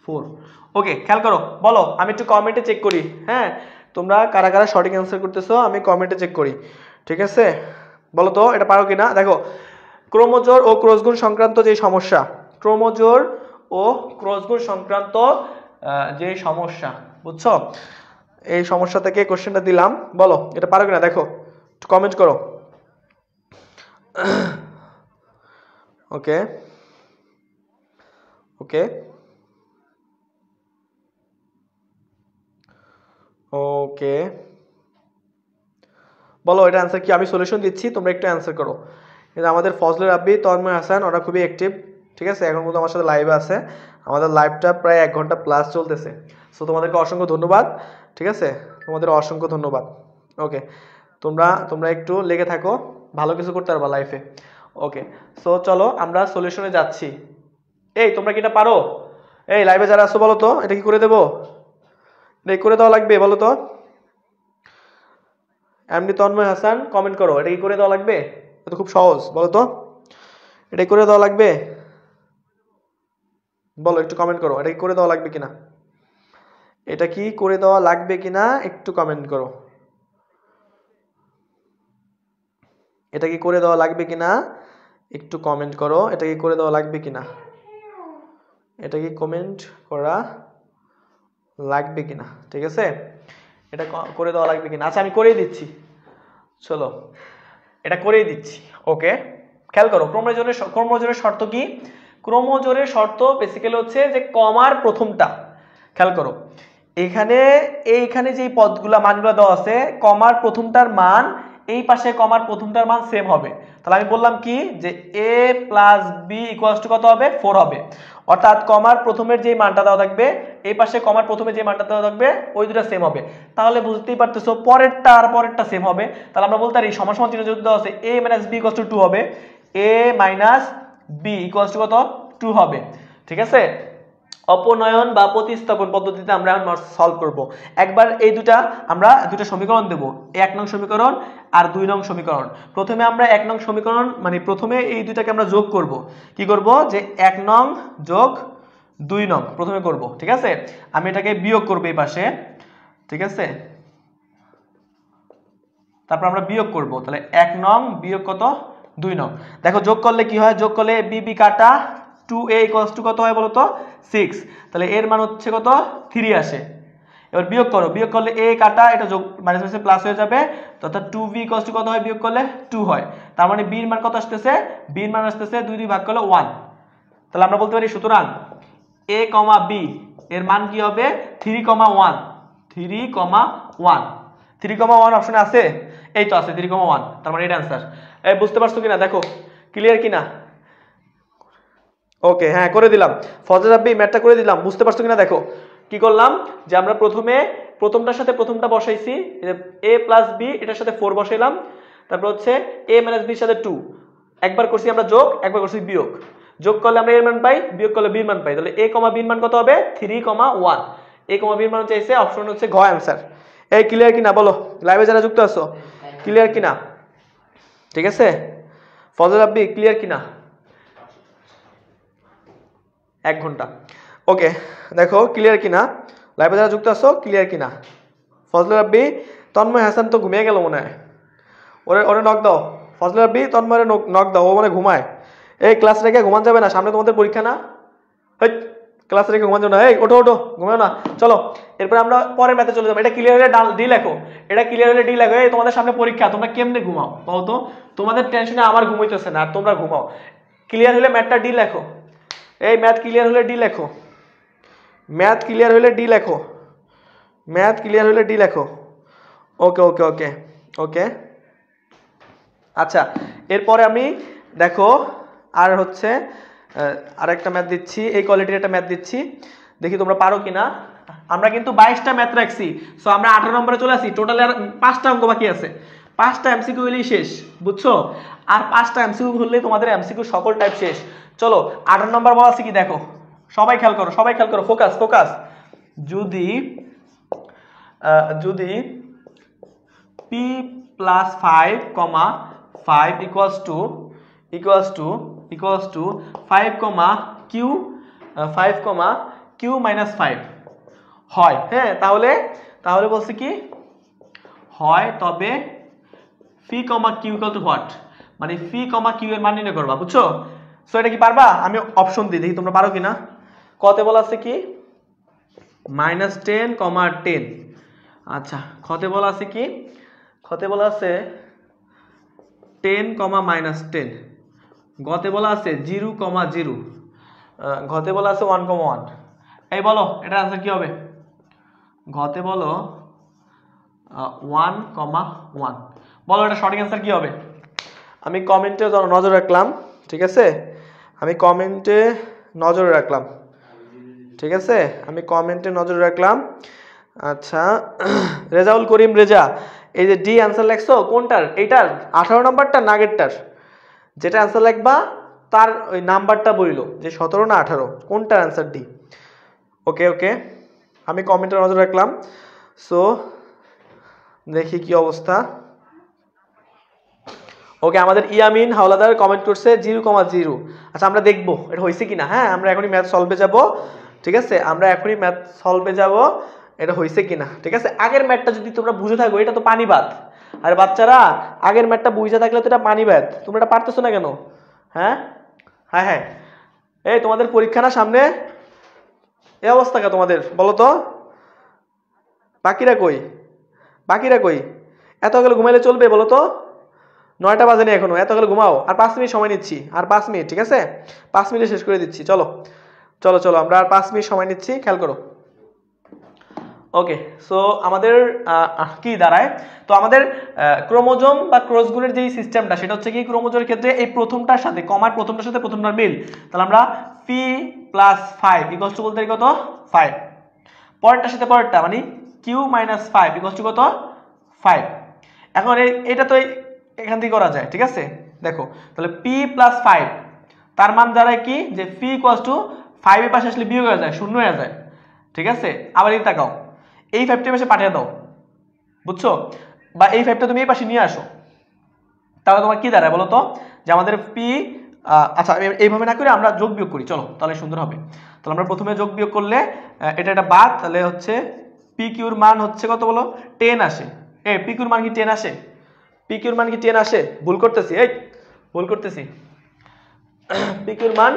Speaker 1: 4। ওকে, খেয়াল করো, বলো, আমি একটু কমেন্টে চেক করি। হ্যাঁ, তোমরা কারা কারা সঠিক অ্যান্সার করতেছো আমি কমেন্টে চেক করি, ঠিক আছে? বলো তো এটা পারো কিনা। দেখো, ক্রোমোজোর ও ক্রসগুণ সংক্রান্ত যে সমস্যা, ক্রোমোজোর ও ক্রসগুণ সংক্রান্ত যে সমস্যা, বুঝছো? এই সমস্যা থেকে কোশ্চেনটা দিলাম, বলো এটা পারো কিনা, দেখো কমেন্ট করো। ওকে ওকে ওকে, বলো এটা অ্যান্সার কি? আমি সলিউশন দিচ্ছি, তোমরা একটু অ্যান্সার করো। কিন্তু আমাদের ফজলুর রাব্বি, তন্ময় হাসান ওরা খুবই অ্যাক্টিভ, ঠিক আছে? এখন পর্যন্ত আমার সাথে লাইভে আছে, আমাদের লাইভটা প্রায় 1 ঘন্টা প্লাস চলতেছে। সো তোমাদেরকে অসংখ্য ধন্যবাদ, ঠিক আছে? তোমাদের অসংখ্য ধন্যবাদ। ওকে, তোমরা একটু লেগে থাকো, ভালো কিছু করতে পারবা লাইফে। ওকে, সো চলো আমরা সলিউশনে যাচ্ছি। এই তোমরা কি এটা পারো? এই লাইভে যারা আছো বলো তো, এটা কি করে দেবো? এটা কি করে দেওয়া লাগবে বলো তো? এমনি তন্ময় হাসান কমেন্ট করো, এটা কি করে দেওয়া লাগবে? এটা খুব সহজ, বলো তো এটা করে দেওয়া লাগবে? বলো, একটু কমেন্ট করো, এটা কি করে দেওয়া লাগবে কিনা, এটা কি করে দেওয়া লাগবে কিনা একটু কমেন্ট করো। এটা কি করে দেওয়া লাগবে কিনা একটু কমেন্ট করো, এটা কি করে দেওয়া লাগবে কিনা, এটা কি কমেন্ট করা লাগবে কিনা, ঠিক আছে? এটা করে দেওয়া লাগবে কিনা? আচ্ছা, আমি করেই দিচ্ছি, চলো এটা করেই দিচ্ছি। ওকে, খেয়াল করো, ক্রোমোজোরের শর্ত কি? ক্রোমোজোরের শর্ত বেসিক্যালি হচ্ছে যে কমার প্রথমটা, খেয়াল করো এইখানে যে পদগুলা মানগুলো দেওয়া আছে, কমার প্রথমটার মান এই পাশে কমার প্রথমটার মান সেম হবে। তাহলে আমি বললাম কি যে a plus b equals to কত হবে? 4 হবে। অর্থাৎ কমার প্রথমের যে মানটা দেওয়া থাকবে, এই পাশে কমার প্রথমে যে মানটা দেওয়া থাকবে ওই দুটো সেম হবে। তাহলে বুঝতেই পারতেছো পরেরটা আর পরেরটা সেম হবে। তাহলে আমরা বলতে পারি সমান চিহ্ন যেহেতু দেওয়া আছে, a minus b equals to 2 হবে, a minus b equals to কত? 2 হবে, ঠিক আছে? অপনয়ন বা প্রতিস্থাপন পদ্ধতিতে আমরা সলভ করব। একবার এই আমরা দুটা সমীকরণ দেব, 1 নং সমীকরণ আর 2 নং সমীকরণ। প্রথমে আমরা 1 নং সমীকরণ মানে প্রথমে এই দুটাকে আমরা যোগ করব। কি করব? যে 1 নং যোগ 2 নং প্রথমে করব, ঠিক আছে? আমি এটাকে বিয়োগ করব এই পাশে, ঠিক আছে? তারপর আমরা বিয়োগ করব, তাহলে 1 নং বিয়োগ কত? 2 নং। দেখো যোগ করলে কি হয়? যোগ করলে b কাটা 2a ইকুয়ালস টু কত হয় বলো তো? 6। তাহলে এর মান হচ্ছে কত? 3 আসে। এবার বিয়োগ করো, বিয়োগ করলে a কাটা এটা যোগ মাইনাস মাইনাসে প্লাস হয়ে যাবে, অর্থাৎ 2b ইকুয়ালস টু কত হয়? বিয়োগ করলে 2 হয়। তার মানে b এর মান কত আসতেছে? b এর মান আসতেছে 2 দিয়ে ভাগ করলে 1। তাহলে আমরা বলতে পারি সুতরাং a, b এর মান কি হবে? 3, 1। 3, 1। 3, 1 অপশনে আছে? এই তো আছে 3, 1। তার মানে এটা অ্যান্সার। এই বুঝতে পারছো কিনা দেখো, ক্লিয়ার কিনা? ওকে, হ্যাঁ করে দিলাম। ফজল রাব্বি ম্যাথটা করে দিলাম, বুঝতে পারছো কিনা দেখো। কি করলাম যে আমরা প্রথমে প্রথমটার সাথে প্রথমটা বসাইছি, a প্লাস b এটার সাথে 4 বসাইলাম, তারপর হচ্ছে a মাইনাস b এর সাথে 2। একবার করছি আমরা যোগ, একবার করছি বিয়োগ। যোগ করলে আমরা এর মান পাই, বিয়োগ করলে b এর মান পাই। তাহলে a, b এর মান কত হবে? 3, 1। a, b এর মান চাইছে, অপশন হচ্ছে ঘ অ্যান্সার। এই ক্লিয়ার কিনা বলো, লাইভে যারা যুক্ত আছো ক্লিয়ার কিনা? ঠিক আছে, ফজল রাব্বি ক্লিয়ার কিনা? 1 ঘন্টা। ওকে, দেখো ক্লিয়ার কিনা, লাইভে যারা যুক্ত আছো ক্লিয়ার কিনা? ফজলে রাব্বি, তন্ময় হাসান তো ঘুমিয়ে গেল মনে হয়, ওরে ওরে নক দাও। ফজলে রাব্বি তন্ময়ের নক দাও, ও মানে ঘুমায়। এই ক্লাস রেখে ঘুমান যাবে না, সামনে তোমাদের পরীক্ষা না। হেই, ক্লাস রেখে ঘুমান যাবে না, এই ওঠো ওঠো, ঘুমাও না। চলো এরপর আমরা পরের ম্যাথে চলে যাবো। এটা ক্লিয়ার হলে ডি লেখো, এটা ক্লিয়ার হলে ডি লেখো। এই তোমাদের সামনে পরীক্ষা, তোমরা কেমনে ঘুমাও বলো তো? তোমাদের টেনশনে আমার ঘুমাইতেছে না, আর তোমরা ঘুমাও। ক্লিয়ার হলে ম্যাথটা ডি লেখো। এই ম্যাথ ক্লিয়ার হলে ডি লেখো, ম্যাথ ক্লিয়ার হলে ডি লেখো, ম্যাথ ক্লিয়ার হলে ডি লেখো। ওকে ওকে ওকে ওকে। আচ্ছা, এরপরে আমি দেখো আর হচ্ছে আরেকটা ম্যাথ দিচ্ছি, এই কোয়ালিটির একটা ম্যাথ দিচ্ছি, দেখি তোমরা পারো কিনা। আমরা কিন্তু 22টা ম্যাথ রাখছি, সো আমরা 18 নম্বরে চলে আসি। টোটাল আর 5টা অঙ্ক বাকি আছে, 5টা এমসিকিউ হলেই শেষ, বুঝছো? আর 5টা এমসিকিউ হলেই তোমাদের এমসিকিউ সকল টাইপ শেষ। চলো 18 নম্বর বলা আছে কি দেখো, সবাই খেয়াল করো, সবাই খেয়াল করো, ফোকাস ফোকাস। যদি যদি p plus 5, 5 equals to 5, q 5, q minus 5 হয়, হ্যাঁ, তাহলে বলছে কি হয়, তবে phi, q equal to what, মানে phi, q এর মান নির্ণয় করবা, বুঝছো? সো এটা কি পারবা? আমি অপশন দিই, দেখি তোমরা পারো কিনা। কতে বলা আছে কি -10, 10। আচ্ছা, খতে বলা আছে কি, খতে বলা আছে 10, -10। গতে বলা আছে 0, 0। ঘতে বলা আছে 1, 1। এই বলো এটার আনসার কি হবে? ঘতে বলো 1, 1। বলো এটা সঠিক আনসার কি হবে? আমি কমেন্টে নজর রাখলাম, ঠিক আছে, আমি কমেন্টে নজর রাখলাম, ঠিক আছে, আমি কমেন্টে নজর রাখলাম। আচ্ছা, রেজাউল করিম রেজা, এই যে ডি অ্যান্সার লেখছো কোনটার? এইটার 18 নম্বরটা না আগেরটার? যেটা অ্যান্সার লিখবা তার ওই নাম্বারটা বইলো যে 17 না 18, কোনটার অ্যান্সার ডি। ওকে ওকে, আমি কমেন্টে নজর রাখলাম। সো দেখি কি অবস্থা। ওকে, আমাদের ইয়ামিন হাওলাদার কমেন্ট করছে 0, 0। আচ্ছা, আমরা দেখবো এটা হয়েছে কিনা। হ্যাঁ, আমরা এখনই ম্যাথ সলভে যাব, ঠিক আছে, আমরা এখনই ম্যাথ সলভে যাব, এটা হয়েছে কিনা, ঠিক আছে। আগের ম্যাথটা যদি তোমরা বুঝে থাকো, এটা তো পানি ভাত। আর বাচ্চারা, আগের ম্যাথটা বুঝে থাকলে তো এটা পানি ভাত, তোমরা এটা পারতেছো না কেন? হ্যাঁ হ্যাঁ হ্যাঁ, এই তোমাদের পরীক্ষা না সামনে, এই অবস্থা কে তোমাদের বলো তো? বাকিরা কই, বাকিরা কই? এত গেলে ঘুমাইলে চলবে বলো তো? 9টা বাজেনি এখনো, এত গেলে ঘুমাও। আর 5 মিনিট সময় নিচ্ছি, আর 5 মিনিট, ঠিক আছে, 5 মিনিটে শেষ করে দিচ্ছি। চলো চলো চলো, আমরা আর 5 মিনিট সময় নিচ্ছি, খেয়াল করো। ওকে, সো আমাদের কি দাঁড়ায়? তো আমাদের ক্রোমোজোম বা ক্রস গুণের যে সিস্টেমটা, সেটা হচ্ছে কি, ক্রোমোজোমের ক্ষেত্রে এই প্রথমটার সাথে, কমার প্রথমটার সাথে প্রথমটার মিল, তাহলে আমরা পি প্লাস 5 ইকুয়ালস টু বলতে কত 5, পরেরটার সাথে পরেরটা মানে কিউ মাইনাস 5 ইকুয়ালস টু কত 5। এখন এটা তো এখান থেকে করা যায়, ঠিক আছে। দেখো তাহলে পি প্লাস 5, তার মান দাঁড়ায় কি, যে পি ইকুয়ালস টু 5 এর পাশে আসলে বিয়োগ হয়ে যায়, শূন্য হয়ে যায়, ঠিক আছে। আবার এই তাকাও, এই 5টা পাশে পাঠিয়ে দাও, বুঝছো? বা এই 5টা তুমি এই পাশে নিয়ে আসো, তাহলে তোমার কি দাঁড়ায় বলো তো? যে আমাদের পি, আচ্ছা এইভাবে না করে আমরা যোগ বিয়োগ করি, চলো তাহলে সুন্দর হবে। তাহলে আমরা প্রথমে যোগ বিয়োগ করলে এটা বাদ, তাহলে হচ্ছে পি কিউর মান হচ্ছে কত বলো? 10 আসে। পি কিউর মান কি 10 আসে? পি কিউর মান কি 10 আসে? ভুল করতেছি, এই ভুল করতেছি। পি কিউর মান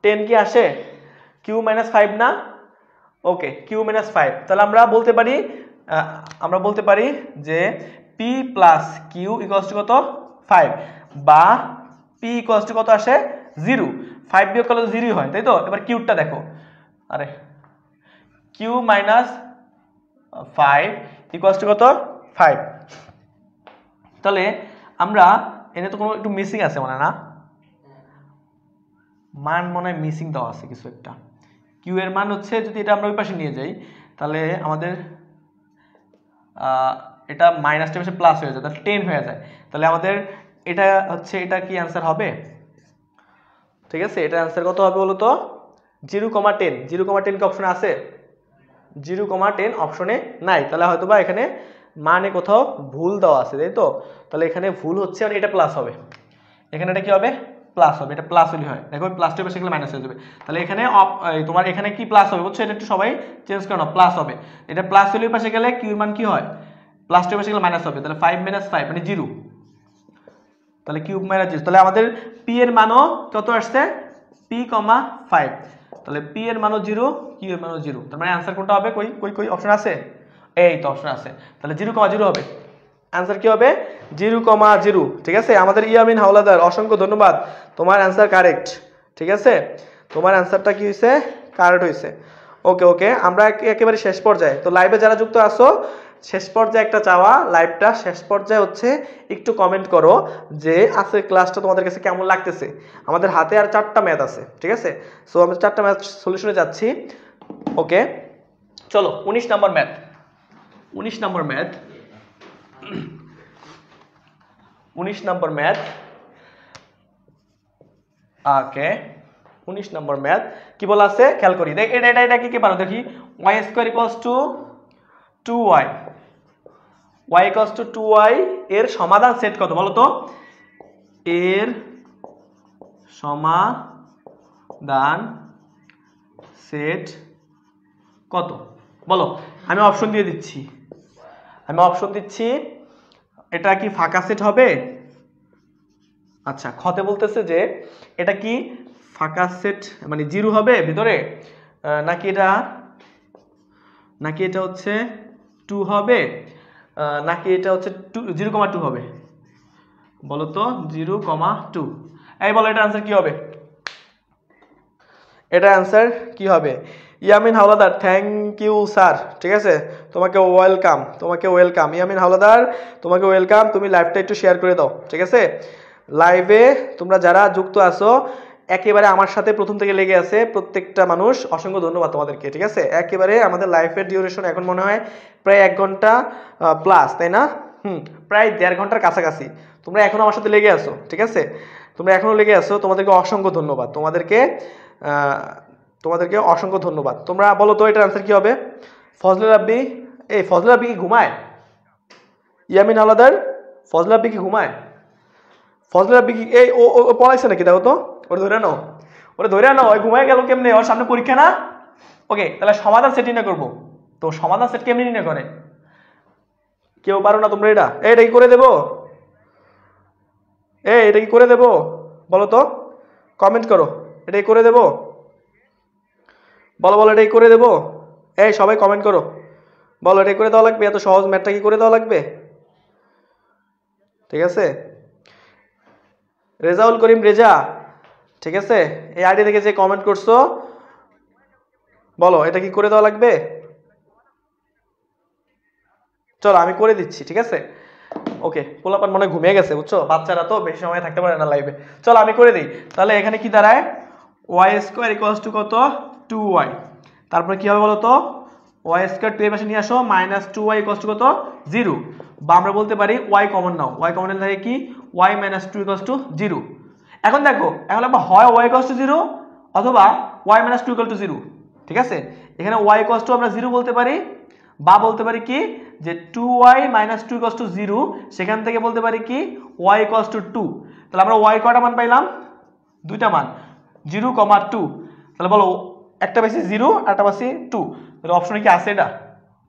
Speaker 1: 10 কি আসে? কিউ মাইনাস 5 না? ওকে, কিউ মাইনাস 5, তাহলে আমরা বলতে পারি যে P plus Q equals to কত 5, বা পি ইকুয়ালস টু কত আসে 0। 5 বিয়োগ করলে 0 হয়, তাই তো। এবার কিউটা দেখো, আরে কিউ মাইনাস 5 ইকুয়ালস টু কত 5। তাহলে আমরা এনে তো কোনো একটু মিসিং আছে মনে না, মান মনে হয় মিসিং দেওয়া আছে কিছু একটা। কিউ এর মান হচ্ছে, যদি এটা আমরা ওই পাশে নিয়ে যাই, তাহলে আমাদের এটা মাইনাসটা পাশে প্লাস হয়ে যায়, তাহলে 10 হয়ে যায়। তাহলে আমাদের এটা হচ্ছে, এটা কি অ্যান্সার হবে? ঠিক আছে, এটা অ্যান্সার কত হবে বলো তো? 0,10। 0,10 কি অপশনে আছে? 0,10 অপশনে নাই, তাহলে হয়তো বা এখানে মানে কোথাও ভুল দেওয়া আছে, তাই তো। তাহলে এখানে ভুল হচ্ছে, আর এটা প্লাস হবে, এখানে এটা কি হবে প্লাস হবে, এটা প্লাস হলে হয়, দেখো প্লাস টু পাশে গেলে মাইনাস হয়ে যাবে। তাহলে এখানে তোমার এখানে কি প্লাস হবে বুঝছো, এটা একটু সবাই চেঞ্জ করো না, প্লাস হবে, এটা প্লাস হলে পাশে গেলে কিউর মান কি হয়, প্লাস টু পাশে গেলে মাইনাস হবে, তাহলে 5 - 5 মানে 0, তাহলে কিউব মাইনাস 0, তাহলে আমাদের পি এর মানও কত আসছে, p, 5, তাহলে p এর মানও 0, q এর মানও 0, তার মানে आंसर কোনটা হবে, কই কই কই অপশন আছে, এই তো অপশন আছে, তাহলে 0, 0 হবে, आंसर কি হবে 0, 0, ঠিক আছে। আমাদের ইয়ামিন হাওলাদার অসংখ্য ধন্যবাদ, তোমার आंसर কারেক্ট, ঠিক আছে, তোমার आंसरটা কি হইছে, কারেক্ট হইছে। ওকে ওকে, আমরা একেবারে শেষ পর্যায়ে, তো লাইভে যারা যুক্ত আছো শেষ পর্যায়ে একটা চাওয়া, লাইভটা শেষ পর্যায়ে হচ্ছে একটু কমেন্ট করো যে আজকের ক্লাসটা তোমাদের কাছে কেমন লাগতেছে। আমাদের হাতে আর 4টা ম্যাথ আছে, ঠিক আছে, সো আমরা 4টা ম্যাথ সলিউশনে যাচ্ছি। ওকে চলো 19 নম্বর ম্যাথ, 19 নম্বর ম্যাথ, 19 নম্বর ম্যাথ, ওকে 19 নম্বর ম্যাথ কি বলা আছে খেয়াল করি, দেখ এটা কি পারো দেখি, y² = 2y, y = 2y এর সমাধান সেট কত বলো তো, এর সমাধান সেট কত বলো, আমি অপশন দিয়ে দিচ্ছি, এটা কি ফাঁকা সেট হবে, আচ্ছা খতে বলতেছে যে এটা কি ফাঁকা সেট মানে 0 হবে ভিতরে, নাকি এটা হচ্ছে 2 হবে, নাকি এটা হচ্ছে 0,2 হবে, বলো তো 0,2, এই বলো এটা आंसर কি হবে, এটা आंसर কি হবে। Yamin Howlader thank you sir, ঠিক আছে, তোমাকে ওয়েলকাম ইয়ামিন হাওলাদার, তোমাকে ওয়েলকাম, তুমি লাইভটা একটু শেয়ার করে দাও, ঠিক আছে। লাইভে তোমরা যারা যুক্ত আছো একেবারে আমার সাথে প্রথম থেকে লেগে আছে প্রত্যেকটা মানুষ, অসংখ্য ধন্যবাদ তোমাদেরকে, ঠিক আছে। একেবারে আমাদের লাইভের ডিউরেশন এখন মনে হয় প্রায় 1 ঘন্টা প্লাস, তাই না, প্রায় 1.5 ঘন্টার কাছাকাছি, তোমরা এখনো আমার সাথে লেগে আছো, ঠিক আছে, তোমরা এখনো লেগে আছো, তোমাদেরকে অসংখ্য ধন্যবাদ, তোমাদেরকে অসংখ্য ধন্যবাদ। তোমরা বলো তো এটার आंसर কি হবে, ফজলে রাব্বি, এই ফজলে রাব্বি কি ঘুমায়, ইয়ামিন হাওলাদার ফজলে রাব্বি কি ঘুমায়, ফজলে রাব্বি কি এই ও পড়াইছে নাকি, দেখো তো ওরে ধরে নাও, ওই ঘুমায় গেল কেমনে, ওর সামনে পরীক্ষা না। ওকে তাহলে সমাধান সেট নির্ণয় করবো, তো সমাধান সেট কেমনে নির্ণয় করে, কেউ পারো না তোমরা, এটা কি করে দেবো, এটা কি করে দেবো বলো তো, কমেন্ট করো, এটা কি করে দেবো, বলো এটাই করে দেবো, এই সবাই কমেন্ট করো, বলো এটাই করে দেওয়া লাগবে, এত সহজ ম্যাথটা কি করে দেওয়া লাগবে, ঠিক আছে। রেজাউল করিম রেজা, ঠিক আছে, এই আইডি থেকে যে কমেন্ট করছো বলো এটা কি করে দেওয়া লাগবে, চলো আমি করে দিচ্ছি, ঠিক আছে। ওকে পোলাপান মনে ঘুমিয়ে গেছে বুঝছো, বাচ্চারা তো বেশি সময় থাকতে পারে না লাইভে, চলো আমি করে দিই। তাহলে এখানে কি দাঁড়ায়, y² = কত 2y, তারপরে কি হবে বলো তো, y² 2 এর পাশে নিয়ে আসো, -2y = কত 0, বা আমরা বলতে পারি y কমন নাও, y কমন নিলে থাকে কি y - 2 = 0। এখন দেখো এখন আমরা হয় y = 0 অথবা y - 2 = 0, ঠিক আছে, এখানে y = আমরা 0 বলতে পারি, বা বলতে পারি কি যে 2y - 2 = 0, সেখান থেকে বলতে পারি কি y = 2, তাহলে আমরা y কয়টা মান পাইলাম, দুইটা মান 0,2, তাহলে বলো একটা পাইছি 0 আর একটা পাইছি 2, তাহলে অপশনে কি আছে এটা,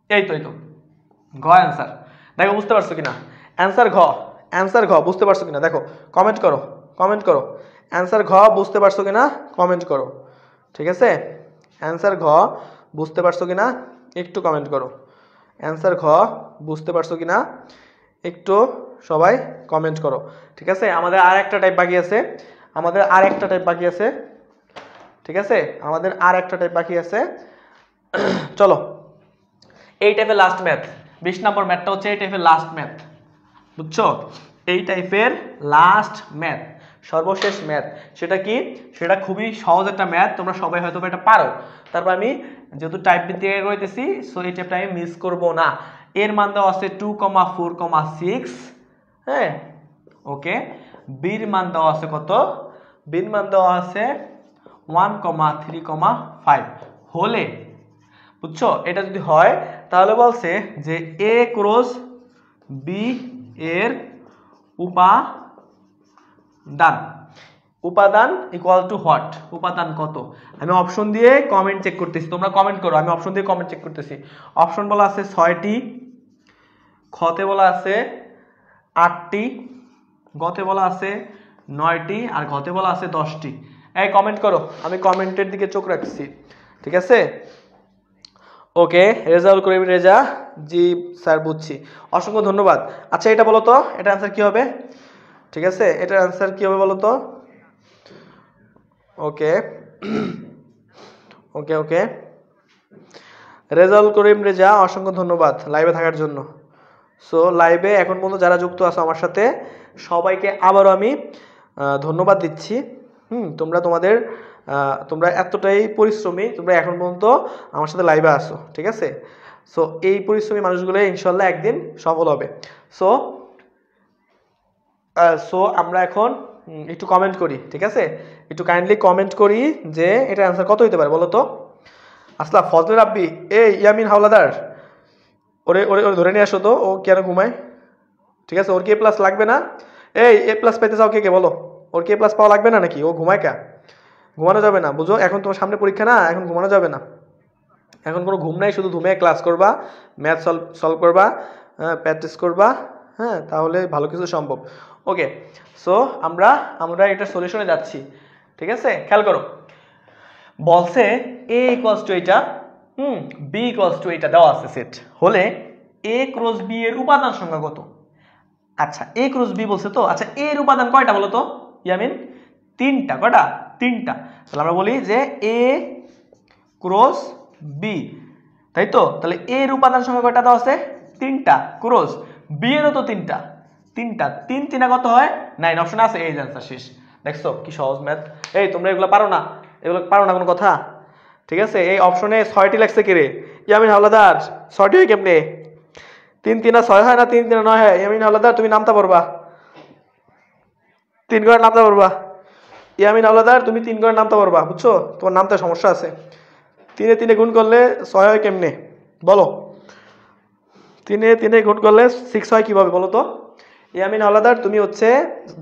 Speaker 1: এই তো ঘ आंसर, দেখো বুঝতে পারছো কিনা, आंसर ঘ বুঝতে পারছো কিনা দেখো, কমেন্ট করো आंसर ঘ বুঝতে পারছো কিনা কমেন্ট করো, ঠিক আছে, आंसर ঘ বুঝতে পারছো কিনা একটু কমেন্ট করো, आंसर ঘ বুঝতে পারছো কিনা একটু সবাই কমেন্ট করো, ঠিক আছে। আমাদের আর একটা টাইপ বাকি আছে, ঠিক আছে, আমাদের আর একটা টাইপ বাকি আছে, চলো এই টাইপের লাস্ট ম্যাথ 20 নম্বর ম্যাথটা হচ্ছে এই টাইপের লাস্ট ম্যাথ, বুঝছো, এই টাইপের লাস্ট ম্যাথ, সর্বশেষ ম্যাথ, সেটা কি, সেটা খুবই সহজ একটা ম্যাথ, তোমরা সবাই হয়তো এটা পারো, তারপর আমি যেহেতু টাইপ দিয়ে কইতেছি সো এই টাইপটা আমি মিস করব না। এর মান দেওয়া আছে 2,4,6, হ্যাঁ ওকে, বির মান দেওয়া আছে কত, বির মান দেওয়া আছে 1,3,5 হলে, বুঝছো, এটা যদি হয় তাহলে বলছে যে a ক্রস b এর উপাদান, উপাদান ইকুয়াল টু হোয়াট, উপাদান কত। আমি অপশন দিয়ে কমেন্ট চেক করতেছি, তোমরা কমেন্ট করো, আমি অপশন দিয়ে কমেন্ট চেক করতেছি। অপশন বলা আছে 6টি, খতে বলা আছে 8টি, গতে বলা আছে 9টি, আর ঘতে বলা আছে 10টি। এই কমেন্ট করো, আমি কমেন্টের দিকে চোখ রাখছি, ঠিক আছে। ওকে, রেজাউল করিম রেজা, জি স্যার বুঝছি, অসংখ্য ধন্যবাদ। আচ্ছা এটা বলো তো, এটা অ্যান্সার কি হবে? ঠিক আছে, এটার অ্যান্সার কি হবে বলো তো? ওকে ওকে ওকে, রেজাউল করিম রেজা অসংখ্য ধন্যবাদ লাইভে থাকার জন্য। সো লাইভে এখন পর্যন্ত যারা যুক্ত আছো আমার সাথে সবাইকে আবারও আমি ধন্যবাদ দিচ্ছি। তোমরা এতটাই পরিশ্রমী, তোমরা এখন পর্যন্ত আমার সাথে লাইভে আসো, ঠিক আছে। সো এই পরিশ্রমী মানুষগুলো ইনশাল্লাহ একদিন সফল হবে। সো আমরা এখন একটু কমেন্ট করি, ঠিক আছে, একটু কাইন্ডলি কমেন্ট করি যে এটার অ্যান্সার কত হতে পারে বলো তো। আসলা ফজলে রাব্বি, এই ইয়ামিন হাওলাদার, ওরে ওরে ওরে ধরে নিয়ে আসো তো, ও কেন ঘুমায়, ঠিক আছে, ওর কে প্লাস লাগবে না? এই এ প্লাস পেতে চাও কে কে বলো, ওর কে প্লাস পাওয়া লাগবে না নাকি? ও ঘুমায় কা? ঘুমানো যাবে না, বুঝো, এখন তোমার সামনে পরীক্ষা না, এখন ঘুমানো যাবে না, এখন কোনো ঘুম নাই, শুধু ঘুমিয়ে ক্লাস করবা, ম্যাথ সলভ করবা, হ্যাঁ প্র্যাকটিস করবা, হ্যাঁ তাহলে ভালো কিছু সম্ভব। ওকে, সো আমরা এটা সলিউশনে যাচ্ছি, ঠিক আছে। খেয়াল করো, বলছে এ ইকুয়ালস টু এটা, বি ইকুয়ালস টু এটা দেওয়া আছে সেট হলে এ ক্রস বি এর উপাদান সংখ্যা কত? আচ্ছা এ ক্রস বি বলছে তো, আচ্ছা এর উপাদান কয়টা বলো তো ইয়ামিন? 3টা। কয়টা? 3টা। তাহলে আমরা বলি যে এ ক্রস বি, তাই তো। তাহলে এর উপাদান সংখ্যা কয়টা দেওয়া আছে? 3টা। ক্রস বি এরও তো 3টা, 3টা, 3 3 কত হয়? 9। অপশন আছে, এই অ্যান্সার শেষ। দেখছো কি সহজ ম্যাথ। এই তোমরা এগুলো পারো না, এগুলো পারো না কোনো কথা, ঠিক আছে। এই অপশনে 6টি লাগছে কে রে? ইয়ামিন হাওলাদার, 6টি হয় কেমনে? 3 3 6 হয় না, 3 3 9 হয়। ইয়ামিন হাওলাদার তুমি নামতা পড়বা, 3 ঘরের নামতা পড়বা। ইয়ামিন হাওলাদার তুমি 3 ঘরের নামতা পড়বা, বুঝছো, তোমার নামতে সমস্যা আছে। 3 3 গুণ করলে 6 হয় কেমনে বলো? 3 3 গুণ করলে 6 হয় কিভাবে বলো তো? ইয়ামিন হাওলাদার তুমি হচ্ছে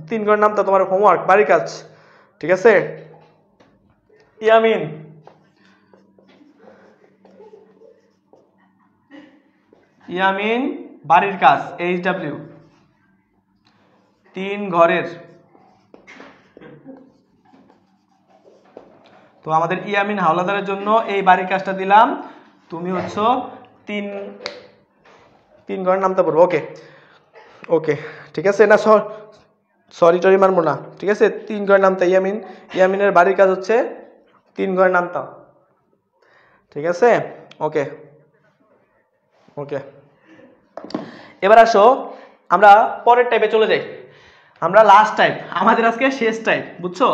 Speaker 1: 3 ঘরের নামতা, তোমার হোমওয়ার্ক, বাড়ির কাজ, ঠিক আছে। ইয়ামিন, ইয়ামিন বাড়ির কাজ HW 3 ঘরের। তো আমাদের ইয়ামিন হাওলাদারের জন্য এই বাড়ির কাজটা দিলাম, তুমি হচ্ছে 3 ঘরের নামটা পড়বো। ওকে ওকে, ঠিক আছে, না সরি টরি মারবো না, ঠিক আছে। 3 ঘরের নামটা ইয়ামিনের বাড়ির কাজ হচ্ছে 3 ঘরের নামটা, ঠিক আছে। ওকে ওকে, এবার আসো আমরা পরের টাইপে চলে যাই। আমরা লাস্ট টাইপ, আমাদের আজকে শেষ টাইপ, বুঝছো,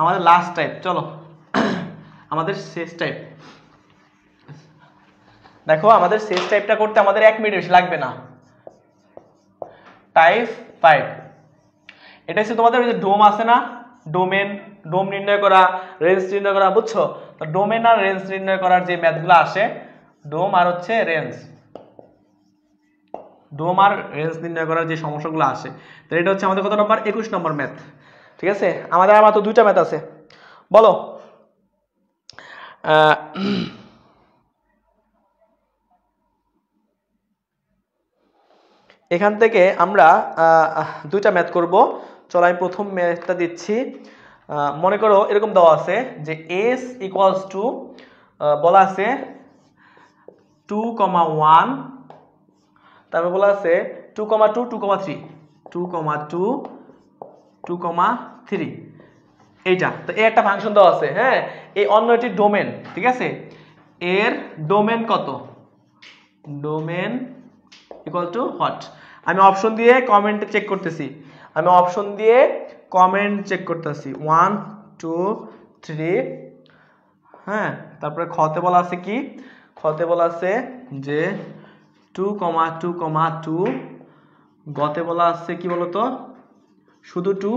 Speaker 1: আমাদের লাস্ট টাইপ। চলো আমাদের শেষ টাইপ দেখো, আমাদের শেষ টাইপটা করতে আমাদের 1 মিনিট বেশি লাগবে না। টাইপ 5, এটা হচ্ছে তোমাদের ওই যে ডোম আছে না, ডোম নির্ণয় করা, রেঞ্জ নির্ণয় করা, বুঝছো। তো ডোমেন আর রেঞ্জ নির্ণয় করার যে ম্যাথগুলো আসে, ডোম আর হচ্ছে রেঞ্জ, ডোম আর রেঞ্জ নির্ণয় করার যে সমস্যাগুলো আসে, তো এটা হচ্ছে আমাদের কত নম্বর? 21 নম্বর ম্যাথ, ঠিক আছে। আমাদের আর মাত্র 2টা ম্যাথ আছে, বলো। এখান থেকে আমরা 2টা ম্যাথ করব। চলো আমি প্রথম ম্যাথটা দিচ্ছি। মনে করো এরকম দেওয়া আছে যে s ইকুয়ালস টু, বলা আছে 2,1, তারপর বলা আছে 2,2 2,3 2,2 2,3, এইটা। তো এই একটা ফাংশন দেওয়া আছে, হ্যাঁ, এই অন্য একটি ডোমেন, ঠিক আছে। এর ডোমেন কত? Domain equal to what? আমি অপশন দিয়ে কমেন্টে চেক করতেছি, 1 2 3, হ্যাঁ। তারপরে খতে বলা আছে কি? খতে বলা আছে যে 2,2,2, গতে বলা আছে কি বলতো? শুধু 2,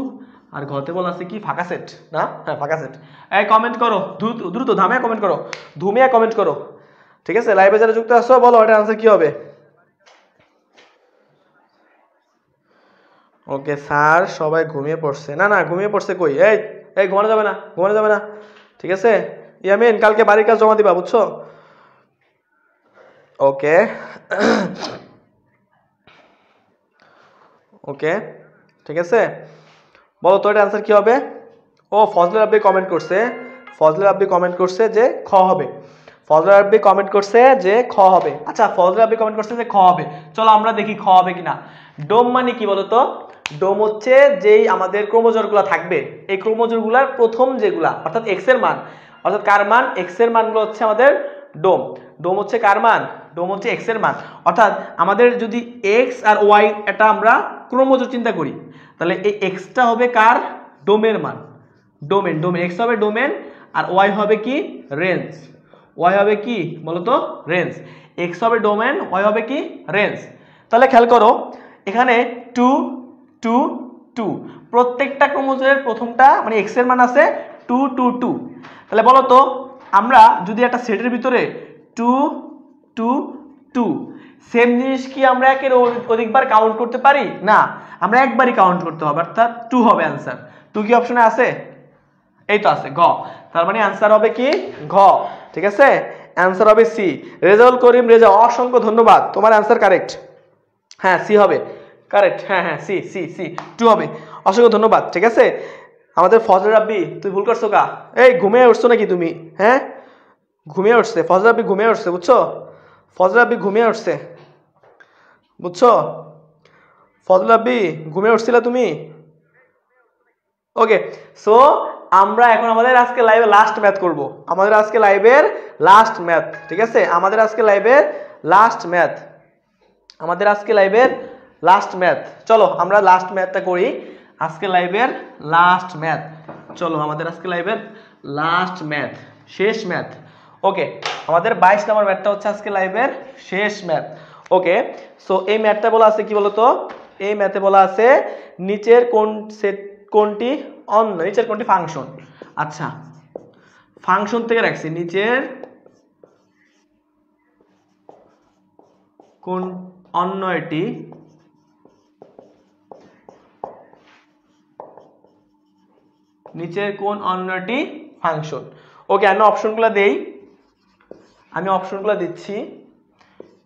Speaker 1: আর ঘতে বলা আছে কি? ফাঁকা সেট না? হ্যাঁ ফাঁকা সেট। এই কমেন্ট করো দ্রুত দ্রুত, ধামে কমেন্ট করো, ধুমিয়া কমেন্ট করো, ঠিক আছে। লাইভে যারা যুক্ত আছো বলো এটার আনসার কি হবে? ওকে স্যার সবাই ঘুমিয়ে পড়ছে, না না ঘুমিয়ে পড়ছে কই? এই এই ঘুমানো যাবে না, ঘুমানো যাবে না, ঠিক আছে? ইয়ামিন কালকে বাড়ির কাজ জমা দিবা, বুঝছো? ওকে ওকে, ঠিক আছে, বলো তো এটা অ্যান্সার কি হবে? ও ফজলে রাব্বি কমেন্ট করছে, ফজলে রাব্বি কমেন্ট করছে যে খ হবে। ফজলে রাব্বি কমেন্ট করছে যে খ হবে। আচ্ছা ফজলে রাব্বি কমেন্ট করছে যে খ হবে, চলো আমরা দেখি খ হবে কিনা। ডোম মানে কি বলতো? ডোম হচ্ছে যেই আমাদের ক্রোমোজোরগুলো থাকবে, এই ক্রোমোজোরগুলোর প্রথম যেগুলা অর্থাৎ এক্স এর মান, অর্থাৎ কার মান? এক্স এর মানগুলো হচ্ছে আমাদের ডোম। ডোম হচ্ছে কার মান? ডোম হচ্ছে এক্স এর মান। অর্থাৎ আমাদের যদি এক্স আর ওয়াই এটা আমরা ক্রোমোজোর চিন্তা করি, তাহলে এই এক্সটা হবে কার? ডোমের মান। ডোমেন, ডোমেন, এক্স হবে ডোমেন আর ওয়াই হবে কি? রেঞ্জ। ওয়াই হবে কি বলতো? রেঞ্জ। এক্স হবে ডোমেন, ওয়াই হবে কি? রেঞ্জ। তাহলে খেয়াল করো এখানে 2 2 2, প্রত্যেকটা ক্রোমোজোমের প্রথমটা মানে এক্স এর মান আছে 2 2 2। তাহলে বলো তো আমরা যদি একটা সেটের ভিতরে 2 2 2 সেম জিনিস কি আমরা একের অধিকবার কাউন্ট করতে পারি? না, আমরা একবারই কাউন্ট করতে হবে, অর্থাৎ 2 হবে অ্যান্সার। 2 কি অপশনে আছে? এই তো আছে, গ। তার মানে অ্যান্সার হবে কি? ঘ, ঠিক আছে? অ্যান্সার হবে সি। রেজাউল করিম রেজা, অসংখ্য ধন্যবাদ, তোমার অ্যান্সার কারেক্ট। হ্যাঁ সি হবে কারেক্ট, হ্যাঁ হ্যাঁ সি সি সি 2 হবে, অসংখ্য ধন্যবাদ, ঠিক আছে? আমাদের ফজল রাব্বি তুই ভুল করছো কা? এই ঘুমিয়ে উঠছো নাকি তুমি? হ্যাঁ ঘুমিয়ে উঠছে, ফজল রাব্বি ঘুমিয়ে উঠছে, বুঝছো? ফজল রাব্বি ঘুমিয়ে উঠছে, বুঝছো? ফজল রাব্বি ঘুমিয়ে উঠছিলা তুমি? ওকে, সো আমরা এখন আমাদের আজকে লাইভে লাস্ট ম্যাথ করব। আমাদের আজকে লাইভের লাস্ট ম্যাথ, ঠিক আছে? আমাদের আজকে লাইভের লাস্ট ম্যাথ, আমাদের আজকে লাইভের লাস্ট ম্যাথ। চলো আমরা লাস্ট ম্যাথটা করি, আজকে লাইভের লাস্ট ম্যাথ। চলো আমাদের আজকে লাইভের লাস্ট ম্যাথ, শেষ ম্যাথ। ওকে, আমাদের 22 নম্বর ম্যাথটা হচ্ছে আজকে লাইভের শেষ ম্যাথ। ওকে, সো এই ম্যাথটা বলা আছে কি বলতো? এই ম্যাথে বলা আছে নিচের কোন সেট কোনটি অন্য, নিচের কোনটি ফাংশন। আচ্ছা ফাংশন থেকে রাখছি, নিচের কোন অন্য এটি নিচের কোন অন্যটি ফাংশন। ওকে, আমি অপশনগুলো দেই, আমি অপশনগুলো দিচ্ছি।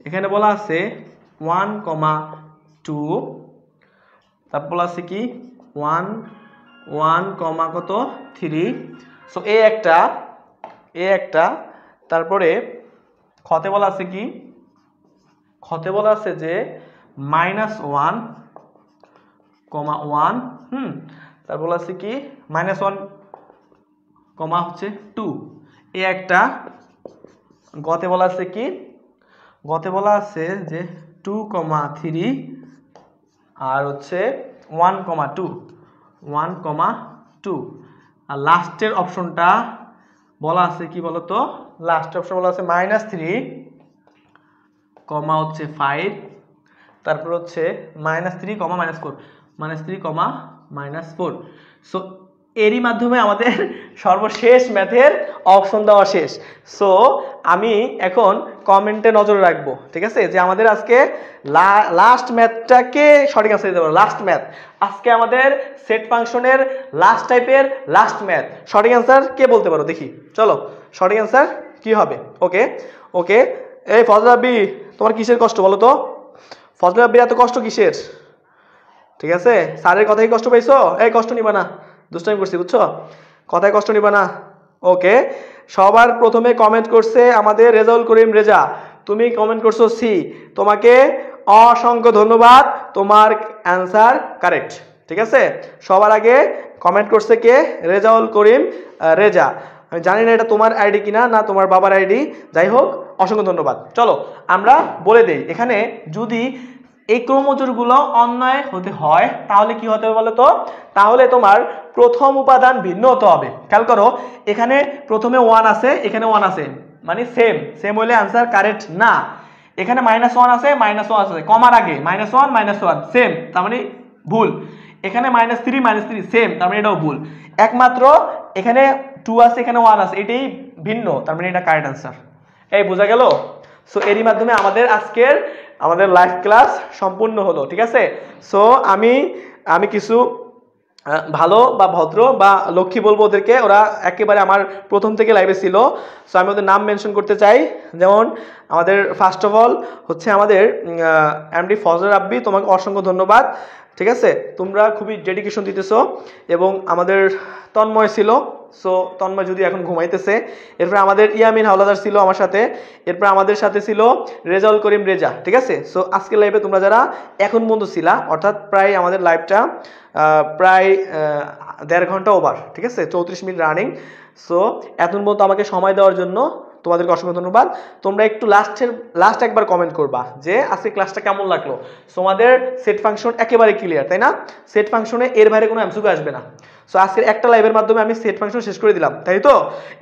Speaker 1: এখানে বলা আছে 1, 2, তারপর বলা আছে কি 1 1, কত 3। সো এ একটা, তারপরে খতে বলা আছে কি? খতে বলা আছে যে -1, 1, তারপর বলা আছে কি -1, হচ্ছে 2। এ একটা। গতে বলা আছে কি? গতে বলা আছে যে 2, 3 আর হচ্ছে 1, 2, 1, 2। আর লাস্টের অপশনটা বলা আছে কি বলতো? লাস্টের অপশন বলা আছে -3, হচ্ছে 5, তারপর হচ্ছে -3, -4, -3, -4। সো এরই মাধ্যমে আমাদের সর্বশেষ ম্যাথের অপশন দেওয়া শেষ। সো আমি এখন কমেন্টে নজর রাখবো, ঠিক আছে, যে আমাদের আজকে লাস্ট ম্যাথটাকে সঠিক আনসার দিতে পারবো। লাস্ট ম্যাথ আজকে আমাদের সেট ফাংশনের লাস্ট টাইপের লাস্ট ম্যাথ, সঠিক অ্যান্সার কে বলতে পারো দেখি? চলো সঠিক অ্যান্সার কি হবে? ওকে ওকে, এই ফজল রাব্বি তোমার কিসের কষ্ট বলো তো? ফজল রাব্বির এত কষ্ট কিসের? ঠিক আছে, স্যারের কথাই কষ্ট পাইছো? এই কষ্ট নিবা না, দুষ্টামি করছি, বুঝছো? কথায় কষ্ট নিবা না। ওকে, সবার প্রথমে কমেন্ট করছে আমাদের রেজাউল করিম রেজা, তুমি কমেন্ট করছো সি, তোমাকে অসংখ্য ধন্যবাদ, তোমার অ্যান্সার কারেক্ট, ঠিক আছে? সবার আগে কমেন্ট করছে কে? রেজাউল করিম রেজা। আমি জানি না এটা তোমার আইডি কিনা না তোমার বাবার আইডি, যাই হোক অসংখ্য ধন্যবাদ। চলো আমরা বলে দেই, এখানে যদি এই ক্রোমোজোরগুলো অন্যায় হতে হয় তাহলে কি হতে হবে বলো তো? তাহলে তোমার প্রথম উপাদান ভিন্ন হতে হবে। খেয়াল করো এখানে প্রথমে 1 আছে, এখানে 1 আছে, মানে সেম হলে আনসার কারেক্ট না। এখানে -1 আছে, -1 আছে, কমার আগে -1 -1 সেম, তার মানে ভুল। এখানে -3 সেম, তার মানে এটাও ভুল। একমাত্র এখানে 2 আছে, এখানে 1 আছে, এটাই ভিন্ন, তার মানে এটা কারেক্ট আনসার। এই বোঝা গেল? সো এরই মাধ্যমে আমাদের লাইভ ক্লাস সম্পূর্ণ হলো, ঠিক আছে? সো আমি কিছু ভালো বা ভদ্র বা লক্ষ্মী বলবো ওদেরকে, ওরা একেবারে আমার প্রথম থেকে লাইভে ছিল। সো আমি ওদের নাম মেনশন করতে চাই। যেমন আমাদের ফার্স্ট অফ অল হচ্ছে আমাদের এমডি ফজল রাব্বি, তোমাকে অসংখ্য ধন্যবাদ। ঠিক আছে, তোমরা খুবই ডেডিকেশন দিতেছো। এবং আমাদের তন্ময় ছিল, সো তন্ময় যদি এখন ঘুমাইতেছে। এরপর আমাদের ইয়ামিন হাওলাদার ছিল আমার সাথে। এরপর আমাদের সাথে ছিল রেজাউল করিম রেজা। ঠিক আছে, সো আজকের লাইভে তোমরা যারা এখন পর্যন্ত ছিলা, অর্থাৎ প্রায় আমাদের লাইভটা প্রায় 1.5 ঘন্টা ওভার, ঠিক আছে, 34 মিনিট রানিং। সো এখন পর্যন্ত আমাকে সময় দেওয়ার জন্য তোমাদেরকে অসংখ্য ধন্যবাদ। তোমরা একটু লাস্ট একবার কমেন্ট করবা যে আজকে ক্লাসটা কেমন লাগলো। তোমাদের সেট ফাংশন একেবারে ক্লিয়ার, তাই না? সেট ফাংশনে এর বাইরে কোনো এমসিকিউ আসবে না। সো আজকের একটা লাইভের মাধ্যমে আমি সেট ফাংশন শেষ করে দিলাম, তাই তো?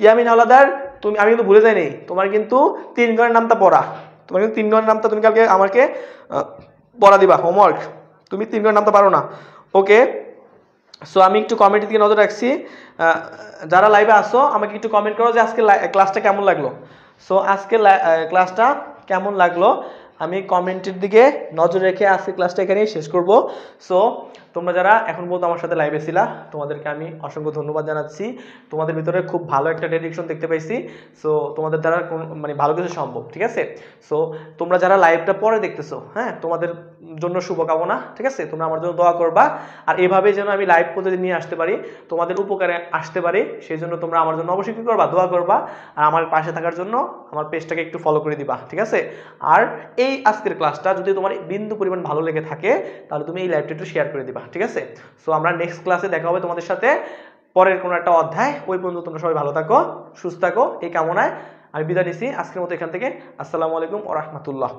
Speaker 1: ইয়ামিন হাওলাদার, তুমি, আমি কিন্তু ভুলে যাইনি, তোমার কিন্তু 3 ঘরের নামটা পড়া। তোমার কিন্তু 3 ঘরের নামটা তুমি কালকে আমাকে পড়া দিবা, হোমওয়ার্ক। তুমি 3 ঘরের নামটা পারো না, ওকে? সো আমি একটু কমেন্টের দিকে নজর রাখছি। যারা লাইভে আসো আমাকে একটু কমেন্ট করো যে আজকে ক্লাসটা কেমন লাগলো। সো আজকে ক্লাসটা কেমন লাগলো আমি কমেন্টের দিকে নজর রেখে আজকে ক্লাসটা এখানেই শেষ করব। সো তোমরা যারা এখন পর্যন্ত আমার সাথে লাইভে ছিলা, তোমাদেরকে আমি অসংখ্য ধন্যবাদ জানাচ্ছি। তোমাদের ভিতরে খুব ভালো একটা ডেডিকেশন দেখতে পাইছি। সো তোমাদের দ্বারা মানে ভালো কিছু সম্ভব, ঠিক আছে? সো তোমরা যারা লাইভটা পরে দেখতেছো, হ্যাঁ, তোমাদের জন্য শুভকামনা, ঠিক আছে? তোমরা আমার জন্য দোয়া করবা। আর এভাবে যেন আমি লাইভ প্রতিদিন নিয়ে আসতে পারি, তোমাদের উপকারে আসতে পারি, সেই জন্য তোমরা আমার জন্য অবশ্যই কি করবা, দোয়া করবা। আর আমার পাশে থাকার জন্য আমার পেজটাকে একটু ফলো করে দিবা, ঠিক আছে? আর এই আজকের ক্লাসটা যদি তোমার বিন্দু পরিমাণ ভালো লেগে থাকে, তাহলে তুমি এই লাইভটা একটু শেয়ার করে দিবা, ঠিক আছে? সো আমরা নেক্সট ক্লাসে দেখা হবে তোমাদের সাথে, পরের কোনো একটা অধ্যায়। ওই পর্যন্ত তোমরা সবাই ভালো থাকো, সুস্থ থাকো, এই কামনায় আমি বিদায় নিচ্ছি আজকের মতো এখান থেকে। আসসালামু আলাইকুম ওয়া রাহমাতুল্লাহ।